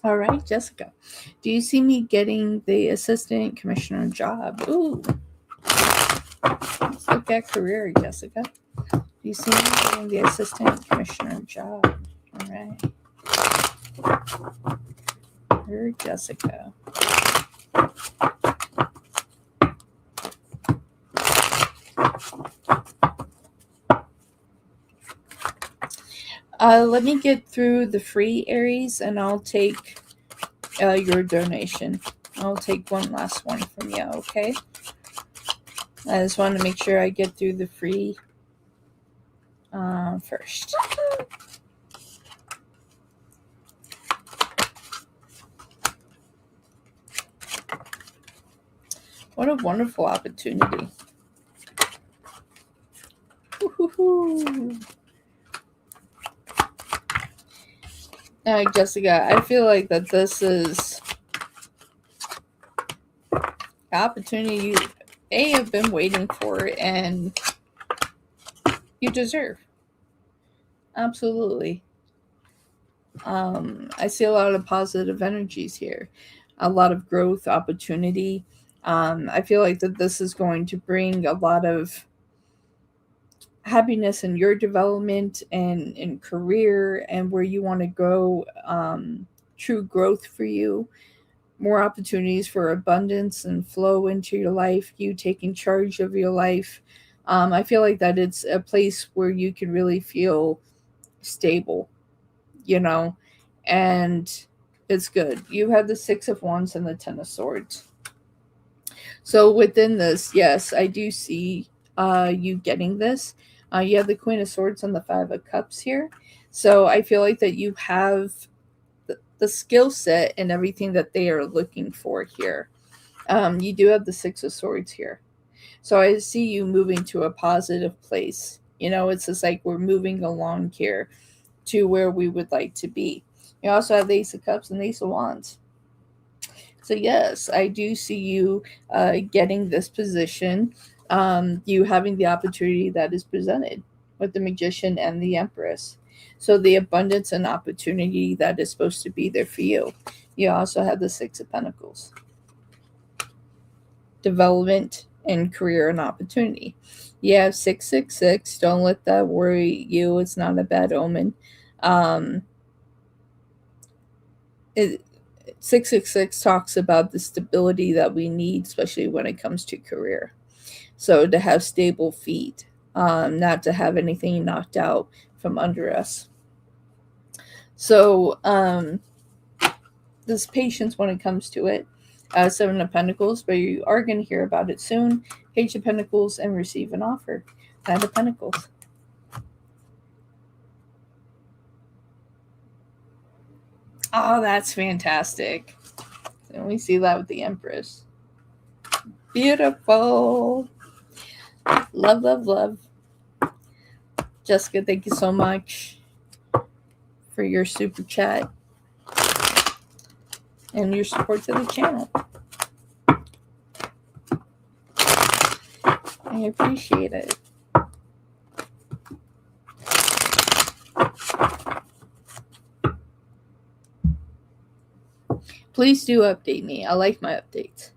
All right, Jessica. Do you see me getting the assistant commissioner job? Ooh. Let's look at career, Jessica. Do you see me getting the assistant commissioner job? All right. Career, Jessica. Let me get through the free Aries, and I'll take your donation. I'll take one last one from you, okay? I just want to make sure I get through the free first. What a wonderful opportunity. Woo-hoo-hoo. All right, Jessica, I feel like that this is an opportunity you have been waiting for and you deserve. Absolutely. I see a lot of positive energies here, a lot of growth, opportunity. I feel like that this is going to bring a lot of happiness in your development and in career and where you want to go. True growth for you, more opportunities for abundance and flow into your life, you taking charge of your life, I feel like that it's a place where you can really feel stable, you know, and it's good. You have the Six of Wands and the Ten of Swords. So within this, yes, I do see you getting this. You have the Queen of Swords and the Five of Cups here. So I feel like that you have the skill set and everything that they are looking for here. You do have the Six of Swords here. So I see you moving to a positive place. You know, it's just like we're moving along here to where we would like to be. You also have the Ace of Cups and the Ace of Wands. So yes, I do see you getting this position. You having the opportunity that is presented with the Magician and the Empress. So the abundance and opportunity that is supposed to be there for you. You also have the Six of Pentacles. Development and career and opportunity. You have 666. Don't let that worry you. It's not a bad omen. It, 666 talks about the stability that we need, especially when it comes to career. So to have stable feet, not to have anything knocked out from under us. So this patience when it comes to it. Seven of Pentacles, but you are going to hear about it soon. Page of Pentacles and receive an offer. Nine of Pentacles. Oh, that's fantastic. And we see that with the Empress. Beautiful. Love, love, love. Jessica, thank you so much for your super chat and your support to the channel. I appreciate it. Please do update me. I like my updates.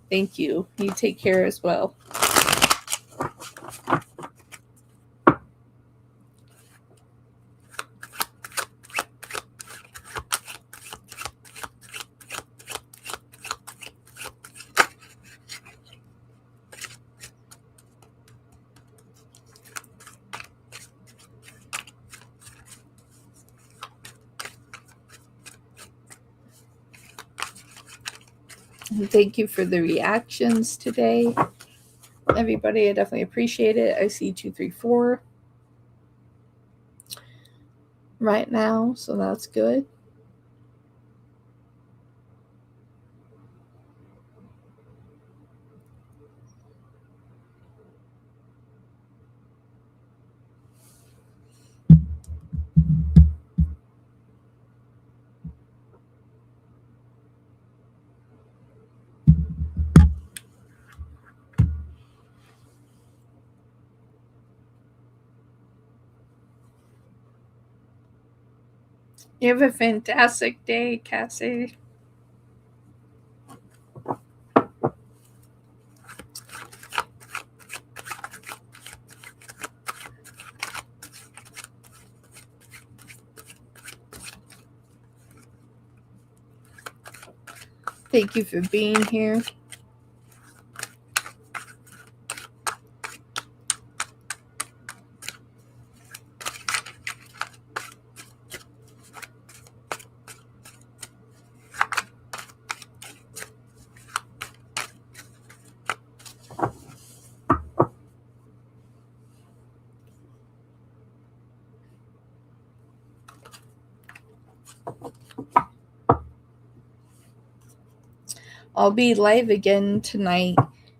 Thank you. You take care as well. Thank you for the reactions today. Everybody, I definitely appreciate it. I see 234 right now, so that's good. You have a fantastic day, Cassie. Thank you for being here. I'll be live again tonight,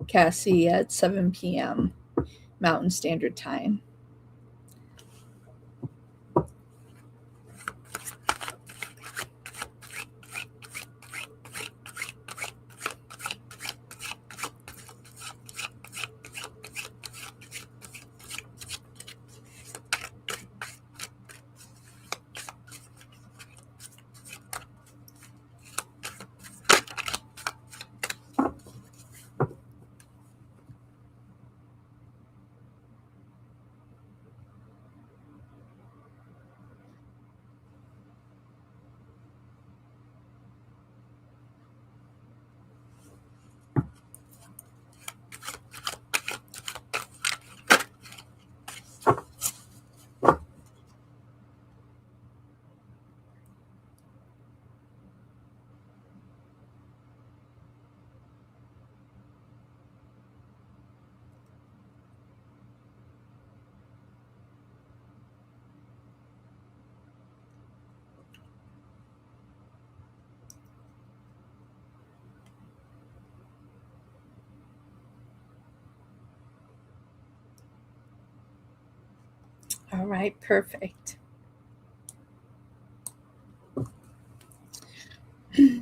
Cassie, at 7 p.m. Mountain Standard Time. All right, perfect.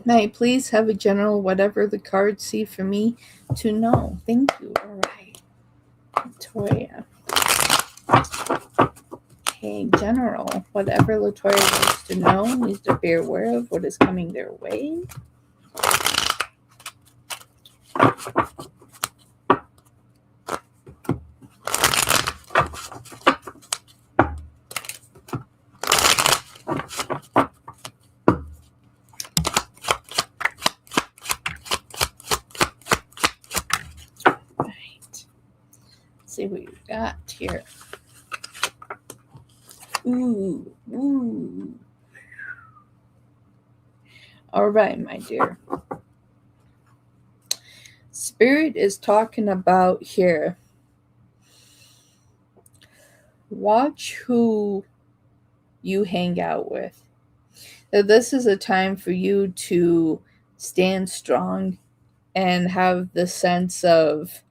May I please have a general whatever the cards see for me to know? Thank you. All right. Latoya. Okay, general. Whatever Latoya needs to know, needs to be aware of what is coming their way. Right. Let's see what you got here. Ooh, ooh. All right, my dear. Spirit is talking about here. Watch who you hang out with. That this is a time for you to stand strong and have the sense of,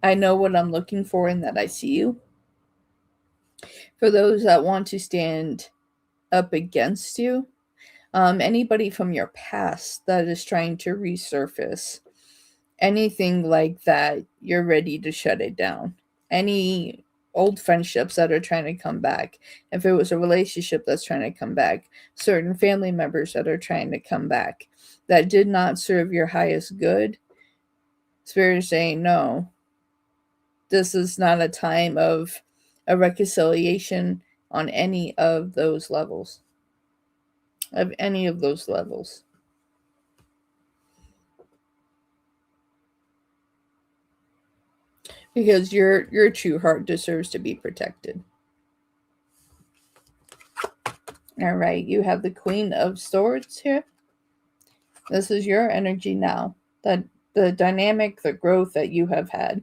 I know what I'm looking for and that I see you. For those that want to stand up against you, anybody from your past that is trying to resurface, anything like that, you're ready to shut it down. Any old friendships that are trying to come back, if it was a relationship that's trying to come back, certain family members that are trying to come back that did not serve your highest good, Spirit is saying, no, this is not a time of a reconciliation on any of those levels. Because your true heart deserves to be protected. All right, you have the Queen of Swords here. This is your energy now. The dynamic, the growth that you have had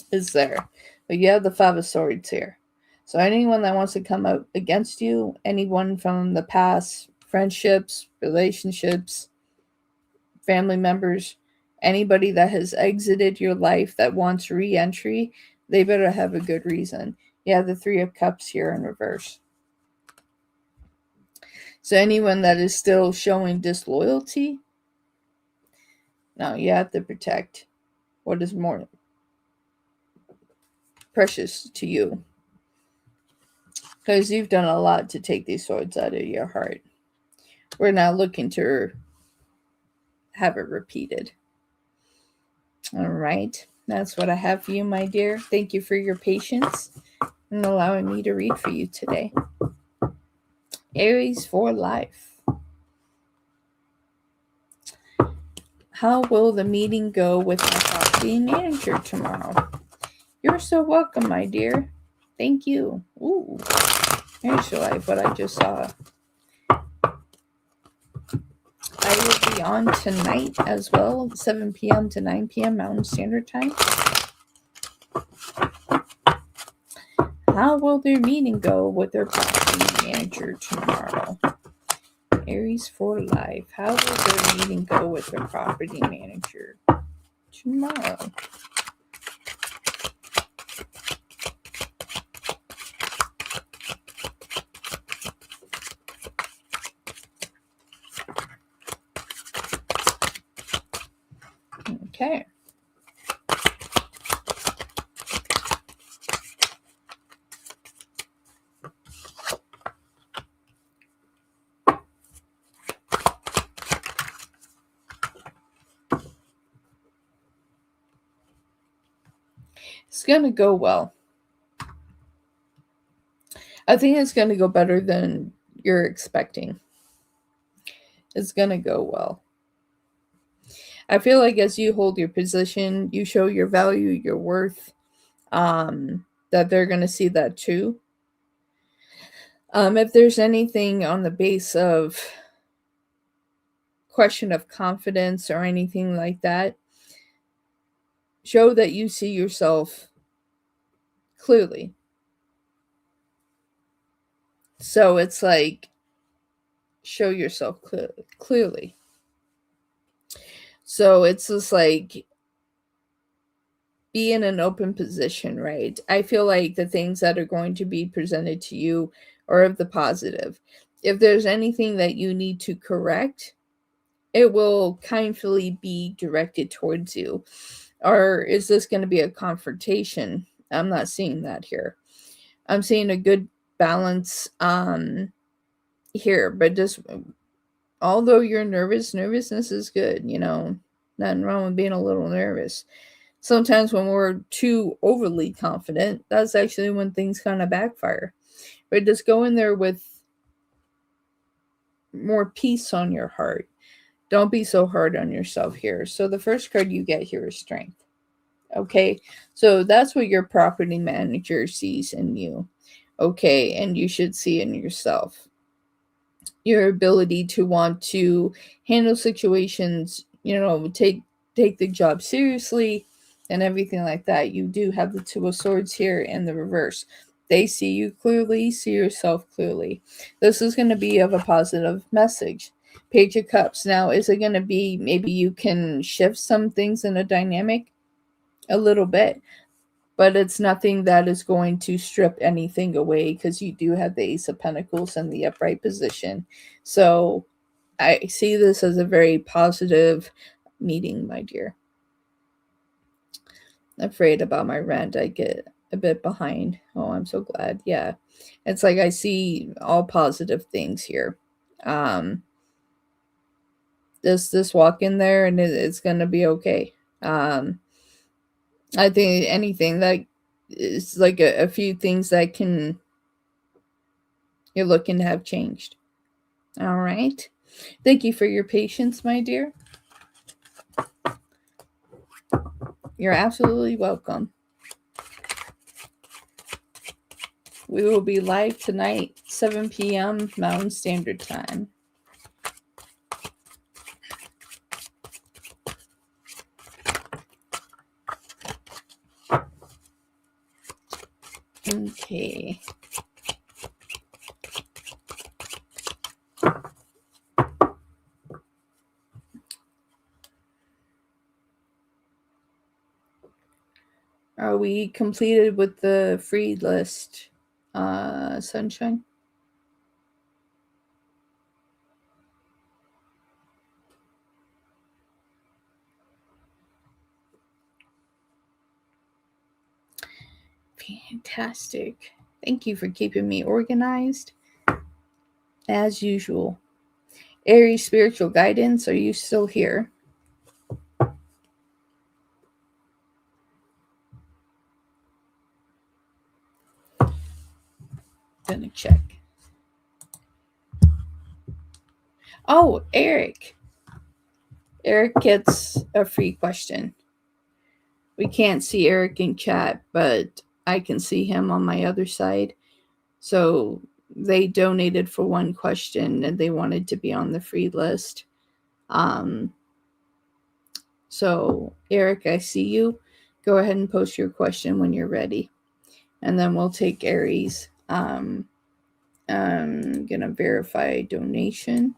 is there. But you have the Five of Swords here. So anyone that wants to come out against you, anyone from the past, friendships, relationships, family members, anybody that has exited your life that wants re-entry, they better have a good reason. You have the Three of Cups here in reverse. So anyone that is still showing disloyalty, no, you have to protect what is more precious to you. Because you've done a lot to take these swords out of your heart. We're now looking to have it repeated. All right. That's what I have for you, my dear. Thank you for your patience and allowing me to read for you today. Aries for life. How will the meeting go with my property manager tomorrow? You're so welcome, my dear. Thank you. Ooh, here's your life, what I just saw. I will be on tonight as well, 7 p.m. to 9 p.m. Mountain Standard Time. How will their meeting go with their property manager tomorrow? Aries for life. How will their meeting go with their property manager tomorrow? Okay. It's going to go well. I think it's going to go better than you're expecting. It's going to go well. I feel like as you hold your position, you show your value, your worth, that they're going to see that too. If there's anything on the base of question of confidence or anything like that, show that you see yourself clearly. So it's like, show yourself clearly. So it's just like, be in an open position, right? I feel like the things that are going to be presented to you are of the positive. If there's anything that you need to correct, it will kindly be directed towards you. Or is this going to be a confrontation? I'm not seeing that here. I'm seeing a good balance here, but just although you're nervousness is good, nothing wrong with being a little nervous. Sometimes when we're too overly confident, that's actually when things kind of backfire. But just go in there with more peace on your heart. Don't be so hard on yourself here. So the first card you get here is strength. Okay, so that's what your property manager sees in you. Okay, and you should see in yourself. Your ability to want to handle situations, take the job seriously and everything like that. You do have the Two of Swords here in the reverse. They see you clearly, see yourself clearly. This is going to be of a positive message. Page of Cups. Now, is it going to be maybe you can shift some things in a dynamic? A little bit. But it's nothing that is going to strip anything away because you do have the Ace of Pentacles in the upright position. So I see this as a very positive meeting, my dear. Afraid about my rant. I get a bit behind. Oh, I'm so glad. Yeah. It's like I see all positive things here. Just walk in there and it's going to be okay. I think anything that is like a few things that you're looking to have changed. All right. Thank you for your patience, my dear. You're absolutely welcome. We will be live tonight, 7 p.m. Mountain Standard Time. Okay. Are we completed with the free list, Sunshine? Fantastic. Thank you for keeping me organized. As usual. Aries Spiritual Guidance, are you still here? Gonna check. Oh, Eric. Eric gets a free question. We can't see Eric in chat, but I can see him on my other side. So they donated for one question and they wanted to be on the free list. So Eric, I see you. Go ahead and post your question when you're ready. And then we'll take Aries. I'm gonna verify donation.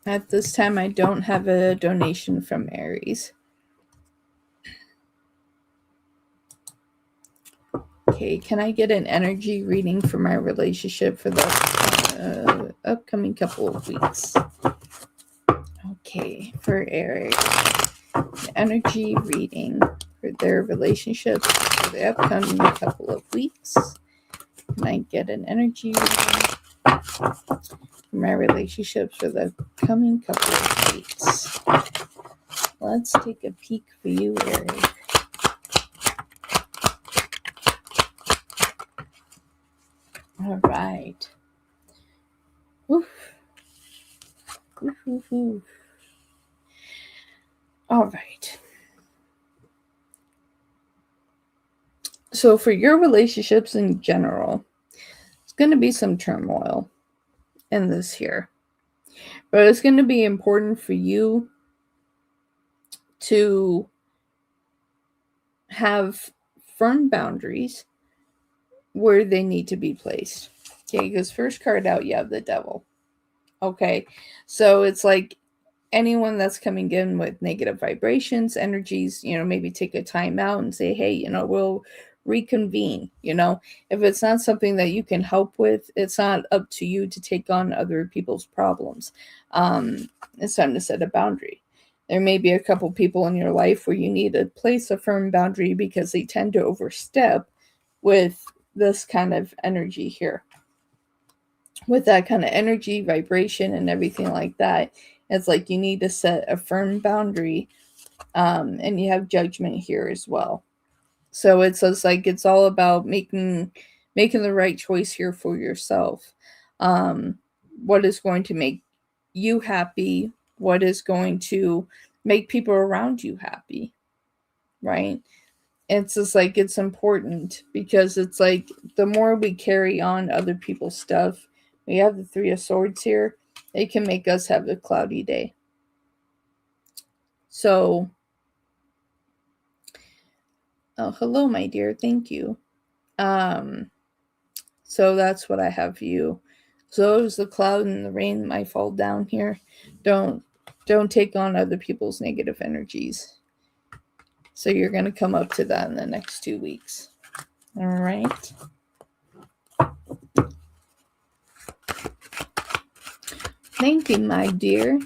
At this time, I don't have a donation from Aries. Okay, can I get an energy reading for my relationship for the upcoming couple of weeks? Okay, for Eric, energy reading for their relationship for the upcoming couple of weeks. Can I get an energy reading for my relationships for the coming couple of weeks? let's take a peek for you, Eric. All right. Oof. Oof, oof, oof. All right. So for your relationships in general, it's going to be some turmoil in this here. But it's going to be important for you to have firm boundaries where they need to be placed. Okay, because first card out, you have the devil. Okay, so it's like anyone that's coming in with negative vibrations, energies, maybe take a time out and say, hey, we'll reconvene. If it's not something that you can help with, it's not up to you to take on other people's problems. It's time to set a boundary. There may be a couple people in your life where you need to place a firm boundary because they tend to overstep with this kind of energy here. With that kind of energy, vibration, and everything like that, it's like you need to set a firm boundary, and you have judgment here as well. So it's like it's all about making the right choice here for yourself. What is going to make you happy? What is going to make people around you happy, right? It's just like it's important because it's like the more we carry on other people's stuff, we have the Three of Swords here, it can make us have a cloudy day. So, oh, hello, my dear. Thank you. So that's what I have for you. So as the cloud and the rain might fall down here, don't take on other people's negative energies. So you're going to come up to that in the next 2 weeks. All right. Thank you, my dear.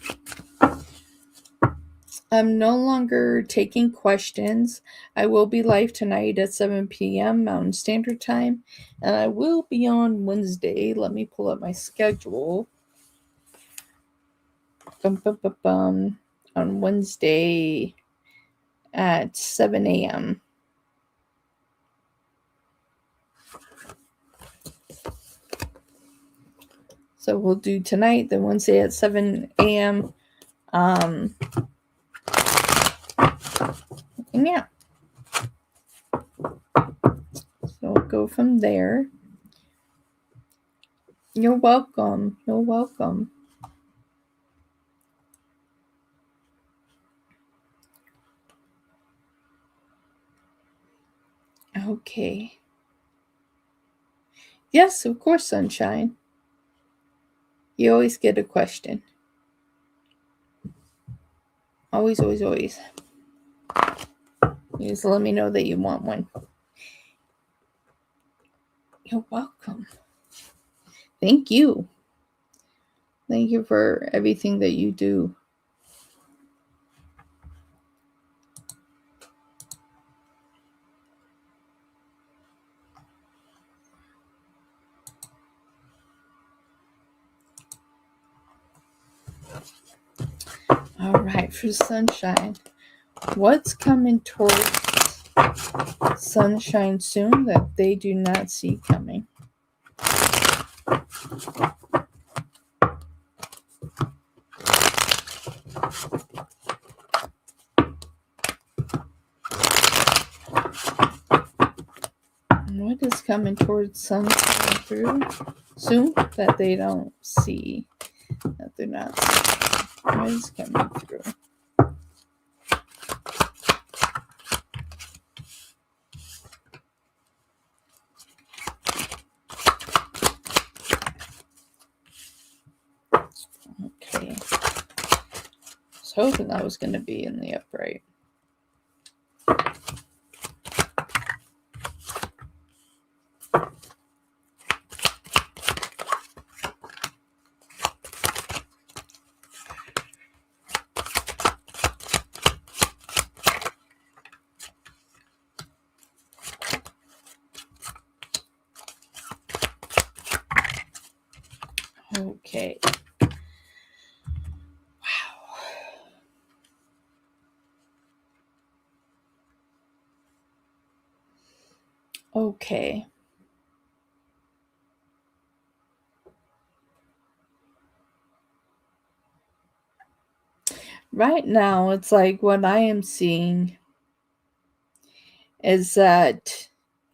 I'm no longer taking questions. I will be live tonight at 7 p.m. Mountain Standard Time, and I will be on Wednesday. Let me pull up my schedule. On Wednesday at 7 a.m. So we'll do tonight, then Wednesday at 7 a.m. And yeah. So we'll go from there. You're welcome. You're welcome. Okay. Yes, of course, Sunshine. You always get a question. Always, always, always. You just let me know that you want one. You're welcome. Thank you. Thank you for everything that you do. All right, for Sunshine. What's coming towards Sunshine soon that they do not see coming? What is coming towards Sunshine through soon that they don't see? That they're not seeing? What is coming through? Okay. I was hoping that was going to be in the upright. Okay. Wow. Okay. Right now, it's like what I am seeing is that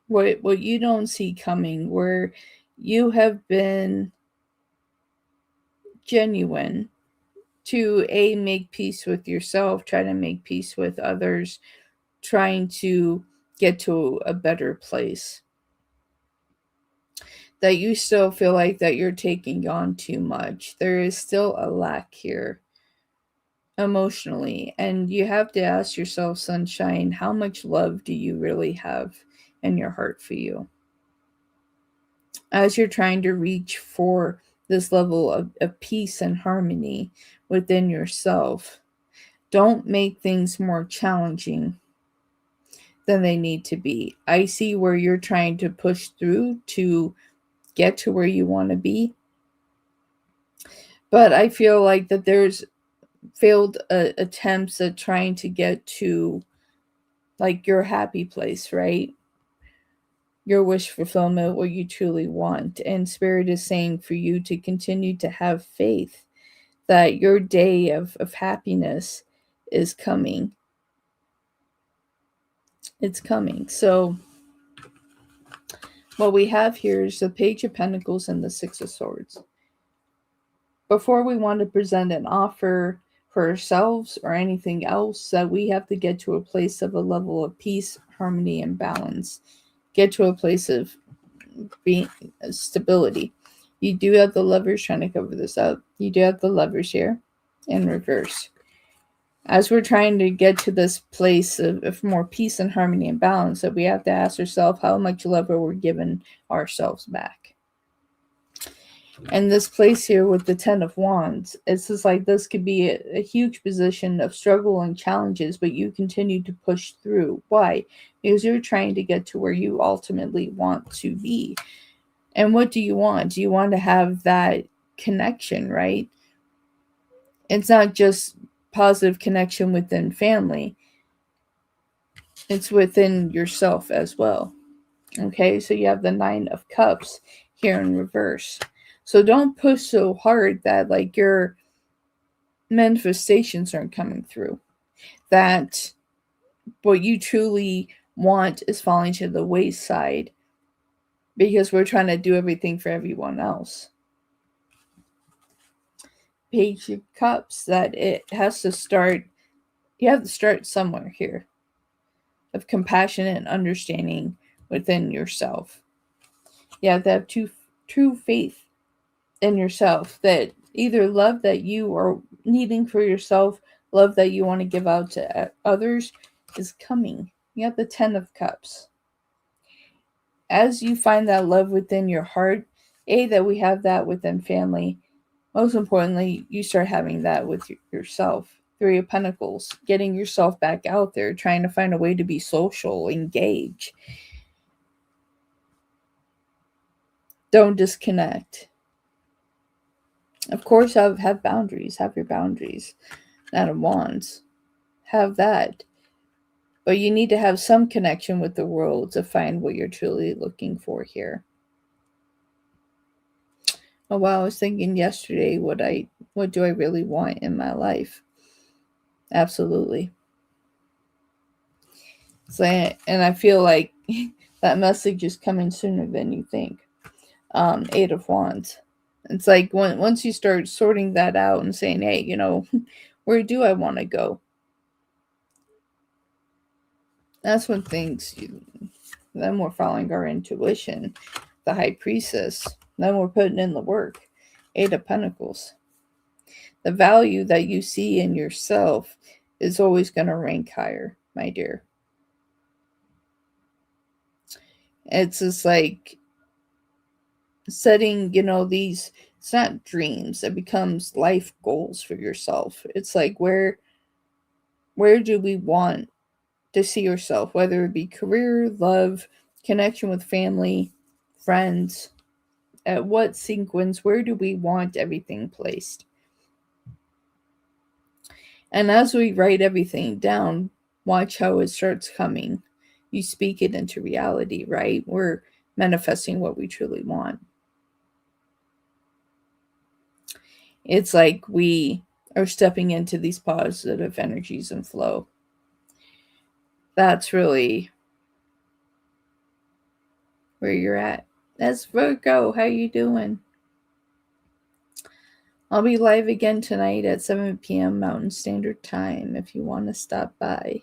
what you don't see coming, where you have been genuine to make peace with yourself, try to make peace with others, trying to get to a better place. That you still feel like that you're taking on too much. There is still a lack here emotionally, and you have to ask yourself, Sunshine, how much love do you really have in your heart for you? As you're trying to reach for this level of peace and harmony within yourself, don't make things more challenging than they need to be. I see where you're trying to push through to get to where you want to be, but I feel like that there's failed attempts at trying to get to like your happy place, right? Your wish fulfillment, what you truly want. And Spirit is saying for you to continue to have faith that your day of happiness is coming. It's coming. So, what we have here is the Page of Pentacles and the Six of Swords. Before we want to present an offer for ourselves or anything else, that we have to get to a place of a level of peace, harmony, and balance. Get to a place of being stability. You do have the Lovers trying to cover this up. You do have the Lovers here in reverse. As we're trying to get to this place of more peace and harmony and balance, that we have to ask ourselves how much love are we giving ourselves back. And this place here with the Ten of Wands, it's just like this could be a huge position of struggle and challenges, but you continue to push through. Why? Because you're trying to get to where you ultimately want to be. And what do you want? Do you want to have that connection, right? It's not just positive connection within family. It's within yourself as well. Okay, so you have the Nine of Cups here in reverse. So don't push so hard that like your manifestations aren't coming through. That what you truly want is falling to the wayside because we're trying to do everything for everyone else. Page of Cups, that it has to start, you have to start somewhere here of compassion and understanding within yourself. You have to have true faith in yourself, that either love that you are needing for yourself, love that you want to give out to others is coming. You have the Ten of Cups. As you find that love within your heart, that we have that within family, most importantly, you start having that with yourself. Three of Pentacles, getting yourself back out there, trying to find a way to be social, engage. Don't disconnect. Of course, have boundaries. Have your boundaries. Knight of Wands. Have that. But you need to have some connection with the world to find what you're truly looking for here. Oh wow, I was thinking yesterday what do I really want in my life? Absolutely. So, and I feel like that message is coming sooner than you think. Eight of Wands. It's like once you start sorting that out and saying, hey, where do I want to go? That's when then we're following our intuition. The High Priestess. Then we're putting in the work. Eight of Pentacles. The value that you see in yourself is always going to rank higher, my dear. It's just like setting, these, it's not dreams. It becomes life goals for yourself. It's like where do we want to see yourself, whether it be career, love, connection with family, friends, at what sequence, where do we want everything placed? And as we write everything down, watch how it starts coming. you speak it into reality, right? We're manifesting what we truly want. It's like we are stepping into these positive energies and flow. That's really where you're at. That's Virgo. How you doing? I'll be live again tonight at 7 p.m. Mountain Standard Time if you want to stop by.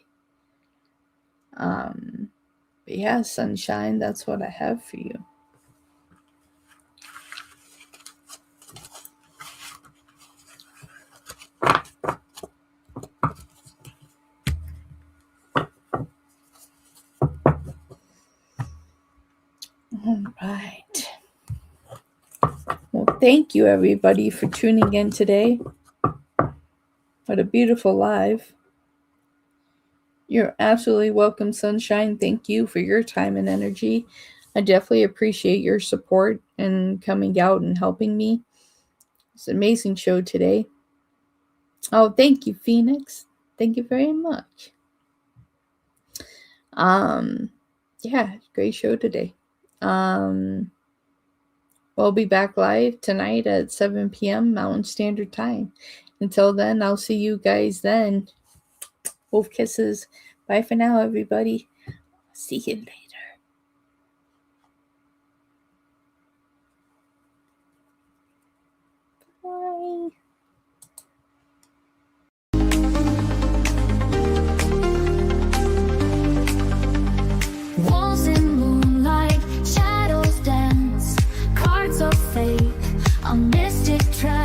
But yeah, sunshine, that's what I have for you. All right. Well, thank you everybody for tuning in today. What a beautiful live. You're absolutely welcome, sunshine. Thank you for your time and energy. I definitely appreciate your support and coming out and helping me. It's an amazing show today. Oh, thank you, Phoenix. Thank you very much. Yeah, great show today. We'll be back live tonight at 7 p.m. Mountain Standard Time. Until then, I'll see you guys then. Wolf kisses. Bye for now, everybody. See you later. Bye. Walls in moonlight, shadows dance, cards of fate, a mystic trap.